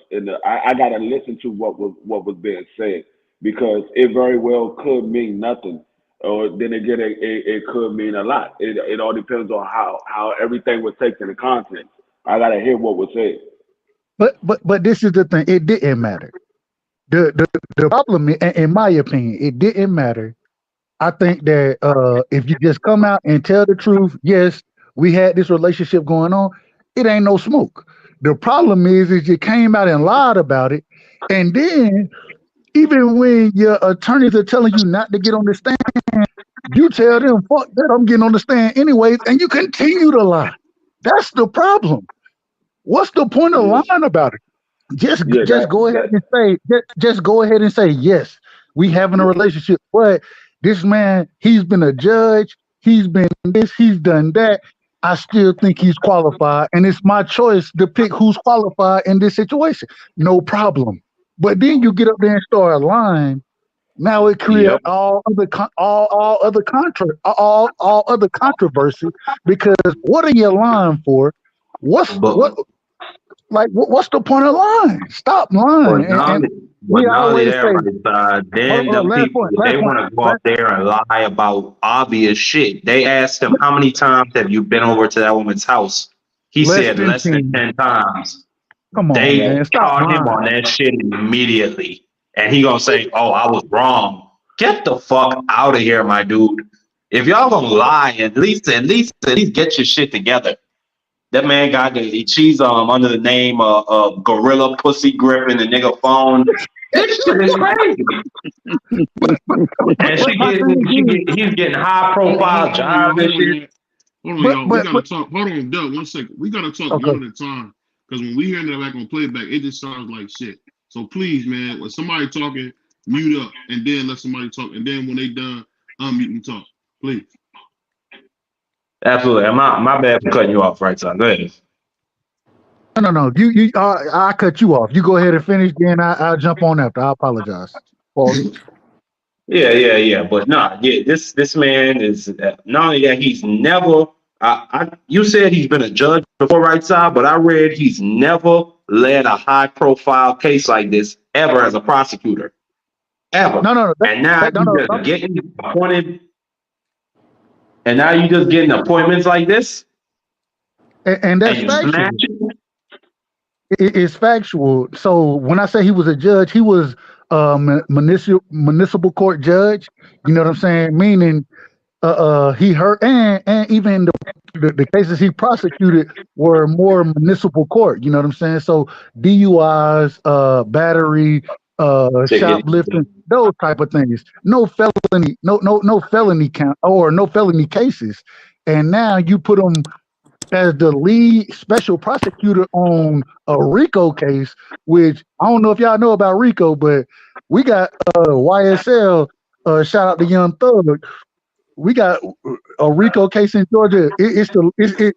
I gotta listen to what was being said because it very well could mean nothing, or then again it could mean a lot. It all depends on how everything was taken in context. I gotta hear what was said. but this is the thing. It didn't matter. The the the problem, in my opinion, it didn't matter. I think that if you just come out and tell the truth, yes, we had this relationship going on. It ain't no smoke. The problem is you came out and lied about it, and then even when your attorneys are telling you not to get on the stand, you tell them, "Fuck that, I'm getting on the stand anyways," and you continue to lie. That's the problem. What's the point of Yeah, lying about it? just yeah, just go ahead and say just go ahead and say yes, we having a yeah, relationship. But this man, he's been a judge, he's been this, he's done that. I still think he's qualified, and it's my choice to pick who's qualified in this situation. No problem. But then you get up there and start lying. Now it creates yep. all other all other controversy, because what are you lying for? What's But what like what's the point of lying? Stop but lying. not And only we but not only always that, say, right? Then hold on, them people they last point. want to go up there and lie about obvious shit. They asked him how many times have you been over to that woman's house? He Less said than less than 10. 10 times. Come on, They man. Stop caught him on lying. that shit immediately, and he gonna say, "Oh, I was wrong." Get the fuck out of here, my dude. If y'all gonna lie, at least get your shit together. That man got she's under the name of Gorilla Pussy Gripping the nigga phone. This shit is crazy. And But my thing is, he's getting high Hold on, profile hold on, y'all, jobs and hold on, shit. y'all. Hold on, but y'all. We but gotta but talk. Hold on, Doug. 1 second. We gotta talk okay. one at a time. Because when we hear that back on playback, it just sounds like shit. So please, man, when somebody talking, mute up and then let somebody talk. And then when they done, unmute and talk. Please. Absolutely. And my bad for cutting you off, right son. Go ahead. No. You I cut you off. You go ahead and finish, then I'll jump on after. I apologize. Pause. Yeah. But nah, yeah, this man is not only that he's never. You said he's been a judge before, right side, but I read he's never led a high profile case like this ever as a prosecutor, ever. No. And now No, you no. just getting appointed, and now you just getting appointments like this, And and that's you smash factual. it. It's factual. So when I say he was a judge, he was a municipal court judge. You know what I'm saying? Meaning, he heard, and even the cases he prosecuted were more municipal court. You know what I'm saying? So DUIs, battery, shoplifting, those type of things. No felony, no felony count or no felony cases. And now you put him as the lead special prosecutor on a RICO case, which I don't know if y'all know about RICO, but we got YSL. Shout out to Young Thug. We got a RICO case in Georgia.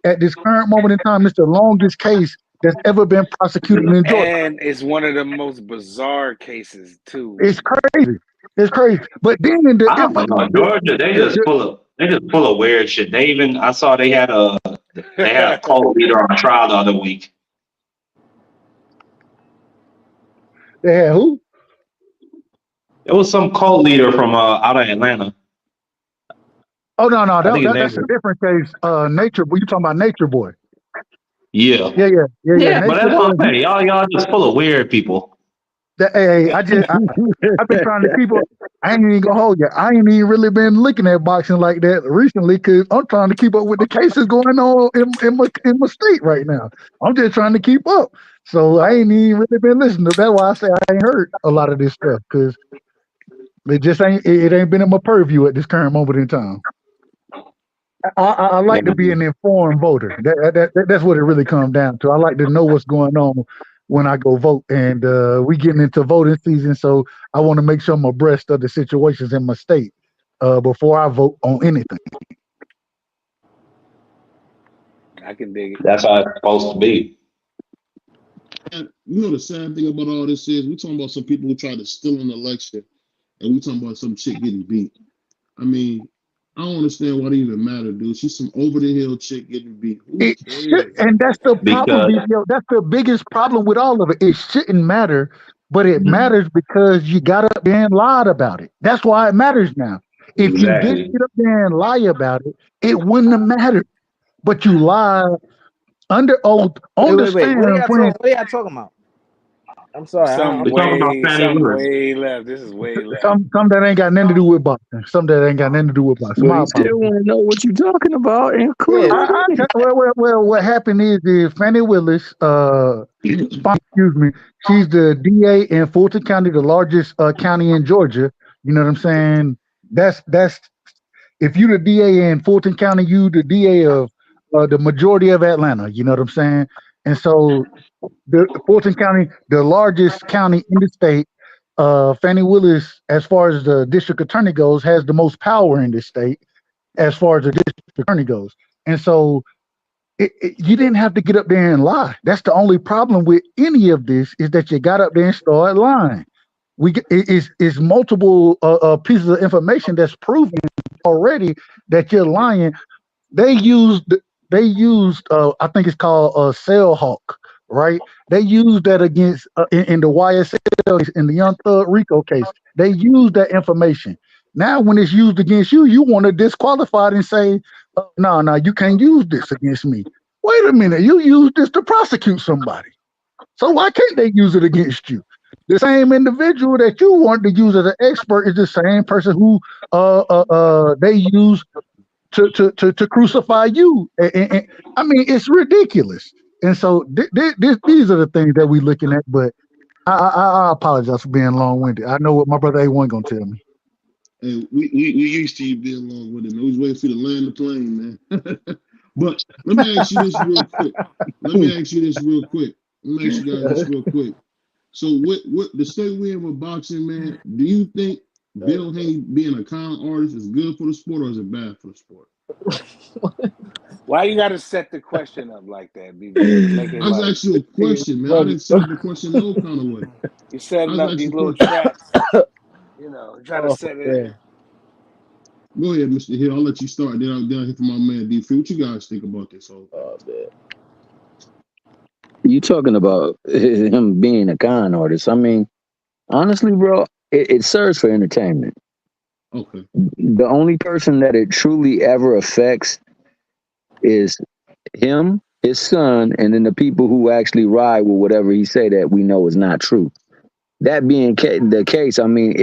At this current moment in time, it's the longest case that's ever been prosecuted in Georgia. And it's one of the most bizarre cases too. It's crazy. It's crazy. But then I don't know. Georgia, they just full of weird shit. I saw they had a cult leader on trial the other week. They had who? It was some cult leader from out of Atlanta. Oh no, no, I think his name that's a was different case. Nature Boy. You talking about Nature Boy? yeah. Yeah. Yeah, but Nature that's what Boy. I'm saying. Y'all just full of weird people. Hey, I've been trying to keep up. I ain't even gonna hold you. I ain't even really been looking at boxing like that recently because I'm trying to keep up with the cases going on in my state right now. I'm just trying to keep up. So I ain't even really been listening. That's why I say I ain't heard a lot of this stuff because it ain't been in my purview at this current moment in time. I like to be an informed voter. That's what it really comes down to. I like to know what's going on when I go vote, and we getting into voting season, so I want to make sure I'm abreast of the situations in my state before I vote on anything. I can dig it. That's how it's supposed to be. And you know the sad thing about all this is we talking about some people who try to steal an election, and we talking about some chick getting beat. I mean, I don't understand why it even matter, dude. She's some over the hill chick getting beat. Who It should, cares? and that's the problem, Because BBO. That's the biggest problem with all of it. It shouldn't matter, but it matters because you got up there and lied about it. That's why it matters now. If you didn't exactly. get up there and lie about it, it wouldn't have mattered. But you lied under oath on the Wait. What are stand y'all when talking? What are y'all talking about? I'm sorry. Some We're talking about way, Fannie some Lewis. way left. This is way left. some that ain't got nothing to do with boxing. Some that ain't got nothing to do with boxing. But My he still apologies. want to know what you talking about. Yeah. Include it. Well, what happened is Fannie Willis, excuse me, she's the DA in Fulton County, the largest county in Georgia. You know what I'm saying? That's if you the DA in Fulton County, you the DA of the majority of Atlanta. You know what I'm saying? And so the Fulton County, the largest county in the state, Fannie Willis, as far as the district attorney goes, has the most power in this state as far as the district attorney goes. And so you didn't have to get up there and lie. That's the only problem with any of this is that you got up there and started lying. It's multiple pieces of information that's proven already that you're lying. They used I think it's called Cell Hawk, right? They used that against in the YSL in the Young Thug Rico case. They used that information. Now, when it's used against you, you want to disqualify it and say, no, you can't use this against me. Wait a minute, you used this to prosecute somebody. So why can't they use it against you? The same individual that you want to use as an expert is the same person who they use to crucify you. I mean, it's ridiculous. And so these are the things that we're looking at. But I apologize for being long winded. I know what my brother A1 gonna tell me. And we used to you being along with it, man. We was waiting for you to land the plane, man. But let me ask you this real quick. Let me ask you guys this real quick. So what the state we in with boxing, man, do you think Bill Haney being a con artist is good for the sport or is it bad for the sport? Why you got to set the question up like that, BBL? Make it I was like asking you a question, man. I didn't set up the question no kind of way. you're I setting was up asking these a little question. traps. You know, try to Oh set it. man. Go ahead, Mr. Hill. I'll let you start. Then I'll hear from my man D. What you guys think about this whole thing? Oh man. You talking about him being a con artist? I mean, honestly, bro, it serves for entertainment. Okay. The only person that it truly ever affects is him, his son, and then the people who actually ride with whatever he say that we know is not true. That being the case, I mean,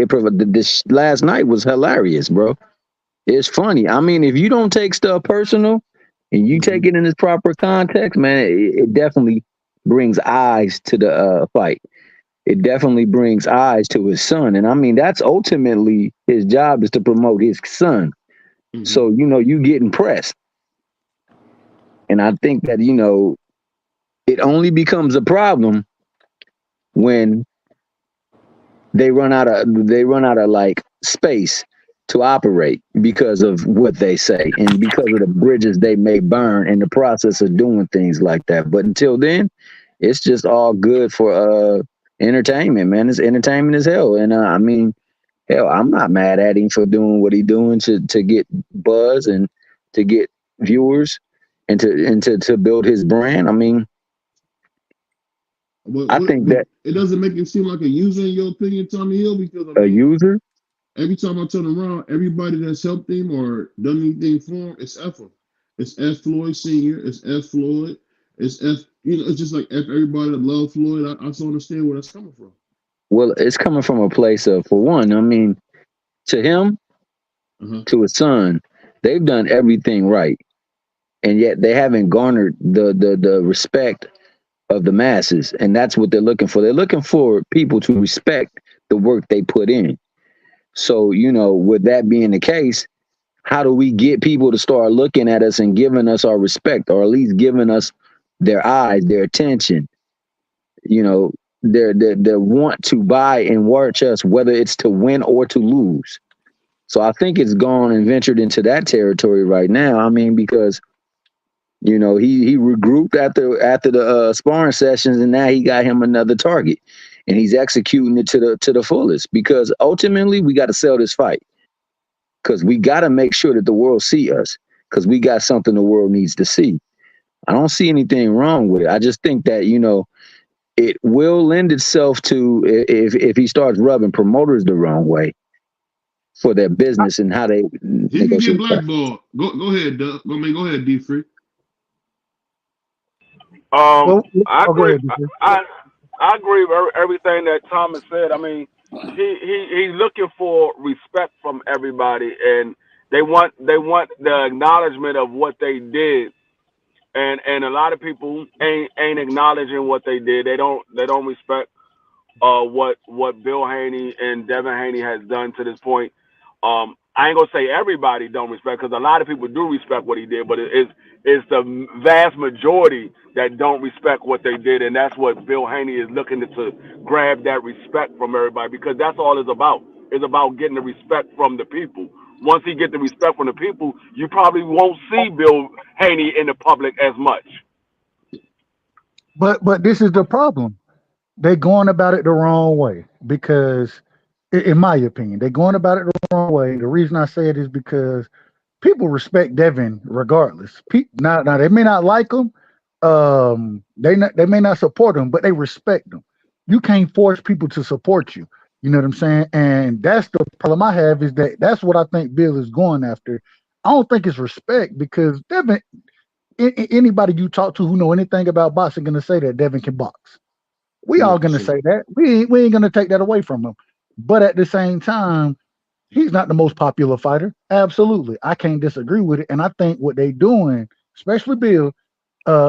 this last night was hilarious, bro. It's funny. I mean, if you don't take stuff personal and you take it in its proper context, man, it definitely brings eyes to the fight. It definitely brings eyes to his son. And I mean, that's ultimately his job is to promote his son. So, you get impressed. And I think that, it only becomes a problem when they run out of like space to operate because of what they say and because of the bridges they may burn in the process of doing things like that. But until then, it's just all good for entertainment, man. It's entertainment as hell. And I mean, hell, I'm not mad at him for doing what he's doing to get buzz and to get viewers and to build his brand. I mean, I think but that it doesn't make him seem like a user in your opinion, Tommy Hill, because I a mean, user. every time I turn around, everybody that's helped him or done anything for him, it's F him. It's F Floyd Senior. It's F Floyd. It's F. It's just like F everybody that love Floyd. I also understand where that's coming from. Well, it's coming from a place of, for one, I mean, to him, Uh-huh. to his son, they've done everything right, and yet they haven't garnered the respect of the masses, and that's what they're looking for. They're looking for people to respect the work they put in. So, with that being the case, how do we get people to start looking at us and giving us our respect, or at least giving us their eyes, their attention, their want to buy and watch us, whether it's to win or to lose. So I think it's gone and ventured into that territory right now. I mean, because he regrouped after the sparring sessions, and now he got him another target, and he's executing it to the fullest. Because ultimately, we got to sell this fight, because we got to make sure that the world see us, because we got something the world needs to see. I don't see anything wrong with it. I just think that it will lend itself to, if he starts rubbing promoters the wrong way for their business and how they He can get negotiate. blackballed. Go ahead, Doug. Go ahead, D Free. Well, I go agree. ahead. DJ. I agree with everything that Thomas said. I mean, he's looking for respect from everybody, and they want the acknowledgement of what they did, and a lot of people ain't acknowledging what they did. They don't respect what Bill Haney and Devin Haney has done to this point. I ain't gonna say everybody don't respect, because a lot of people do respect what he did, but it's the vast majority that don't respect what they did, and that's what Bill Haney is looking to grab that respect from everybody, because that's all it's about. It's about getting the respect from the people. Once he get the respect from the people, you probably won't see Bill Haney in the public as much. But this is the problem. They're going about it the wrong way because, in my opinion, they're going about it the wrong way. The reason I say it is because people respect Devin regardless. Now they may not like him, they may not support him, but they respect him. You can't force people to support you. You know what I'm saying? And that's the problem I have, is that's what I think Bill is going after. I don't think it's respect, because Devin, anybody you talk to who know anything about boxing, gonna say that Devin can box. We Yeah, all for gonna sure. say that. We ain't gonna take that away from him. But at the same time, he's not the most popular fighter. Absolutely, I can't disagree with it. And I think what they doing, especially Bill,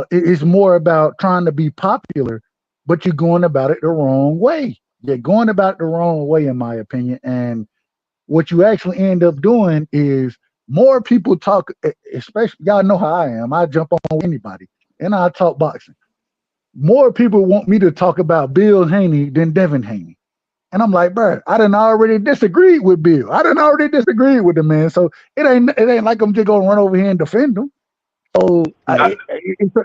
is more about trying to be popular, but you're going about it the wrong way. You're going about it the wrong way, in my opinion. And what you actually end up doing is more people talk. Especially, y'all know how I am. I jump on anybody, and I talk boxing. More people want me to talk about Bill Haney than Devin Haney. And I'm like, bro, I done already disagreed with Bill. I done already disagreed with the man. So it ain't like I'm just gonna run over here and defend him. So Yeah.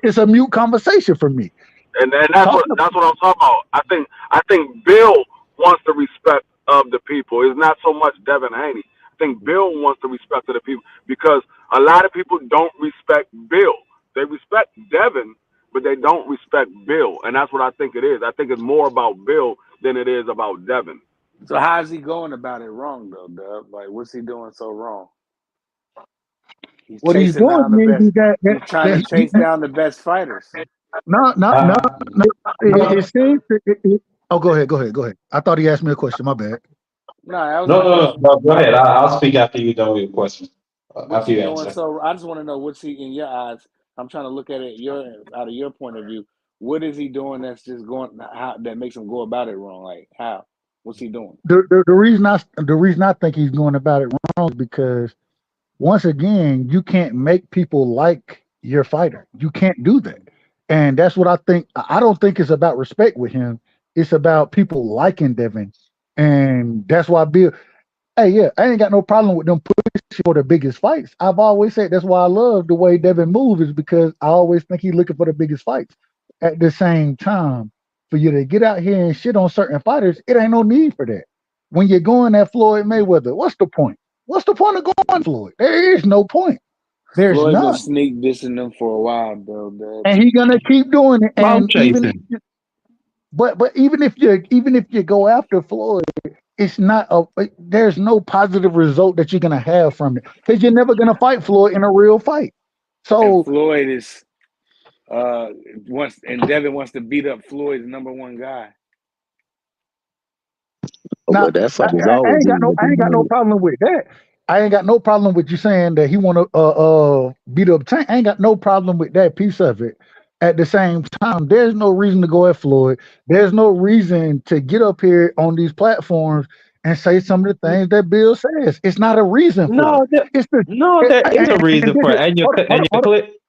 it's a mute conversation for me. And that's what Talking about, that's what I'm talking about. I think Bill wants the respect of the people. It's not so much Devin Haney. I think Bill wants the respect of the people, because a lot of people don't respect Bill. They respect Devin, but they don't respect Bill, and that's what I think it is. I think it's more about Bill than it is about Devin. So how's he going about it wrong though, Dub? Like, what's he doing so wrong? He's what he's chasing doing down the is best. that, He's trying to that chase down the best fighters. no, no, no, Uh, no. It no, seems. Oh, go ahead. I thought he asked me a question. My bad. No, that was no, my no, no, question. no. Go ahead. I'll speak after you done with your question. What's After he you doing? answer. So I just want to know, what's he in your eyes? I'm trying to look at it out of your point of view. What is he doing that's just going that makes him go about it wrong? Like how? What's he doing? The reason I think he's going about it wrong is because, once again, you can't make people like your fighter. You can't do that. And that's what I think. I don't think it's about respect with him. It's about people liking Devin. And that's why Bill, hey, yeah, I ain't got no problem with them pushing for the biggest fights. I've always said that's why I love the way Devin moves, is because I always think he's looking for the biggest fights. At the same time, for you to get out here and shit on certain fighters, it ain't no need for that. When you're going at Floyd Mayweather, what's the point? What's the point of going Floyd? There is no point. There's Floyd been none. sneak dissing them for a while, though, Dub. And he's gonna keep doing it. Clout And even chasing. but even if you go after Floyd, it's not there's no positive result that you're gonna have from it because you're never gonna fight Floyd in a real fight. And So Floyd is Devin wants to beat up Floyd's number one guy. now Well, that I, fight is I always ain't got in no the I ain't got no demand. problem with that. I ain't got no problem with you saying that he want to beat up Tank. I ain't got no problem with that piece of it. At the same time, there's no reason to go at Floyd. There's no reason to get up here on these platforms and say some of the things that Bill says. It's not a reason for it. No, there, It's the no, there is a and reason this for is it. And hold your on, clip.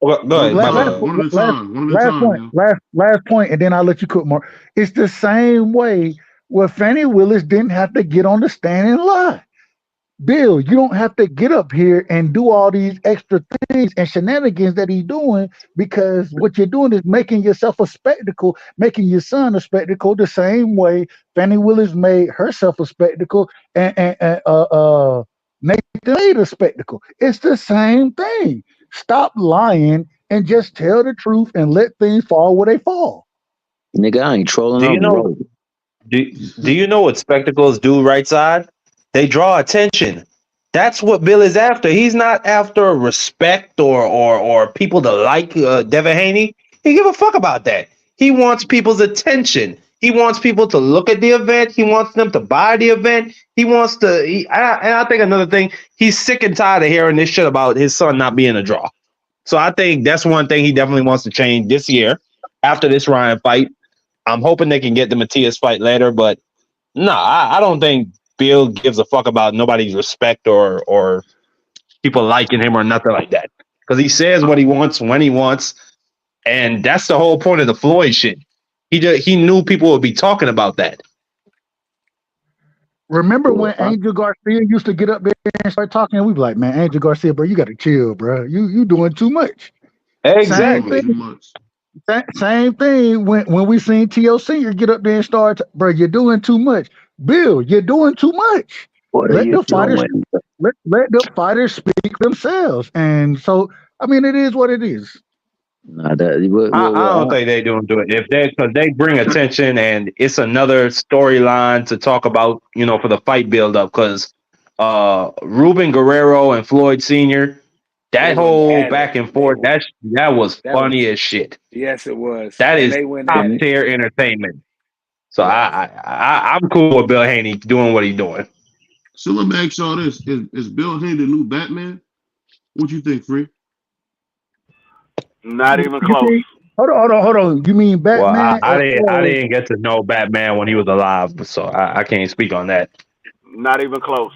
Well, go One at ahead. a My last bad. time. One at a last time. One at a last time, point, man. last point, and then I'll let you cook more. It's the same way where Fannie Willis didn't have to get on the stand and lie. Bill, you don't have to get up here and do all these extra things and shenanigans that he's doing because what you're doing is making yourself a spectacle, making your son a spectacle, the same way Fannie Willis made herself a spectacle and Nathan made a spectacle. It's the same thing. Stop lying and just tell the truth and let things fall where they fall. Nigga, I ain't trolling. Do you I'm know? rolling. Do you know what spectacles do, right side? They draw attention. That's what Bill is after. He's not after respect or people to like Devin Haney. He give a fuck about that. He wants people's attention. He wants people to look at the event. He wants them to buy the event. He wants to. And I think another thing, he's sick and tired of hearing this shit about his son not being a draw. So I think that's one thing he definitely wants to change this year after this Ryan fight. I'm hoping they can get the Matias fight later, but no, I don't think Bill gives a fuck about nobody's respect or people liking him or nothing like that. Because he says what he wants when he wants, and that's the whole point of the Floyd shit. He knew people would be talking about that. Remember Well, when Angel Garcia used to get up there and start talking? We'd be like, man, Angel Garcia, bro, you got to chill, bro. You doing too much. Same Doing Exactly. thing. too much. Same thing when we seen T.O. Senior get up there and start, bro. You're doing too much, Bill. You're doing too much. what are Let you the fighters doing? let the fighters speak themselves. And so, I mean, it is what it is. Nah, that, well, well, I don't well, think they don't do it. If they because they bring attention and it's another storyline to talk about, for the fight build up. Because Ruben Guerrero and Floyd Senior, They that went whole at it. back and forth, that was That was funny as shit. yes, it was, That and is they went top at it. tier entertainment. So Yes. I'm cool with Bill Haney doing what he's doing. So let me ask y'all this: Is Bill Haney the new Batman? What you think, Free? Not even You close. mean, hold on. You mean Well, Batman as I far as didn't get to know Batman when he was alive, so I can't speak on that. Not even close.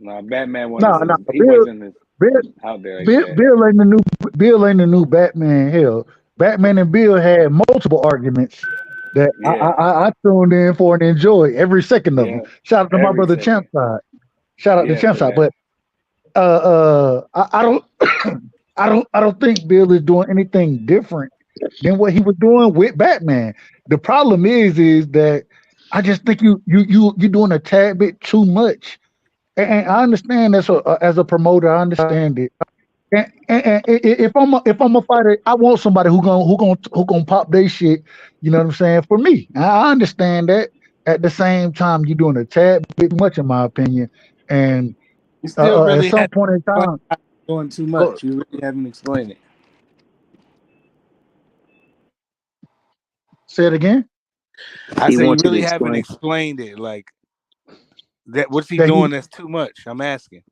No, Batman no, no? he Bill, wasn't as Bill, out there like Bill, that. Bill ain't the new Batman. Hell, Batman and Bill had multiple arguments that Yeah, I tuned in for and enjoyed every second of them. yeah, Shout out to my every brother second. Champ side. Shout out to Yeah, Champ for side. that. But I don't I don't think Bill is doing anything different than what he was doing with Batman. The problem is that I just think you're doing a tad bit too much. And I understand as a promoter, I understand it. If I'm a fighter, I want somebody who gonna pop their shit. You know what I'm saying? For me, I understand that. At the same time, you're doing a tad bit too much, in my opinion. And You still at really some haven't point in explained time, how you're doing too go, much. You really haven't explained it. say it again. I he said you wants you to really haven't explain. explained it. Like that, what's he That he doing that's too much? I'm asking.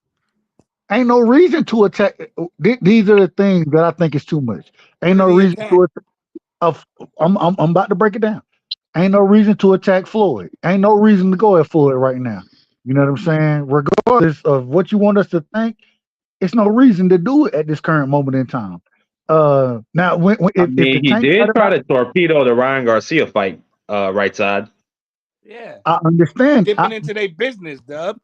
ain't no reason to attack. These are the things that I think is too much. Who Ain't did no he reason attack? to. I'm about to break it down. Ain't no reason to attack Floyd. Ain't no reason to go at Floyd right now. You know what I'm saying? Regardless of what you want us to think, it's no reason to do it at this current moment in time. Now, I if the mean, he tank fight did try about, to torpedo the Ryan Garcia fight, right side. Yeah, I understand. dipping into their business, Dub.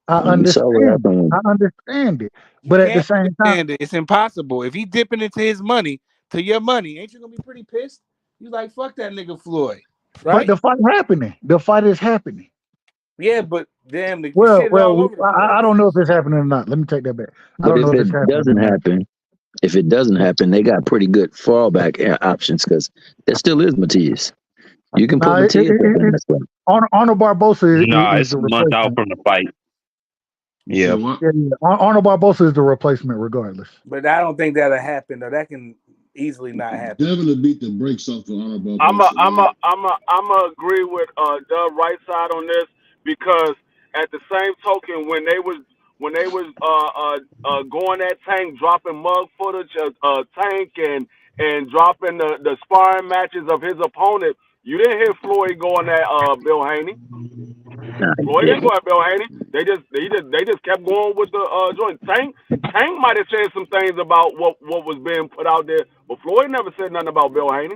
I You saw what understand. happened. I understand it. You But at the can't same time, understand it. It's impossible. If he dipping into his money, to your money, ain't you gonna be pretty pissed? You like fuck that nigga Floyd, but right? the fight happening. The fight is happening. Yeah, but damn, the Well, shit is all well, over the I place. don't know if it's happening or not. Let me take that back. I But don't know if if it it's happening or doesn't not. happen, If it doesn't happen, they got pretty good fallback options because there still is Matias. You can put Nah, Matias up in that spot. Arnold Barbosa Nah, is it's the a month out replacement. from the fight. You said Yeah. what? Yeah. Arnold Barbosa is the replacement, regardless. But I don't think that'll happen. Though that can easily not happen. Devin will beat the brakes off of Honor I'm a, Barbosa, I'm a, man. I'm a agree with Dub right side on this because at the same token, when they was going at Tank, dropping mug footage of Tank and dropping the sparring matches of his opponent, you didn't hear Floyd going at Bill Haney. Nah, he Floyd didn't didn't. go at Bill Haney. They just kept going with the joint. Tank might have said some things about what was being put out there, but Floyd never said nothing about Bill Haney.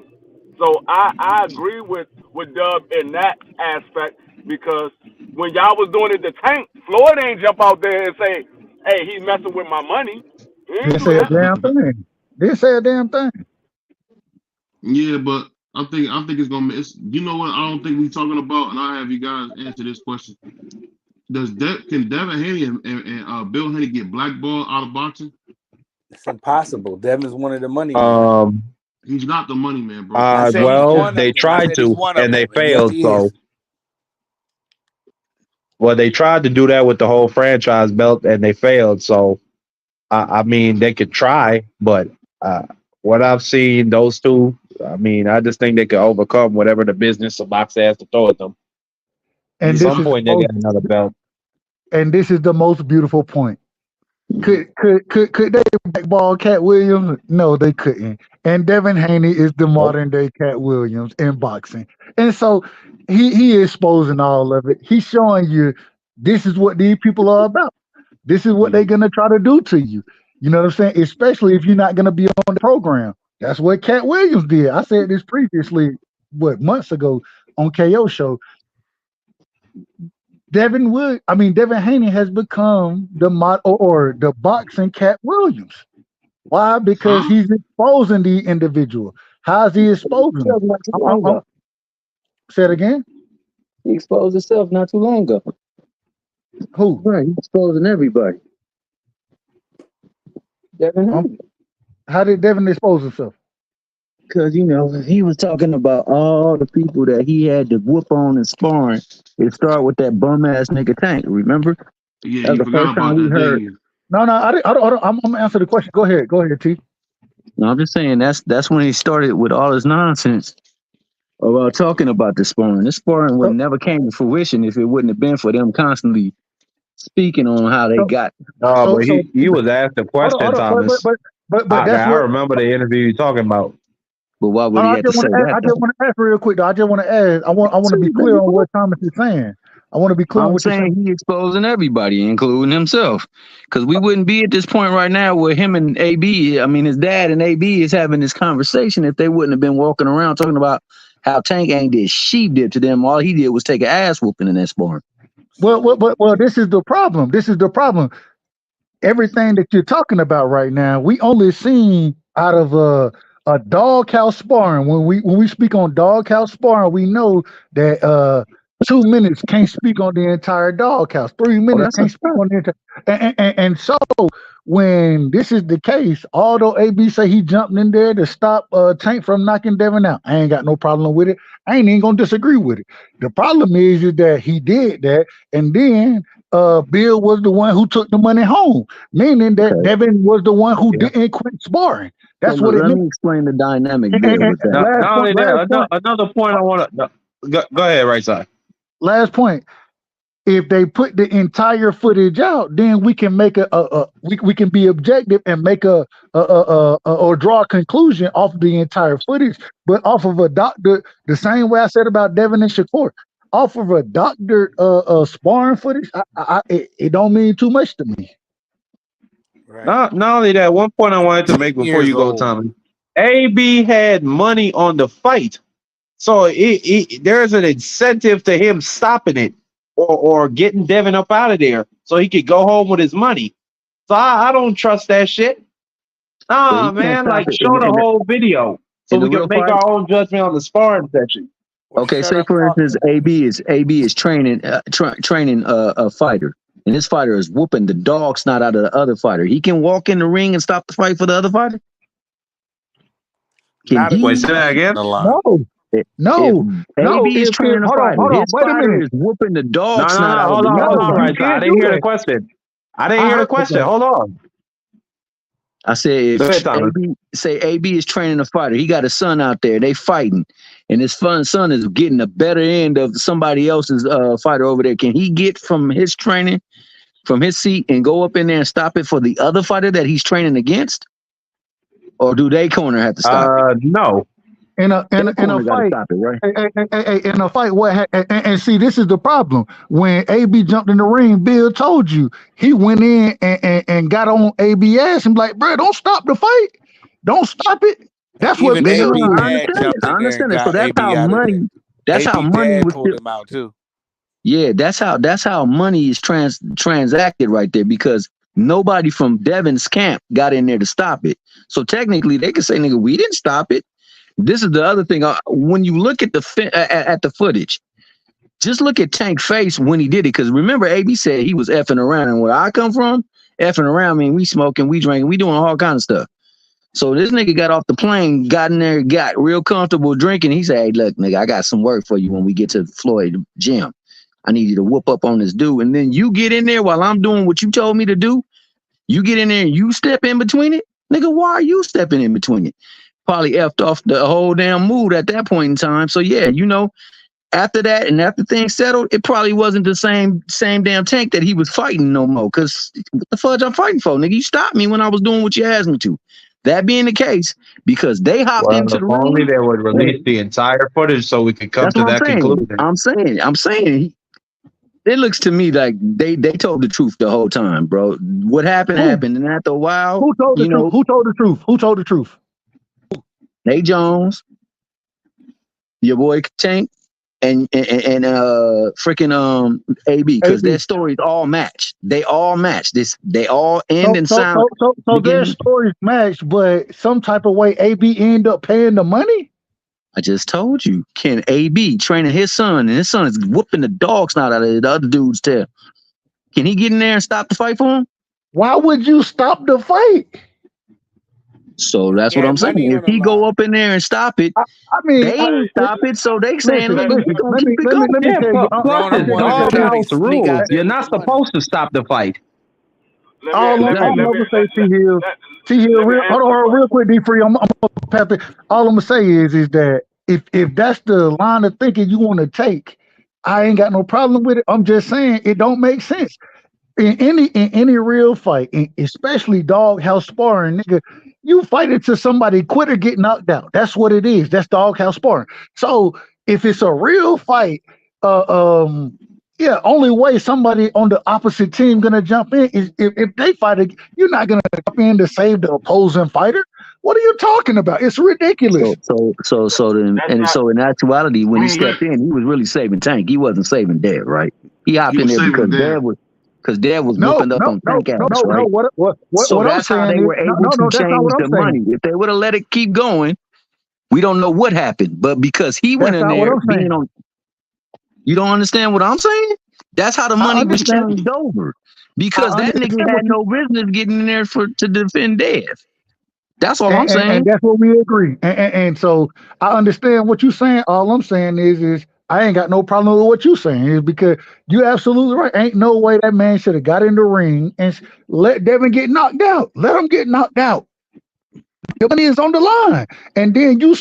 So I agree with Dub in that aspect because when y'all was doing it to Tank, Floyd ain't jump out there and say, "Hey, he's messing with my money." He ain't Didn't do say a that. damn thing. Didn't say a damn thing. Yeah, but I think it's gonna. You know what? I don't think we talking about, and I have you guys answer this question. Can Devin Haney and Bill Haney get blackballed out of boxing? It's impossible. Devin's one of the money men. He's not the money man, bro. I said he's Well, one they of them. I tried said he's to one of and they them. And yes, failed. he So, is. well, they tried to do that with the whole franchise belt and they failed. So, I mean, they could try, but what I've seen, those two, I mean, I just think they could overcome whatever the business of boxing has to throw at them. And At this some is the point, they most, get another belt. and this is the most beautiful point. Could they blackball Cat Williams? No, they couldn't. And Devin Haney is the Nope. modern day Cat Williams in boxing. And so he exposing all of it. He's showing you this is what these people are about. This is what they're gonna try to do to you. You know what I'm saying? Especially if you're not gonna be on the program. That's what Cat Williams did. I said this previously, months ago on KO show. Devin Haney has become the or the boxing Cat Williams. Why? Because Huh? he's exposing the individual. How's he exposing them? Not too long ago. Say it again. He exposed himself not too long ago. Who? Right, he's exposing everybody. Devin Haney. How did Devin expose himself? Because, he was talking about all the people that he had to whoop on and sparring. It started with that bum ass nigga Tank, remember? Yeah, That was you the forgot first time about we that, didn't heard. you? No, I'm gonna answer the question. Go ahead, T. No, I'm just saying that's when he started with all his nonsense about talking about the sparring. This sparring would So, never came to fruition if it wouldn't have been for them constantly speaking on how they so, got. No, so, but so he was asked a question, hold on, Thomas. but that's I what. remember the interview you're talking about. But why would Hold he on, have to say that I just though? want to ask real quick though. I just want to ask. I want to be clear on what Thomas is saying. I want to be clear on I'm what you're saying. saying he exposing everybody, including himself. Because we wouldn't be at this point right now where him and AB, I mean, his dad and AB is having this conversation if they wouldn't have been walking around talking about how Tank ain't did sheep dip to them. All he did was take an ass whooping in that sparring. Well, this is the problem. Everything that you're talking about right now, we only seen out of a doghouse sparring. When we speak on doghouse sparring, we know that 2 minutes can't speak on the entire doghouse. 3 Oh, minutes that's a can't speak fact. on the entire. And so when this is the case, although AB say he jumped in there to stop Tank from knocking Devin out, I ain't got no problem with it. I ain't even gonna disagree with it. The problem is that he did that, and then Bill was the one who took the money home, meaning that Okay. Devin was the one who Yeah. didn't quit sparring. So That's what it let meant. me explain the dynamic And, there and, with that. Not, last not point, only that, another point I want to go ahead, right side. last point. If they put the entire footage out, then we can make we can be objective and make or draw a conclusion off the entire footage. But off of a doctor, the same way I said about Devin and Shakur, off of a doctor sparring footage, it don't mean too much to me. Right. Not only that, one point I wanted to make before Years you go, old. Tommy. AB had money on the fight, so there's an incentive to him stopping it or getting Devin up out of there so he could go home with his money. So I don't trust that shit. But he Nah, can't man, stop like it show the whole video so in the we can real make fight. our own judgment on the sparring section. Well, Okay, shut say up for talking. instance, AB is training a fighter. and this fighter is whooping the dog snot out of the other fighter, he can walk in the ring and stop the fight for the other fighter? Can Not if he? Wait, he's say that on again. the line. No, If no. AB is training a Hold on, fighter, hold on. his Wait a fighter minute. is whooping the dog No, snot out of hold the on, other No, right. you fighter. So I can't didn't do hear the that. question. I didn't I hear the heard question. that. Hold on. I said Go ahead, if Thomas. AB is training a fighter, he got a son out there, they fighting, and his son is getting the better end of somebody else's fighter over there. Can he get from his training, from his seat, and go up in there and stop it for the other fighter that he's training against? Or do they corner have to stop it? No. In a Their corner got to fight, stop it, right? in a fight, and see, this is the problem. When AB jumped in the ring, Bill told you he went in and got on AB ass and be like, bro, don't stop the fight, don't stop it. That's what Even Bill AB No, I did. dad understand it. jumped I in there and understand it. So got AB out of there. that's how AB money dad was pulled still. him out too. Yeah, that's how money is transacted right there, because nobody from Devin's camp got in there to stop it. So technically, they could say, "Nigga, we didn't stop it." This is the other thing. When you look at the footage, just look at Tank's face when he did it. Because remember, AB said he was effing around, and where I come from, effing around mean we smoking, we drinking, we doing all kind of stuff. So this nigga got off the plane, got in there, got real comfortable drinking. He said, "Hey, look, nigga, I got some work for you when we get to Floyd gym. I need you to whoop up on this dude." And then you get in there while I'm doing what you told me to do. You get in there and you step in between it. Nigga, why are you stepping in between it? Probably effed off the whole damn mood at that point in time. So yeah, after that and after things settled, it probably wasn't the same damn Tank that he was fighting no more. Cause what the fudge I'm fighting for? Nigga, you stopped me when I was doing what you asked me to. That being the case, because they hopped Well, into if the only ring. they would release the entire footage so we could come That's to what I'm that saying. conclusion. I'm saying it looks to me like they told the truth the whole time, bro. What happened Who? happened, and after a while, Who told the truth? Who told the truth? Who told the truth? Nate Jones, your boy Tank, and freaking AB, because AB. their stories all match. They all match. They all end and So sound. their stories match, but some type of way AB end up paying the money. I just told you, can AB training his son, and his son is whooping the dog snot out of the other dude's tail. Can he get in there and stop the fight for him? Why would you stop the fight? So that's what I'm saying. If he go up in there and stop it, I mean, they ain't stop it. So they saying, listen, nigga, we gonna keep it going. let me tell you. Plus, I'm it's just gonna tell you. doghouse sneak out rules. there You're with not the money. supposed to stop the fight. All I'm gonna say, T Hill, hold on, real quick, D Free. I'm gonna pass it. All I'm gonna say is that if that's the line of thinking you want to take, I ain't got no problem with it. I'm just saying it don't make sense. In any real fight, especially doghouse sparring, nigga, you fight it till somebody quit or get knocked out. That's what it is. That's doghouse sparring. So if it's a real fight, only way somebody on the opposite team gonna jump in is if they fight. You're not gonna jump in to save the opposing fighter. What are you talking about? It's ridiculous. So in actuality, when he stepped in, he was really saving Tank. He wasn't saving Dev, right? He hopped in there because Dev was whooping up on Tank ass, right? So that's how they were able to change the money. If they would have let it keep going, we don't know what happened. But because he went in there being on, you don't understand what I'm saying? That's how the money was changed over. Because that nigga had no business getting in there to defend Dev. That's all I'm saying. And that's what we agree. And so I understand what you're saying. All I'm saying is I ain't got no problem with what you're saying, is because you're absolutely right. Ain't no way that man should have got in the ring and let Devin get knocked out. Let him get knocked out. The money is on the line. And then you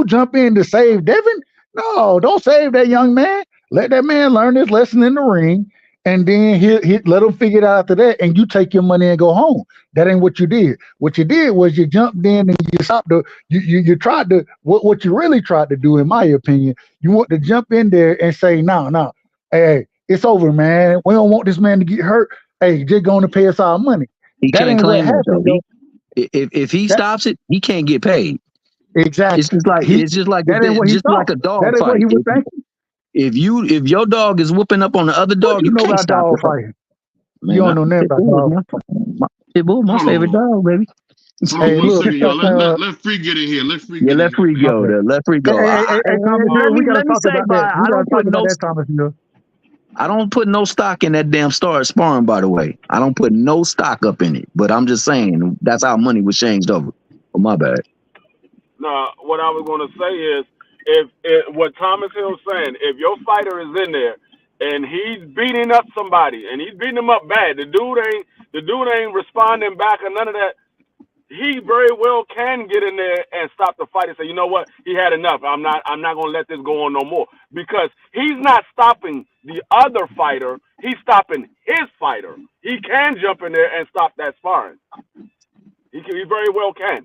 jump in to save Devin? No, don't save that young man. Let that man learn his lesson in the ring. And then he let him figure it out after that, and you take your money and go home. That ain't what you did. What you did was you jumped in and you stopped you tried to what you really tried to do, in my opinion. You want to jump in there and say, no, hey, it's over, man. We don't want this man to get hurt. Hey, just going to pay us our money. He that can't ain't claim what it though. happened. If he stops it, he can't get paid. Exactly. It's just like a dog that ain't fight. What he was thinking. If your dog is whooping up on the other dog, you can't stop the fight. Man, you don't know nothing about dog. Pitbull, my favorite dog, baby. Hey, look, let Free get in here. Let Free get in here. Let Free go. Let Free go. Hey, Thomas, we gotta talk about that. I don't put no. I don't put no stock in that damn sparring, by the way. I don't put no stock up in it. But I'm just saying that's how money was changed over. Oh, my bad. No, what I was going to say is, if what Thomas Hill's saying, if your fighter is in there and he's beating up somebody and he's beating him up bad, the dude ain't responding back or none of that. He very well can get in there and stop the fight and say, you know what, he had enough. I'm not gonna let this go on no more, because he's not stopping the other fighter. He's stopping his fighter. He can jump in there and stop that sparring. He very well can.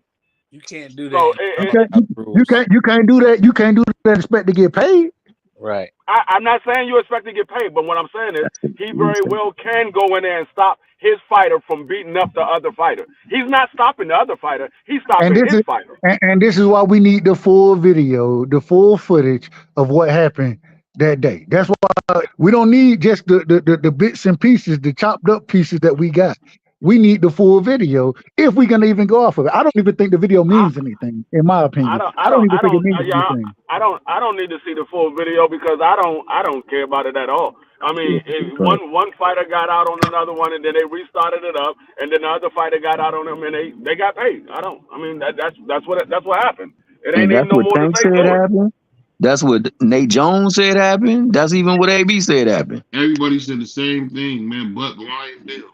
You can't do So that. You can't do that. You can't do that and expect to get paid. Right. I'm not saying you expect to get paid, but what I'm saying is he very well can go in there and stop his fighter from beating up the other fighter. He's not stopping the other fighter. He's stopping his fighter. And this is why we need the full video, the full footage of what happened that day. That's why we don't need just the bits and pieces, the chopped up pieces that we got. We need the full video if we can even go off of it. I don't even think the video means anything, in my opinion. I don't even think it means anything. I don't need to see the full video because I don't care about it at all. I mean, one fighter got out on another one, and then they restarted it up, and then the other fighter got out on them, and they got paid. That's what happened. It ain't even no more to say to it. That's what Nate Jones said happened. That's even what AB said happened. Everybody said the same thing, man, but Lion Bill.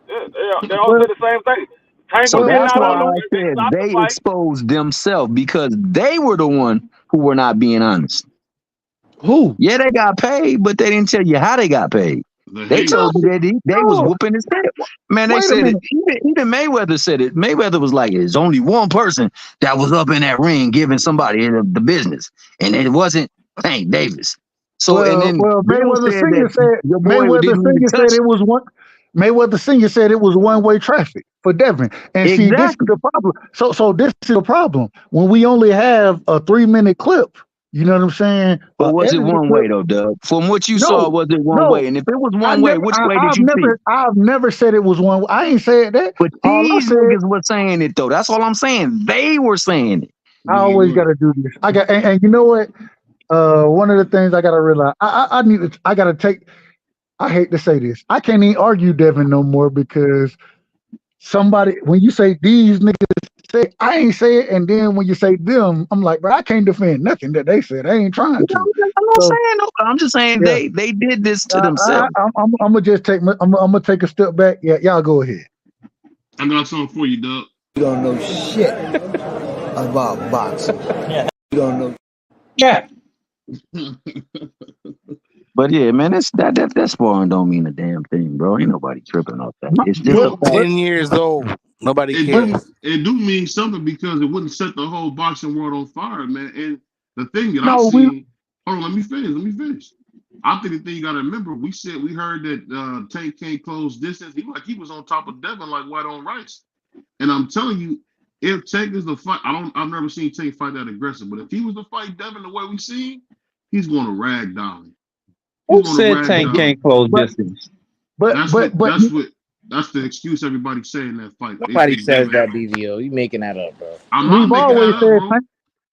Yeah, they all said the same thing. So that's why I said they exposed themselves, because they were the one who were not being honest. Who? Yeah, they got paid, but they didn't tell you how they got paid. They told you that they was whooping his head. Man, they said it. Even Mayweather said it. Mayweather was like, there's only one person that was up in that ring giving somebody the business, and it wasn't Tank Davis. So Mayweather Senior said it was one. Mayweather Senior said it was one-way traffic for Devin. And see, this is the problem. So this is the problem. When we only have a 3-minute clip, you know what I'm saying? But was it one way though, Doug? From what you saw, was it one way? And if it was one way, which way did you see? I've never said it was one way. I ain't said that. But these niggas were saying it though. That's all I'm saying. They were saying it. I always gotta do this. And you know what? One of the things I gotta realize, I gotta take. I hate to say this. I can't even argue Devin no more, because when you say these niggas say, I ain't say it, and then when you say them, I'm like, bro, I can't defend nothing that they said. I ain't trying to. I'm just saying they did this to themselves. I'm gonna just take. I'm gonna take a step back. Yeah, y'all go ahead. I got something for you, Doug. You don't know shit about boxing. Yeah. You don't know. Yeah. But yeah, man, that sparring don't mean a damn thing, bro. Ain't nobody tripping off that. It's just 10 years old. Nobody cares. It do mean something, because it wouldn't set the whole boxing world on fire, man. And the thing that I see, hold on, let me finish. I think the thing you gotta remember, we heard that Tank can't close distance. He was on top of Devin like white on rice. And I'm telling you, if Tank is the fight, I've never seen Tank fight that aggressive, but if he was to fight Devin the way we see, he's gonna rag down him. Who said Tank can't close distance? That's the excuse everybody's saying that fight. Nobody says that, BVO. You making that up, bro.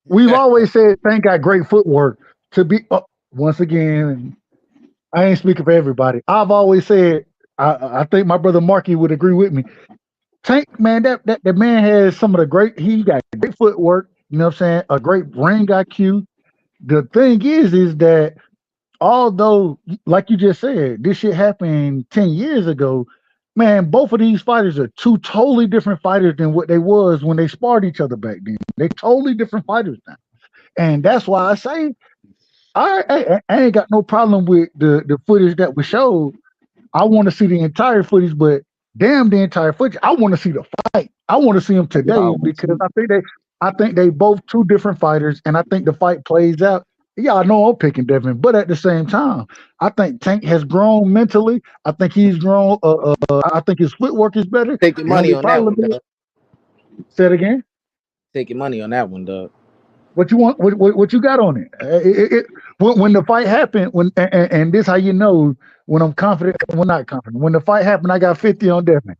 We've always said Tank got great footwork to be. Once again, I ain't speaking for everybody. I've always said, I think my brother Marky would agree with me. Tank, man, that man has some of the he got great footwork. You know what I'm saying? A great ring IQ. The thing is that, although, like you just said, this shit happened 10 years ago, man, both of these fighters are two totally different fighters than what they was when they sparred each other back then. They totally different fighters now. And that's why I say, I ain't got no problem with the footage that was showed. I want to see the entire footage, but damn the entire footage, I want to see the fight. I want to see them today, because I think they both two different fighters, and I think the fight plays out. Yeah, I know I'm picking Devin, but at the same time, I think Tank has grown mentally. I think he's grown. I think his footwork is better. Taking money on that one, Doug. Say it again. Taking money on that one, Doug. What you want? What you got on it? When the fight happened, and this how you know when I'm confident, when not confident. When the fight happened, I got 50 on Devin.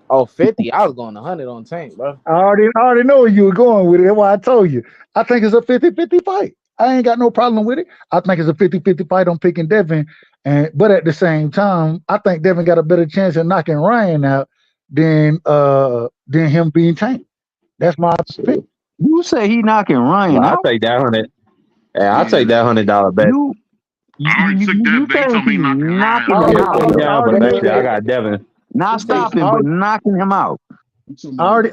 Oh, 50? I was going 100 on Tank, bro. I already know where you were going with it. That's why I told you. I think it's a 50-50 fight. I ain't got no problem with it. I think it's a 50-50 fight. I'm picking Devin, but at the same time, I think Devin got a better chance of knocking Ryan out than him being Tank. That's my opinion. You say he knocking Ryan Well, I'll out? take that 100. Yeah, I'll Yeah, take that $100 bet. You I already took that bet. He say told me he he knocking Ryan knocking I out. him already, out. I Put me already, I down, but already bet made you. I that. got Devin. Not Hey, stopping, but knocking him out. I'm talking I about already,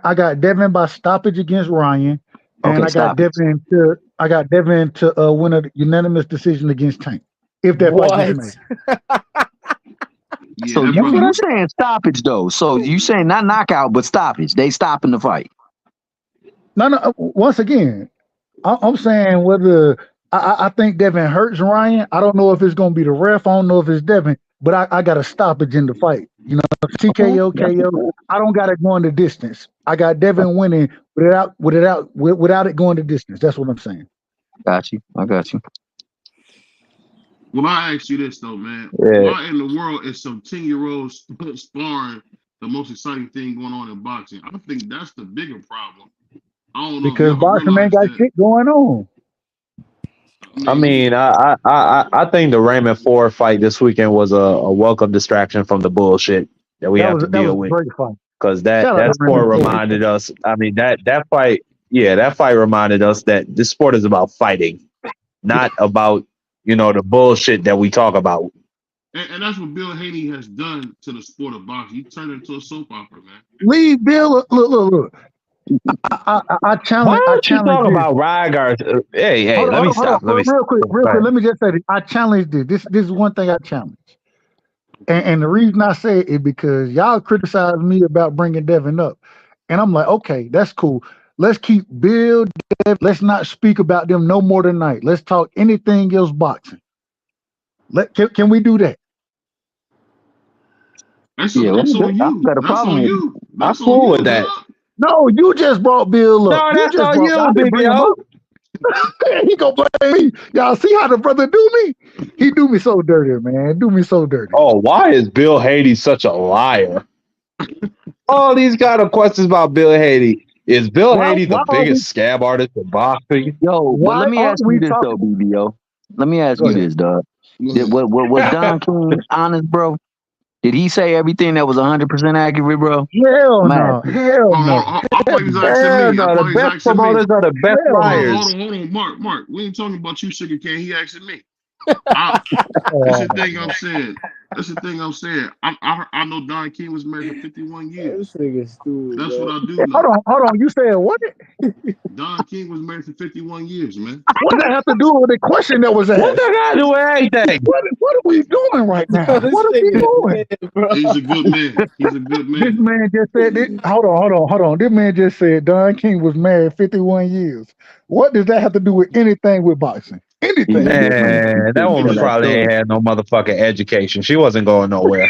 I got Devin by stoppage against Ryan, and Okay, stop it. I got Devin to win a unanimous decision against Tank if that fight gets What? made. yeah, So that you brother. saying stoppage though? So you saying not knockout, but stoppage? They stopping the fight. No. Once again, I'm saying whether I think Devin hurts Ryan. I don't know if it's going to be the ref. I don't know if it's Devin, but I got a stoppage in the fight. You know, TKO, KO. I don't got it going the distance. I got Devin winning without it going the distance. That's what I'm saying. Got you. I got you. Well, I ask you this though, man. Yeah. Why in the world is some 10-year-olds sparring the most exciting thing going on in boxing? I think that's the bigger problem. I don't know if Because y'all boxing ain't realize got that. shit going on. I mean, I think the Raymond Ford fight this weekend was a welcome distraction from the bullshit that we have to That was deal a with. great fight. Because Shout out to that Raymond sport Ford. reminded us. I mean, that fight, yeah, that fight reminded us that this sport is about fighting, not about the bullshit that we talk about. And that's what Bill Haney has done to the sport of boxing. He turned it into a soap opera, man. Leave Bill. Look. I Why challenge don't you talk this. about Rygar's? Hey, Hold let me on. stop. Let me Real quick. stop. Let me just say this. I challenge this. This is one thing I challenge. And the reason I say it is because y'all criticize me about bringing Devin up. And I'm like, okay, that's cool. Let's keep Bill, Devin. Let's not speak about them no more tonight. Let's talk anything else boxing. Can we do that? That's Yeah, that's I on you. got a That's problem on with it. you. I'm That's on cool with you, that. dog. No, you just brought Bill up. No, You that's just on brought. I you, didn't bring him BBO. up. He gonna blame me. Y'all see how the brother do me? He do me so dirty, man. Do me so dirty. Oh, why is Bill Haney such a liar? All these kind of questions about Bill Haney. Is Bill Haney the Why are we? biggest scab artist in boxing? Yo, but let Why me aren't ask you we this though, talking? BBO. Let me ask Go you ahead. this, dog. Go ahead. Was Don King honest, bro? Did he say everything that was 100% accurate, bro? Hell I'm no. asking. Hell no. I thought he was asking Hell me. I no, the thought he was best asking me. promoters are the best Hell no. liars. Hold on, Mark. We ain't talking about you, Sugar Cane. He asking me. I, that's Oh, the thing I'm saying. That's the thing I'm saying. I know Don King was married for 51 years. This nigga stupid, That's what bro. I do know. hold on. You said what? Don King was married for 51 years, man. What does that have to do with the question that was What asked? that got to do with anything? What are we doing right Yo, now? this What are we nigga doing? dead, bro. He's a good man. He's a good This man. man just said this. Hold on. This man just said Don King was married 51 years. What does that have to do with anything with boxing? He Anything. definitely Man, that couldn't woman tell that probably ain't story. had no motherfucking education. She wasn't going nowhere.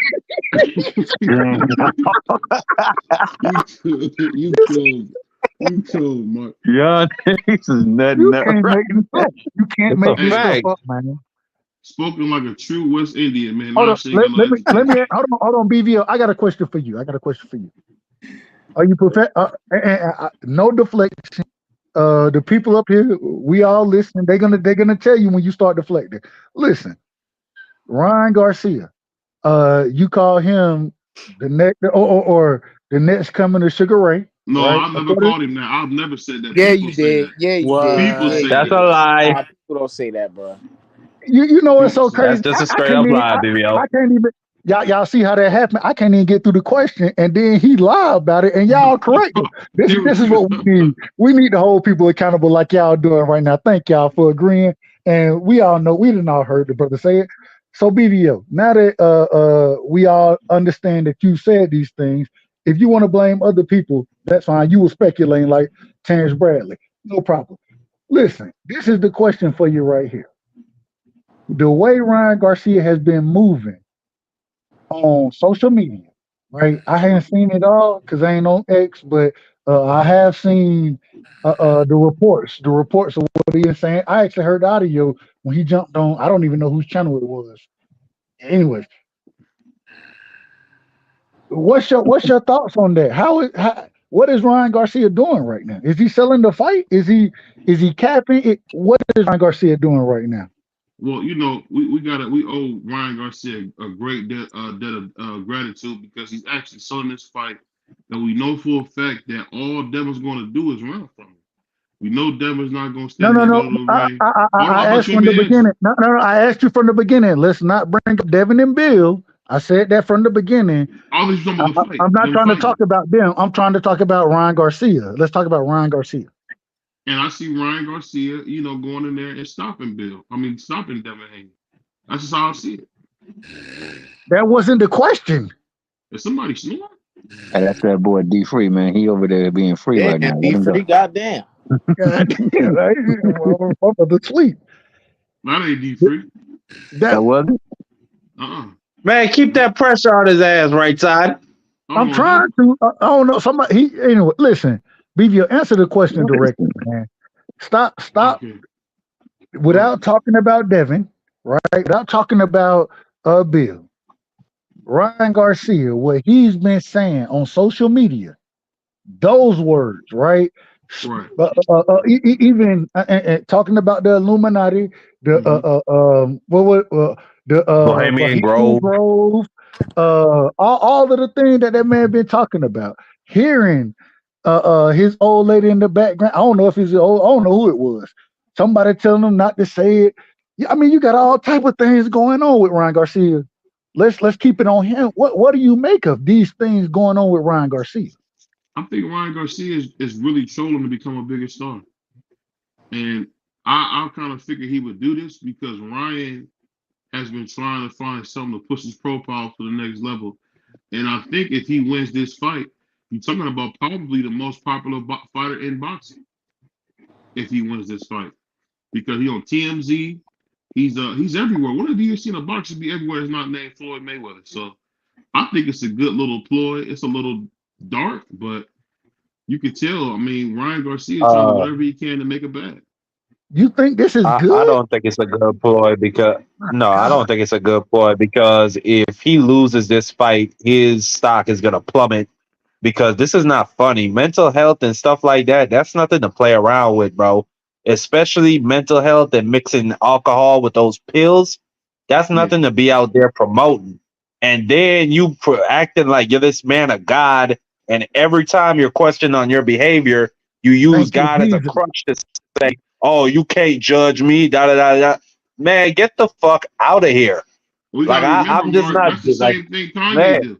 You cold, Mark. Yeah, this is nothing. You can't make this up. You can't It's a make this Hey, stuff fact. up, man. spoken like a true West Indian man. Hold Now on. she ain't got no Let me education. hold on, BVO. I got a question for you. Are you prepared? No deflection. The people up here, we all listening. They're gonna tell you when you start deflecting. Listen, Ryan Garcia. You call him the next or the next coming to Sugar Ray, No, right? I've never called him that. I've never said that. Yeah, People you say did. that. Yeah, you did. People Yeah, say you That's a that. did. lie. People don't say that, bro. You know what's People so say that. That's crazy? just a I straight can't up even. lie, BBO. I can't even. Y'all see how that happened? I can't even get through the question, and then he lied about it, and y'all correct him. This is what we need. We need to hold people accountable like y'all doing right now. Thank y'all for agreeing, and we all know we didn't all heard the brother say it. So BBO, now that we all understand that you said these things, if you want to blame other people, that's fine. You were speculating like Terrence Bradley, no problem. Listen, this is the question for you right here. The way Ryan Garcia has been moving on social media, right? I haven't seen it all because I ain't on X, but I have seen the reports of what he is saying. I actually heard the audio when he jumped on. I don't even know whose channel it was. Anyways, what's your thoughts on that? How What is Ryan Garcia doing right now? Is he selling the fight? Is he capping it? What is Ryan Garcia doing right now? Well, we owe Ryan Garcia a great debt of gratitude because he's actually selling this fight that we know for a fact that all Devin's going to do is run from him. We know Devin's not going to No, stand no, in the no. middle of the ring. I I thought asked you want from me the to answer. beginning. No, no, no. I asked you from the beginning. Let's not bring up Devin and Bill. I said that from the beginning. All this talking about the fight. I'm not Them trying to fighting. talk about them. I'm trying to talk about Ryan Garcia. Let's talk about Ryan Garcia. And I see Ryan Garcia, going in there and stopping Devin Haney. That's just how I see it. That wasn't the question. Is somebody snoring? Hey, that's that boy D Free, man. He over there being free right now. Damn, Let be him go. free, goddamn. God damn, I'm about to sleep. That ain't D3. That wasn't. Man, keep that pressure on his ass, right side. I'm trying to. I don't know. Somebody. Anyway. Listen, BBO, answer the question directly, man. Stop. Okay. Without talking about Devin, right? Without talking about Bill, Ryan Garcia, what he's been saying on social media, those words, right? Right. Even talking about the Illuminati, the Bohemian Grove. all of the things that man been talking about. Hearing his old lady in the background. I don't know if he's old. I don't know who it was. Somebody telling him not to say it. I mean, you got all type of things going on with Ryan Garcia. Let's keep it on him. What do you make of these things going on with Ryan Garcia? I think Ryan Garcia is really trolling to become a bigger star. And I kind of figured he would do this because Ryan has been trying to find something to push his profile to the next level. And I think if he wins this fight, you're talking about probably the most popular fighter in boxing. If he wins this fight, because he's on TMZ, he's everywhere. When have you seen a boxer be everywhere that's not named Floyd Mayweather? So I think it's a good little ploy. It's a little dark, but you can tell. I mean, Ryan Garcia is trying to do whatever he can to make it bad. You think this is good? I don't think it's a good ploy because I don't think it's a good ploy because if he loses this fight, his stock is gonna plummet because this is not funny. Mental health and stuff like that, that's nothing to play around with, bro. Especially mental health and mixing alcohol with those pills. That's nothing to be out there promoting. And then you acting like you're this man of God, and every time you're questioned on your behavior, you use God as a crutch to say, "Oh, you can't judge me." Da da da da. Man, get the fuck out of here. We Like gotta remember, I'm just Mark, not that's the like, same thing Kanye man. did.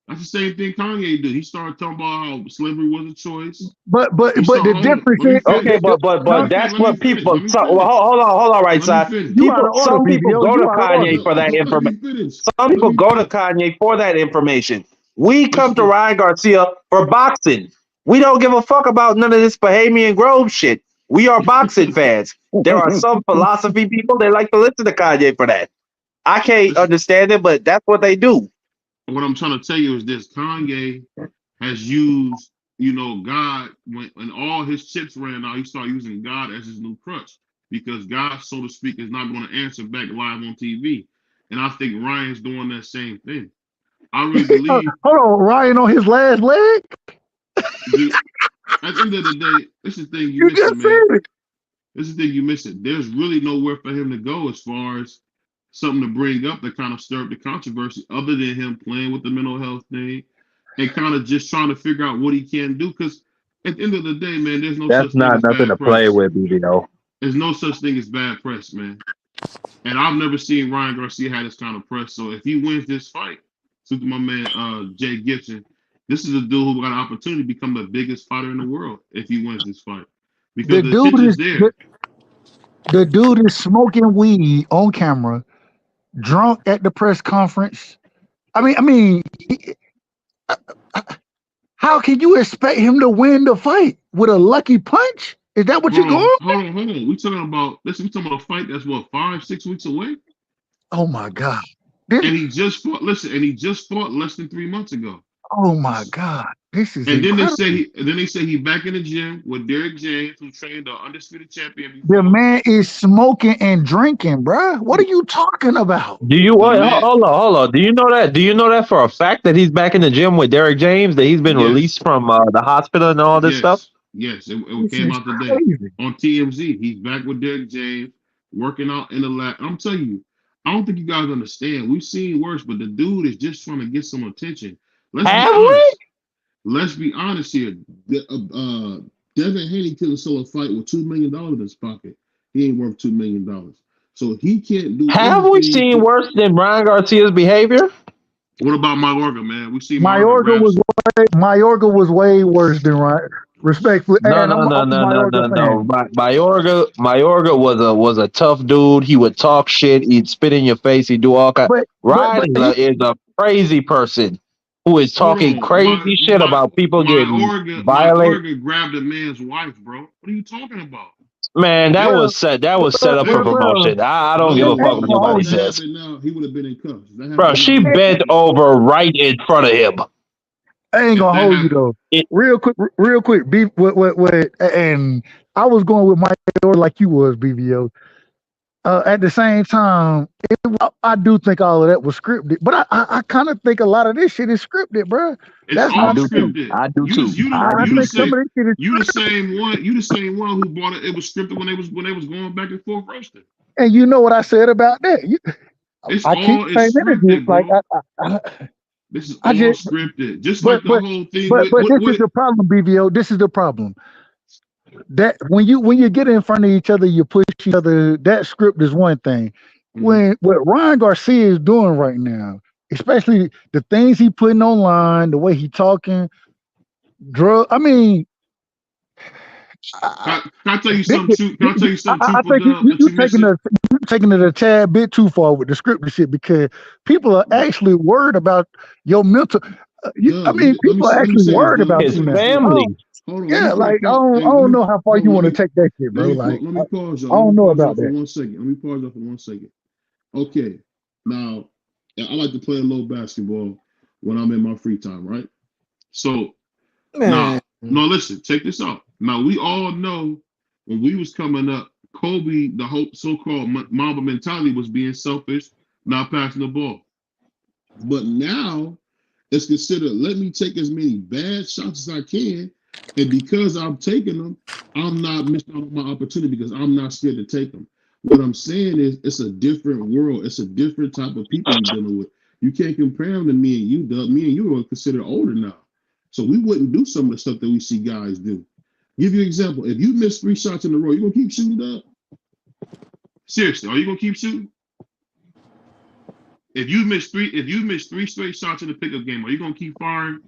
That's the same thing Kanye did. He started talking about how slavery was a choice. But the difference is Okay, but that's what people. Well, hold on, right side. You out of order, Some people BBO. go You to out of order. Kanye for that information. Some people go to Kanye for that information. We come to Ryan Garcia for boxing. We don't give a fuck about none of this Bohemian Grove shit. We are boxing fans. There are some philosophy people that like to listen to Kanye for that. I can't understand it, but that's what they do. What I'm trying to tell you is this: Kanye has used, God when all his chips ran out. He started using God as his new crutch because God, so to speak, is not going to answer back live on TV. And I think Ryan's doing that same thing. I really believe. Hold on, Ryan on his last leg. Dude, at the end of the day, this is the thing you miss it, man. This is the thing you miss it. There's really nowhere for him to go as far as something to bring up that kind of stir up the controversy, other than him playing with the mental health thing and kind of just trying to figure out what he can do. Because at the end of the day, man, there's no That's such thing not as nothing bad to press. play with, BBO. There's no such thing as bad press, man. And I've never seen Ryan Garcia have this kind of press. So if he wins this fight, to my man Jay Gibson, this is a dude who got an opportunity to become the biggest fighter in the world if he wins this fight. Because the attention's there. The dude is smoking weed on camera, drunk at the press conference. I mean, how can you expect him to win the fight with a lucky punch? Is that what you're going? Hold on. We talking about a fight that's 5-6 weeks away. Oh my God! And he just fought. Listen, and he just fought less than 3 months ago. Oh my God! This is And then they incredible. say he back in the gym with Derrick James, who trained the undisputed champion The before. man is smoking and drinking, bruh. What are you talking about? Do you The what? man, Hold on. Do you know that? Do you know that for a fact that he's back in the gym with Derrick James? That he's been yes, released from the hospital and all this stuff. yes. It This came is out today crazy. on TMZ. He's back with Derrick James, working out in the lab. I'm telling you, I don't think you guys understand. We've seen worse, but the dude is just trying to get some attention. Let's be Have we? honest. Let's be honest here. Devin Haney couldn't sell a fight with $2 million in his pocket. He ain't worth $2 million, so he can't do Have we anything. seen worse than Brian Garcia's behavior? What about Mayorga, man? We see Mayorga Mayorga grabs. was way worse than Ryan. Respectfully, No, and no, I'm no, a no, no, Mayorga no, no. fan. Mayorga was a tough dude. He would talk shit. He'd spit in your face. He'd do all kind. But Ryan is a crazy person who is Hold talking on, crazy shit about people getting my violated. Orga grabbed a man's wife, bro. What are you talking about? Man, that well, was set. That was set up for well, promotion. I don't give No, a I fuck ain't what gonna bro. nobody hold If that you. says. happened now, he would have been in cuffs. If that Bro, happened she now, bent over right in front of him. I ain't if gonna that hold you happened, though. It, Real quick. And I was going with Mayorga like you was, BBO. At the same time, I do think all of that was scripted, but I kind of think a lot of this shit is scripted, bro. it's That's I all not do true. too. scripted. I do You too. just you I the I you do the think some same too. of this shit is, you the same one. You the same one who bought it. It was scripted when they was going back and forth roasting. and you know what I said about that. It's I keep all the it's same energy. It's scripted, like bro. This is I all just, scripted. Just but like the whole thing with this is what the problem, BBO. This is the problem. That when you get in front of each other, you push each other. That script is one thing. mhm. When what Ryan Garcia is doing right now, especially the things he putting online, the way he talking, drug. I mean, I, Can I tell you this, something true? Can I tell you something I truthful, think Dub, that you you missing? taking it a tad bit too far with the script shit because people are actually worried about your mental. I Dub, mean, people are let me actually say this, worried Dub. Let me about his say you this, now. Dub. family. Hold on, let me Yeah, put a like pause. Hey, I don't know how far hold you on, want to take that shit, bro. Like let me pause I y'all. Let me don't know pause about y'all for that. 1 second. Let me pause y'all for 1 second. Okay, now I like to play a little basketball when I'm in my free time, right? So Man. now, no, listen, check this out. Now we all know when we was coming up, Kobe, the whole so-called Mamba mentality was being selfish, not passing the ball. But now it's considered let me take as many bad shots as I can. And because I'm taking them, I'm not missing out on my opportunity because I'm not scared to take them. What I'm saying is it's a different world. It's a different type of people we're dealing with. You can't compare them to me and you, Doug. Me and you are considered older now. So we wouldn't do some of the stuff that we see guys do. Give you an example. If you miss 3 shots in a row, you gonna keep shooting, Doug? Seriously, are you gonna keep shooting? If you miss three straight shots in the pickup game, are you gonna keep firing?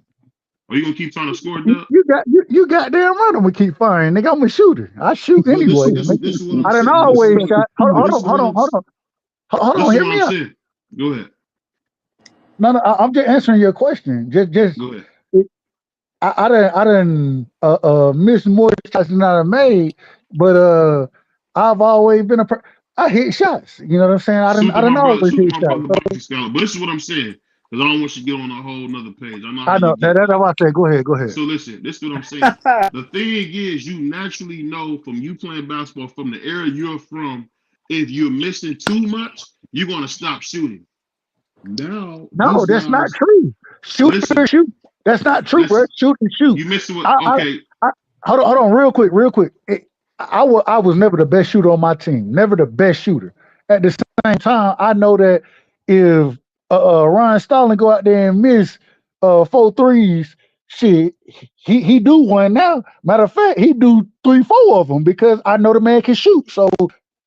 Are you gonna keep trying to score, Doug? You goddamn right. I'm gonna keep firing, nigga. I'm a shooter. I shoot But anyway. this is what I'm I done saying. always shot. But this is what I'm Hold this on. is Hear what I'm me out. saying. Go ahead. No, I'm just answering your question. Just Go ahead. I done missed more shots than I done made, but I've always been I hit shots. You know what I'm saying? I done always Shoot to hit my shots. brother So Boxy Scholar. But this is what I'm saying. Because I don't want you to get on a whole nother page. I know how I you know get. that's what I said. Go ahead. So listen, this is what I'm saying. The thing is, you naturally know from you playing basketball from the area you're from, if you're missing too much, you're gonna stop shooting. Now No, these that's not guys, true. Shoot or listen, shoot. That's not true, bro. listen. Shoot and shoot. You missing what? I, Okay, I hold on, real quick. I was never the best shooter on my team. Never the best shooter. At the same time, I know that if Ryan Stalling go out there and miss 4 threes, shit, he do one now. Matter of fact, he do 3, 4 of them because I know the man can shoot. So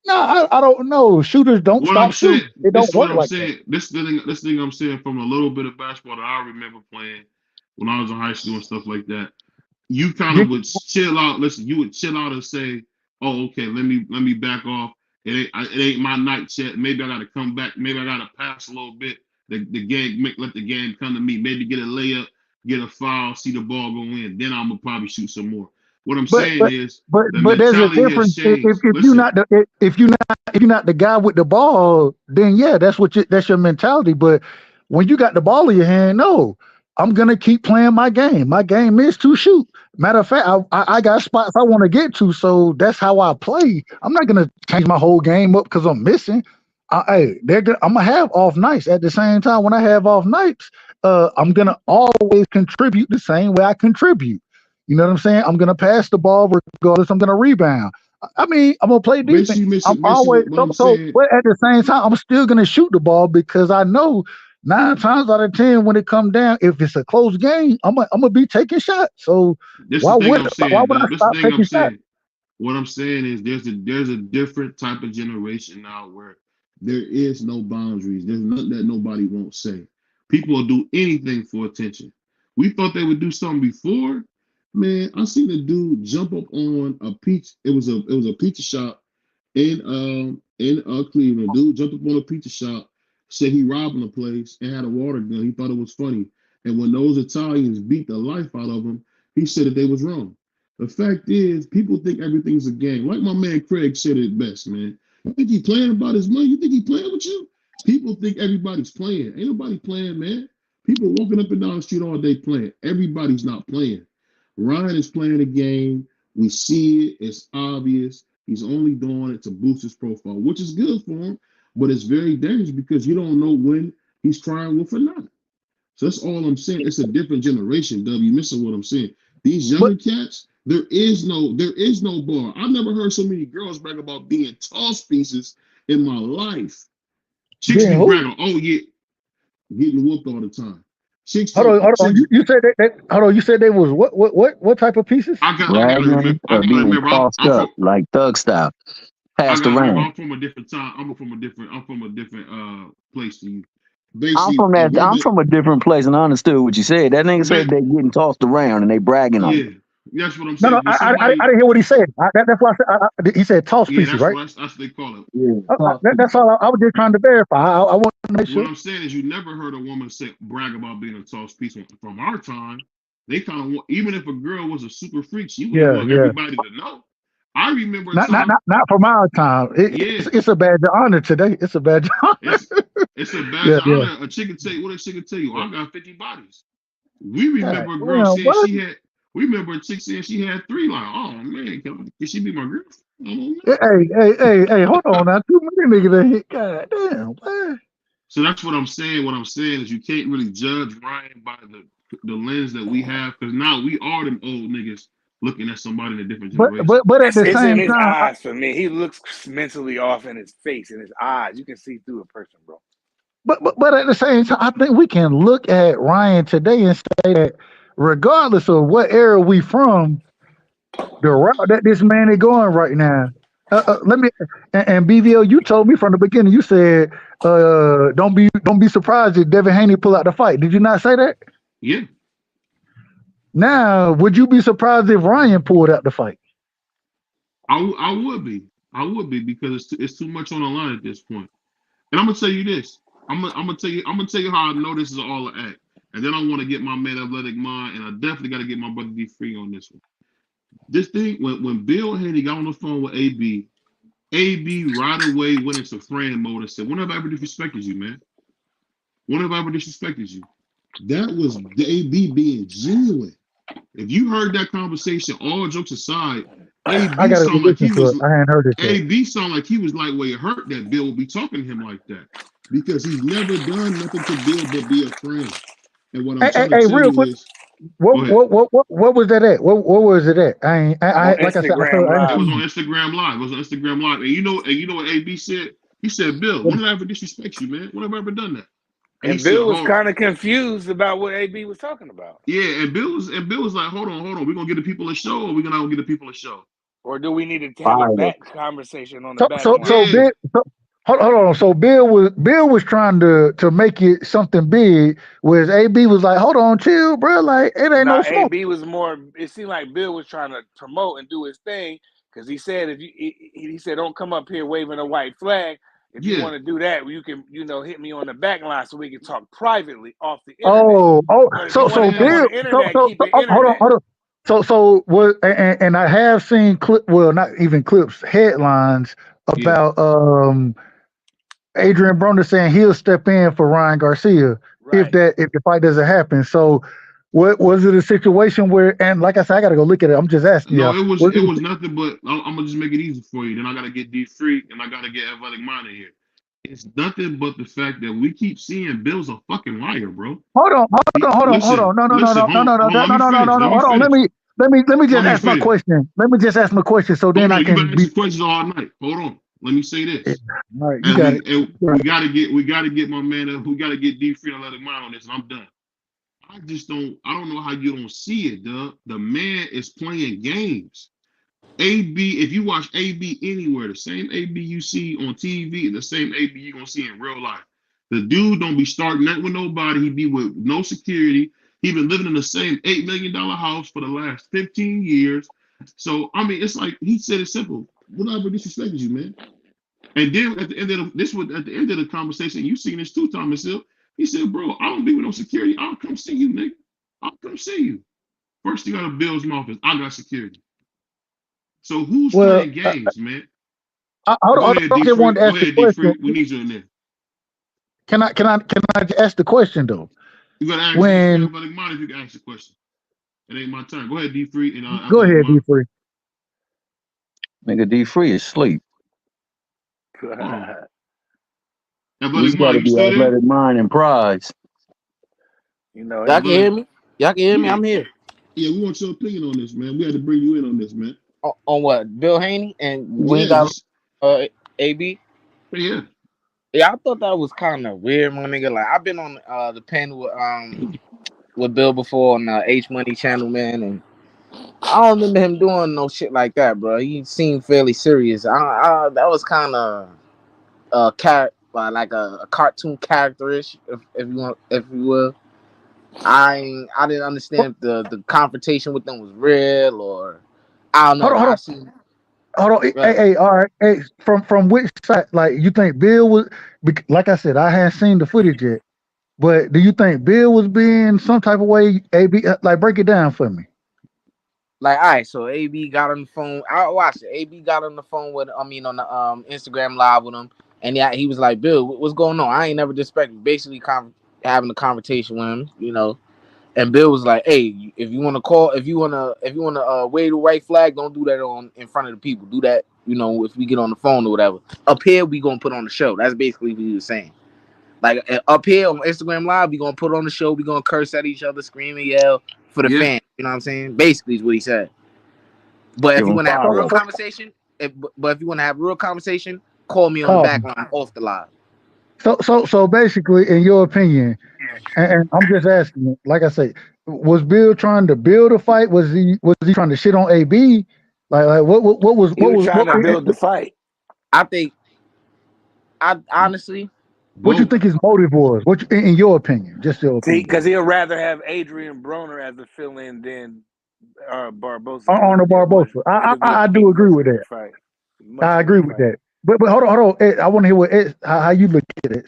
no, I don't know. Shooters don't what I'm stop saying, shooting. It this don't is what work I'm like that. saying. This thing I'm saying from a little bit of basketball that I remember playing when I was in high school and stuff like that. You kind of Did- would chill out. Listen, you would chill out and say, "Oh, okay, let me back off. It ain't my night yet. Maybe I got to come back. Maybe I got to pass a little bit. The game let the game come to me. Maybe get a layup, get a foul, see the ball go in. Then I'm gonna probably shoot some more. What I'm But saying is the but there's a mentality has difference. changed. If you're Listen, not if you're not the guy with the ball, then yeah, that's your mentality. But when you got the ball in your hand, no. I'm gonna keep playing my game. My game is to shoot. Matter of fact, I got spots I want to get to, so that's how I play. I'm not gonna change my whole game up because I'm missing. I'm gonna have off nights. At the same time, when I have off nights, I'm gonna always contribute the same way I contribute. You know what I'm saying? I'm gonna pass the ball regardless. I'm gonna rebound. I mean, I'm gonna play defense. I'm always what I'm so. saying. But at the same time, I'm still gonna shoot the ball because I know 9 times out of 10, when it come down, if it's a close game, I'm gonna be taking shots. So This why the thing would I'm why saying, would I Dub. This the stop thing I'm taking shots? saying. What I'm saying is there's a different type of generation now where there is no boundaries. There's nothing that nobody won't say. People will do anything for attention. We thought they would do something before. Man, I seen a dude jump up on a peach. It was a pizza shop in Cleveland. Dude jumped up on a pizza shop, said he robbing the place and had a water gun. He thought it was funny. And when those Italians beat the life out of him, he said that they was wrong. The fact is, people think everything's a game. Like my man Craig said it best, man. You think he playing about his money? You think he playing with you? People think everybody's playing. Ain't nobody playing, man. People walking up and down the street all day playing. Everybody's not playing. Ryan is playing a game. We see it. It's obvious. He's only doing it to boost his profile, which is good for him, but it's very dangerous because you don't know when he's trying wolf or not. So that's all I'm saying. It's a different generation, W. You missing what I'm saying. These But younger cats, there is no bar. I've never heard so many girls brag about being toss pieces in my life. Chicks being be who? bragging, oh yeah, getting whooped all the time. Chicks Hold talk, on, hold on. chicks. You said that hold on. You said they was what type of pieces? I gotta remember. Bragging I or gotta being remember. tossed I'm from. up like thug style, I passed gotta remember. around. I'm from a different time. I'm from a different place to you. I'm Basically, from a that. I'm woman. from a different place, and I understood what you said. That nigga Man, said they getting tossed around and they bragging on it. yeah, that's what I'm No, saying. When I somebody, didn't hear what he said. That's why he said toss yeah, pieces, right? that's what they call it. Yeah, toss That's people. all. I was just trying to verify. I want to make What sure. I'm saying is, you never heard a woman say brag about being a toss piece. From our time, they kind of want, even if a girl was a super freak, she wouldn't Yeah, want yeah. everybody to know. I remember a Not not time, not not from our time. yeah, It's a badge of honor today. It's a badge of honor. it's it's a badge Yeah, of yeah. honor. A chick can tell you what a chick can tell you. I got 50 bodies. We God remember a girl damn, saying what? she had. We remember a chick saying she had three. Like, oh man, can she be my girl? I don't know. Hey, hold on now. Too many niggas in here. God damn, what? So that's what I'm saying. What I'm saying is you can't really judge Ryan by the lens that we have, because now we are them old niggas looking at somebody in a different generation. But at the It's in same his time, eyes for me. He looks mentally off in his face, in his eyes. You can see through a person, bro. but at the same time, I think we can look at Ryan today and say that regardless of what era we from, the route that this man is going right now. Let me and BVO, you told me from the beginning. You said, don't be surprised if Devin Haney pull out the fight. Did you not say that? Yeah, Now, would you be surprised if Ryan pulled out the fight? I would be. I would be because it's too much on the line at this point. And I'm gonna tell you this. I'm gonna tell you how I know this is all an act. And then I want to get my man athletic mind, and I definitely got to get my brother D free on this one. This thing when Bill Haney got on the phone with AB right away went into friend mode and said, "When have I ever disrespected you, man? When have I ever disrespected you?" That was AB being genuine. If you heard that conversation, all jokes aside, I AB gotta sound like listen he to it. was I hadn't heard it yet. AB sound like he was like where it hurt that Bill would be talking to him like that, because he's never done nothing to Bill but be a friend. And what I'm trying to Hey, tell real you quick. is, go What ahead. what what what what was that at? What was it at? I On like I said, Instagram I ain't It was Live. on seen Instagram Live. It was on Instagram Live. And you know what AB said? He said, "Bill, it. when did I ever disrespect you, man? When have I ever done that?" And he And said, Bill was "Hold on." kind of confused about what AB was talking about. Yeah, and Bill was like, hold on. We're gonna get the people a show, or we're gonna get the people a show. Or do we need to have a Fire. back conversation on the So back so so line? Yeah, Bill. Hold on. So Bill was trying to make it something big, whereas AB was like, "Hold on, chill, bro. Like it ain't no Now smoke." AB was more. It seemed like Bill was trying to promote and do his thing because he said if you he said don't come up here waving a white flag. If you yeah. want to do that, you can hit me on the back line so we can talk privately off the internet. Oh. But if you So want See to so come that? on Bill. the internet, keep it Hold on. internet. Hold on. So what? And I have seen clip. Well, not even clips. Headlines Yeah. about Adrian Broner saying he'll step in for Ryan Garcia Right. if the fight doesn't happen. So, what was it a situation where? And like I said, I got to go look at it. I'm just asking No, y'all. it was nothing but I'm gonna just make it easy for you. Then I gotta get D Free and I gotta get Athletic Mind in here. It's nothing but the fact that we keep seeing Bill's a fucking liar, bro. Hold on, hold Listen, on. No, listen, hold on, let me finish. Let me Hold on. finish. Let me Let just me ask my finish. question. Let me just ask my question so then Hold I on, you can better be. answer questions all night. Hold on. Let me say Yeah. this. All right, you And got it. we gotta get my man up. We gotta get D Free and Athletic Mind on this, and I'm done. I don't know how you don't see it, Doug. The man is playing games. AB, if you watch AB anywhere, the same AB you see on TV, the same AB you're gonna see in real life. The dude don't be starting nothing with nobody. He be with no security. He been living in the same $8 million house for the last 15 years. So I mean, it's like he said it simple. Whatever disrespected you, man. And then at the end of the conversation, you seen this too, Thomas Hill. He said, "Bro, I don't be with no security. I'll come see you, nigga. I'll come see you." First thing out of Bill's mouth is, "I got security." So who's Well, playing games, man? hold Go on. ahead, I D just Free. wanted to Go ask the ahead, D question. Free. We need you in there. Can I just ask the question though? You gotta ask D Free When Athletic Mind if you can ask the question. It ain't my turn. Go ahead, D Free and go Athletic ahead, Mind. D3. Nigga, D Free is asleep. Hold on. He's Athletic got Mind, to you be still there? athletic mind and prize. You know, Y'all can Athletic. hear me? Y'all can hear me? Yeah, I'm here. yeah. We want your opinion on this, man. We had to bring you in on this, man. On what? Bill Haney and when he Yeah, got just AB? yeah. Yeah, I thought that was kind of weird, my nigga. Like I've been on the pen with Bill before on H Money channel, man, and I don't remember him doing no shit like that, bro. He seemed fairly serious. That was kind of like a cartoon characterish, if you want, if you will. I didn't understand if the confrontation with them was real or I don't know. Hold on, Like hold I on. seen, Hold on. Hey, right. hey, all right. Hey, from which side? Like you think Bill was? Like I said, I hadn't seen the footage yet. But do you think Bill was being some type of way? AB, like break it down for me. Like, all right, so AB got on the phone. I watched it. AB got on the phone with, I mean, on the Instagram live with him, and yeah, he was like, "Bill, what's going on?" I ain't never disrespected. Basically, having a conversation with him, you know. And Bill was like, "Hey, if you want to call, if you want to wave the white flag, don't do that on in front of the people. Do that, you know, if we get on the phone or whatever. Up here, we gonna put on the show." That's basically what he was saying. Like up here on Instagram Live, we gonna put on the show. We gonna curse at each other, scream and yell for the Yeah. fans. You know what I'm saying? Basically, is what he said. But if Give you him want to have a real fire. conversation, but if you want to have a real conversation, call me on the Call back me. line off the live. So basically, in your opinion, and I'm just asking, like I say, was Bill trying to build a fight? Was he trying to shit on AB? Like he was trying what to build the fight. I think, I honestly, what you Both. think his motive was? In your opinion, just your See, opinion. because he'll rather have Adrian Broner as a fill-in than Barbosa to On the be a much. Barbosa, It'll be a I do agree much with better that. fight. Much I agree better with fight. that. But hold on. Ed, I want to hear how you look at it.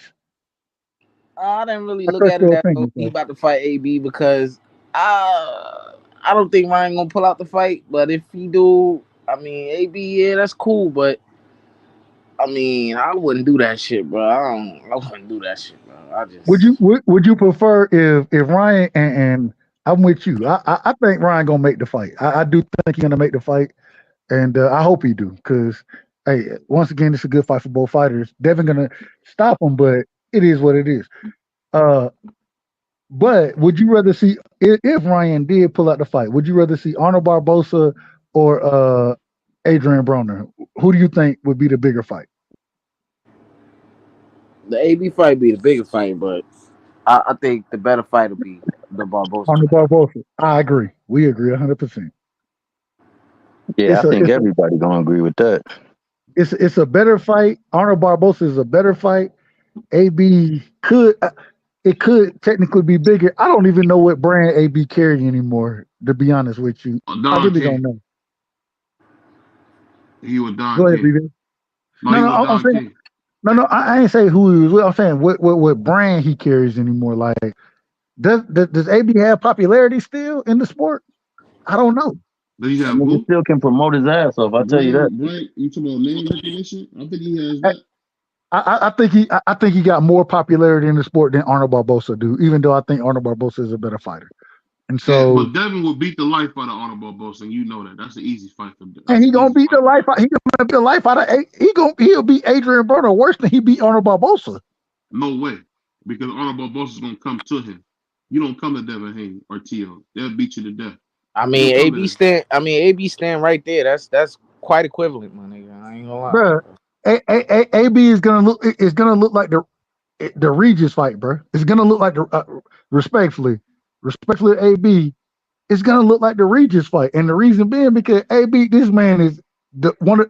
I didn't really look Express at it your as though opinion, he sir. about to fight AB because I don't think Ryan gonna pull out the fight. But if he do, I mean AB, yeah, that's cool. But I mean, I wouldn't do that shit, bro. I wouldn't do that shit, bro. I just. Would you prefer if Ryan and I'm with you. I think Ryan gonna make the fight. I do think he's gonna make the fight, and I hope he do because hey, once again, it's a good fight for both fighters. Devin gonna stop him, but it is what it is. Uh, but would you rather see if Ryan did pull out the fight? Would you rather see Arnold Barbosa or Adrian Broner? Who do you think would be the bigger fight? The AB fight be the bigger fight, but I think the better fight will be the Barbosa Arnold fight. Barbosa. I agree. We agree 100%. Yeah, I It's a think it's a everybody gonna agree with that. it's a better fight. Arnold Barbosa is a better fight. AB it could technically be bigger. I don't even know what brand AB carry anymore. To be honest with you, I Don really don't King. know. He was Don Go ahead, King. BB. No, No, he no, was I'm Don saying King. no. I ain't say who he was with. I'm saying what brand he carries anymore. Like does AB have popularity still in the sport? I don't know. Does he That have nigga who? still can promote his ass off. I tell you that. Brand. You talking about name recognition? I think he has Hey, that. I think he got more popularity in the sport than Arnold Barbosa do, even though I think Arnold Barbosa is a better fighter. And Yeah, so but Devin will beat the life out of Arnold Barbosa, and you know that. That's an easy fight for Devin. and he gonna beat the life out. He gonna beat the life out of. He'll beat Adrian Broner worse than he beat Arnold Barbosa. No way, because Arnold Barbosa's gonna come to him. You don't come to Devin Haney or T.O. They'll beat you to death. I You mean, don't come to AB them. stand. I mean, AB stand right there. That's quite equivalent, my nigga. I ain't gonna lie. Bruh, AB is gonna look. It's gonna look like the Regis fight, bro. It's gonna look like the respectfully, AB. It's gonna look like the Regis fight, and the reason being because AB, this man is the one.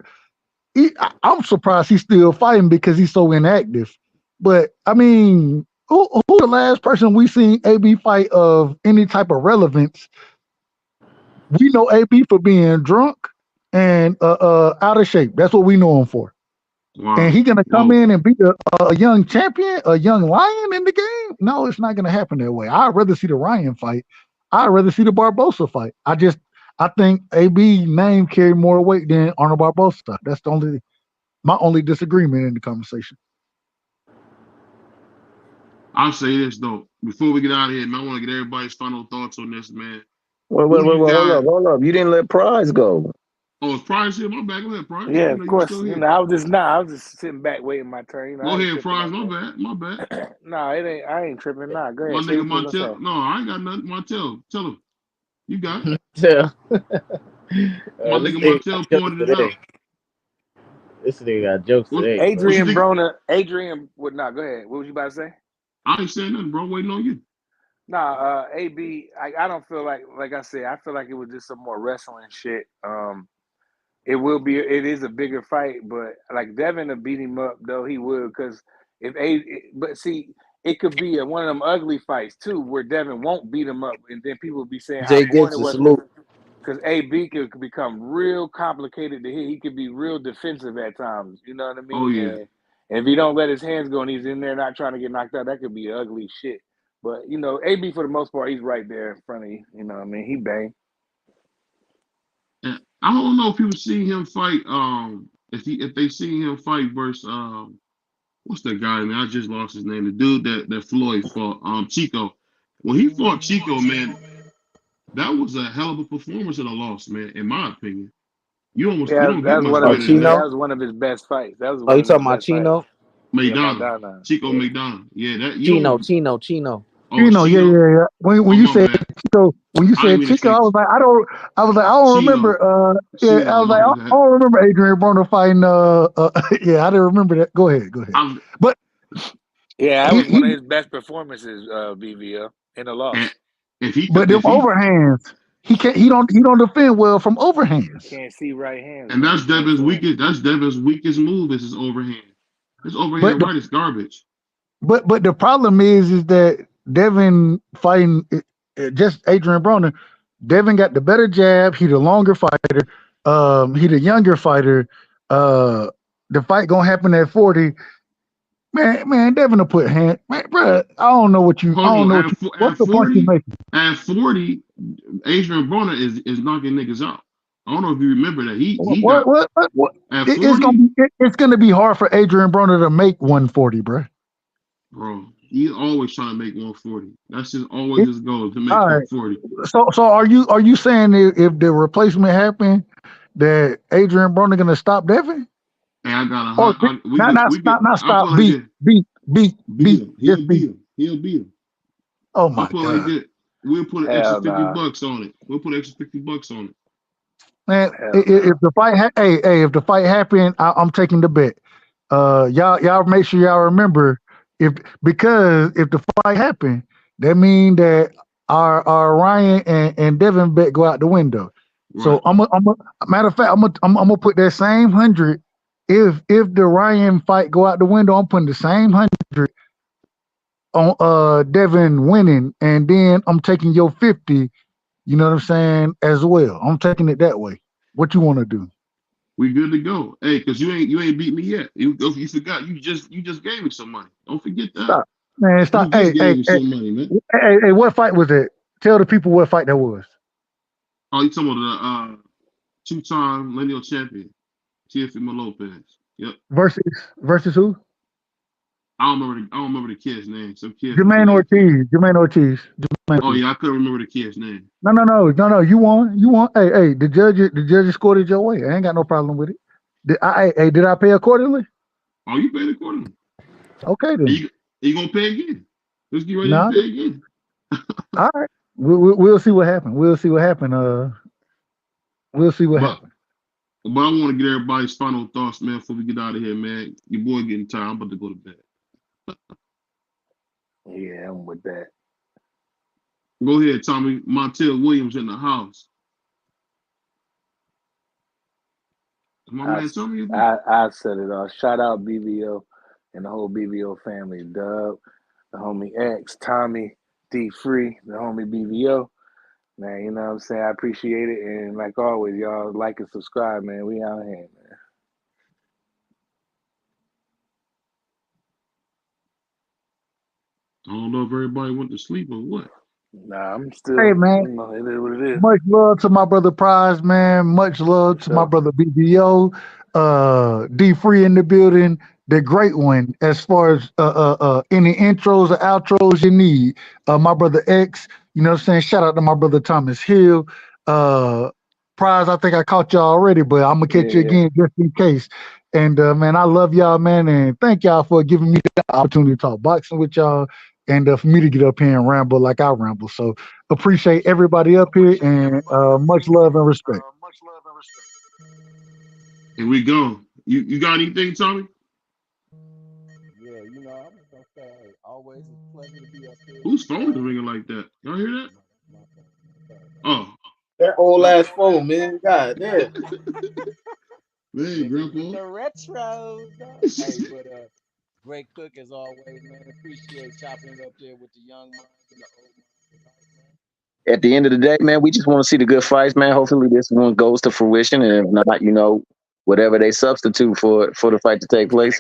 I'm surprised he's still fighting because he's so inactive. But I mean, who the last person we seen AB fight of any type of relevance? We know AB for being drunk and out of shape. That's what we know him for. Wow. And he gonna come Whoa. in and beat a young champion, a young lion in the game? No, it's not gonna happen that way. I'd rather see the Ryan fight. I'd rather see the Barbosa fight. I think AB name carry more weight than Arnold Barbosa. That's my only disagreement in the conversation. I'll say this though, before we get out of here, man, I want to get everybody's final thoughts on this, man. Wait, Who do you got? hold up. You didn't let Prize go. Oh, is Prize here? My bad. Go ahead, Prize. Yeah, You of know you course. still You here. know, I was just sitting back waiting my turn. You know, Go I ain't ahead, tripping Prize. on My that. bad. My bad. Nah, it ain't. I ain't tripping. Nah, go My ahead. Say nigga what you was gonna Montel. say. No, I ain't got nothing. Montel, tell him. You got it. Yeah. My This nigga nigga got Montel jokes pointed it out. today. This nigga got jokes What today, bro. you Adrian think? Broner. Adrian would not. Go ahead. What was you about to say? I ain't saying nothing, bro. Waiting on you. Nah, AB. I don't feel like I said. I feel like it was just some more wrestling shit. It is a bigger fight, but like Devin to beat him up though he would because but see it could be one of them ugly fights too where Devin won't beat him up and then people will be saying how Jay boring it Gibson, was salute. because AB could become real complicated to hit. He could be real defensive at times. You know what I Oh mean? yeah. And if he don't let his hands go and he's in there not trying to get knocked out, that could be ugly shit. But you know, AB for the most part, he's right there in front of you. You know what I mean? He bang. And I don't know if people see him fight. If they see him fight versus what's that guy, man? I just lost his name. The dude that Floyd fought, Chico. When he fought Chico, man, that was a hell of a performance and a loss, man. In my opinion, you Yeah, don't that get was much one of Oh, better his. than That that. Chino? was one of his best fights. That was Oh, one you of his talking about best fights. Chino? Yeah, McDonough, Madonna. Chico Yeah. McDonough. Yeah, that you Chino, don't. Chino, Chino. Oh, it's Chino. Yeah. Oh, When you my said bad. Chico, I didn't mean to Chico, say I was like, I don't Chino. remember. Yeah, I Chino, was like, my I bad. don't remember Adrian Broner fighting. Yeah, I didn't remember that. Go ahead. I But Yeah, that he, was one of he his best performances, BVL, in a and loss. but them if he overhands, he don't defend well from overhands. Can't see right hands, and man. that's You can't Devin's see him. weakest. That's Devin's weakest move is his overhand. His But overhand the right is garbage. but the problem is that Devin fighting just Adrian Broner. Devin got the better jab. He the longer fighter. He the younger fighter. The fight gonna happen at 40. Man, Devin will put hand. Man, bro, I Hold don't on, know what you. at What's the point you 40, making? at 40, Adrian Broner is knocking niggas out. I don't know if you remember that. He got What? at 40, It's gonna be hard for Adrian Broner to make 140, bro. bro. He's always trying to make 140. That's just always his goal to make All right. 140. So are you saying if the replacement happened that Adrian Broner gonna stop Devin? And I got a Or hot. We could. not I stop put like this. Beat beat him. just He'll beat. beat him. He'll beat him. Oh I my put like god, this. We'll put an extra Hell nah. $50 on it. We'll put extra $50 on it. man! Hell nah. If the fight if the fight happened, I'm taking the bet. Y'all make sure y'all remember because if the fight happened, that mean that our Ryan and Devin bet go out the window. So Right. matter of fact, I'm gonna put that same 100. If the Ryan fight go out the window, I'm putting the same 100 on Devin winning, and then I'm taking your 50. You know what I'm saying as well. I'm taking it that way. What you want to do? We good to go. Hey, cause you ain't beat me yet. You forgot. You just gave me some money. Don't forget that. Stop, man. You Stop. just gave me some money, man. Hey. What fight was it? Tell the people what fight that was. Oh, you talking about the two-time lineal champion, Teofimo Lopez. Yep. Versus who? I don't remember the kid's name. Some kid from Jermaine NXT. Ortiz. Jermaine Ortiz. Jermaine Oh Ortiz. yeah, I couldn't remember the kid's name. No. You won. Hey, the judge scored it your way. I ain't got no problem with it. Did I pay accordingly? Oh, you paid accordingly. Okay And then. you gonna pay again? Let's get ready Nah. to pay again. All right. We'll see what happens. We'll see what happens. We'll see what But happens. I want to get everybody's final thoughts, man, before we get out of here, man. Your boy getting tired. I'm about to go to bed. Yeah, I'm with that. Go ahead, Tommy. Montel Williams in the house. My man, Tommy. I set it off. Shout out BBO and the whole BBO family. Dub, the homie X, Tommy, D Free, the homie BBO. Man, you know what I'm saying? I appreciate it. And like always, y'all like and subscribe, man. We out here, man. I don't know if everybody went to sleep or what. Nah, I'm still, Hey man, you know, it is what it is. much love to my brother Prize, man. Much love to my brother BBO. D Free in the building. The great one as far as any intros or outros you need. My brother X, you know what I'm saying? Shout out to my brother Thomas Hill. Prize, I think I caught y'all already, but I'm gonna catch you again just in case. And man, I love y'all, man, and thank y'all for giving me the opportunity to talk boxing with y'all and for me to get up here and ramble like I ramble. So appreciate everybody up here and much love and respect. Here we go. You got anything, Tommy? Yeah, you know, I'm just gonna say, hey, always a pleasure to be up here. Whose phone is ringing like that? Y'all hear that? Oh. That old ass phone, man. God damn. Hey, Grandpa. The retros. Hey, but great cook as always, man. Appreciate chopping it up there with the young minds and the old minds. At the end of the day, man, we just want to see the good fights, man. Hopefully this one goes to fruition, and if not, you know, whatever they substitute for the fight to take place.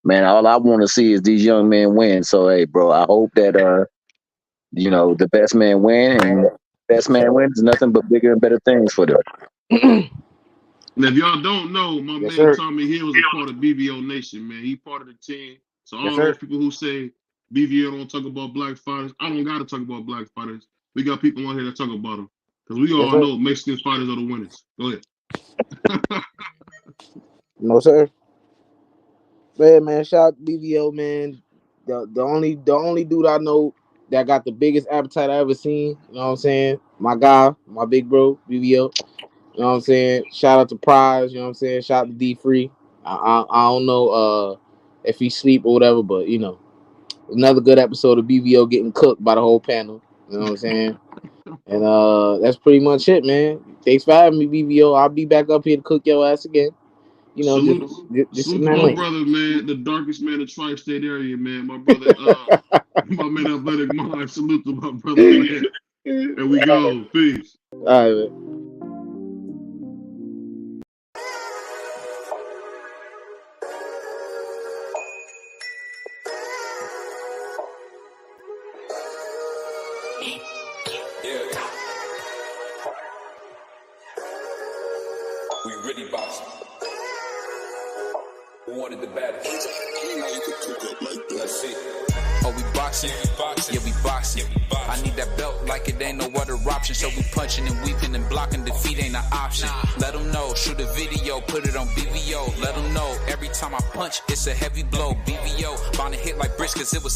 Man, all I want to see is these young men win. So, hey, bro, I hope that you know, the best man win, and best man wins nothing but bigger and better things for them. And if y'all don't know, my man sir. Tommy Hill is a part of BBO Nation, man. He part of the team. So all Yes, sir. those people who say BBO don't talk about black fighters, I don't got to talk about black fighters. We got people on here that talk about them. Because we all sir. know Mexican fighters are the winners. Go ahead. No, sir. Man, shout out to BVO, man. The only dude I know that got the biggest appetite I ever seen. You know what I'm saying? My guy, my big bro, BVO. You know what I'm saying? Shout out to Prize. You know what I'm saying? Shout out to D Free. I don't know if he sleep or whatever, but you know, another good episode of BVO getting cooked by the whole panel. You know what I'm saying? And that's pretty much it, man. Thanks for having me, BVO. I'll be back up here to cook your ass again. You know, just salute to my brother, man, the darkest man in the tri-state area, man. My brother, my man Athletic Mind. Salute to my brother, man. There we go. Peace. All right, man. We really boxing. Who wanted the baddest? Let's see. Oh, we boxing? Yeah, we boxing. I need that belt like it ain't no other option. So we punching and weaving and blocking. Defeat ain't an option. Let them know. Shoot a video, put it on BVO. Let them know. Every time I punch, it's a heavy blow. BVO, bound to hit like bricks cause it was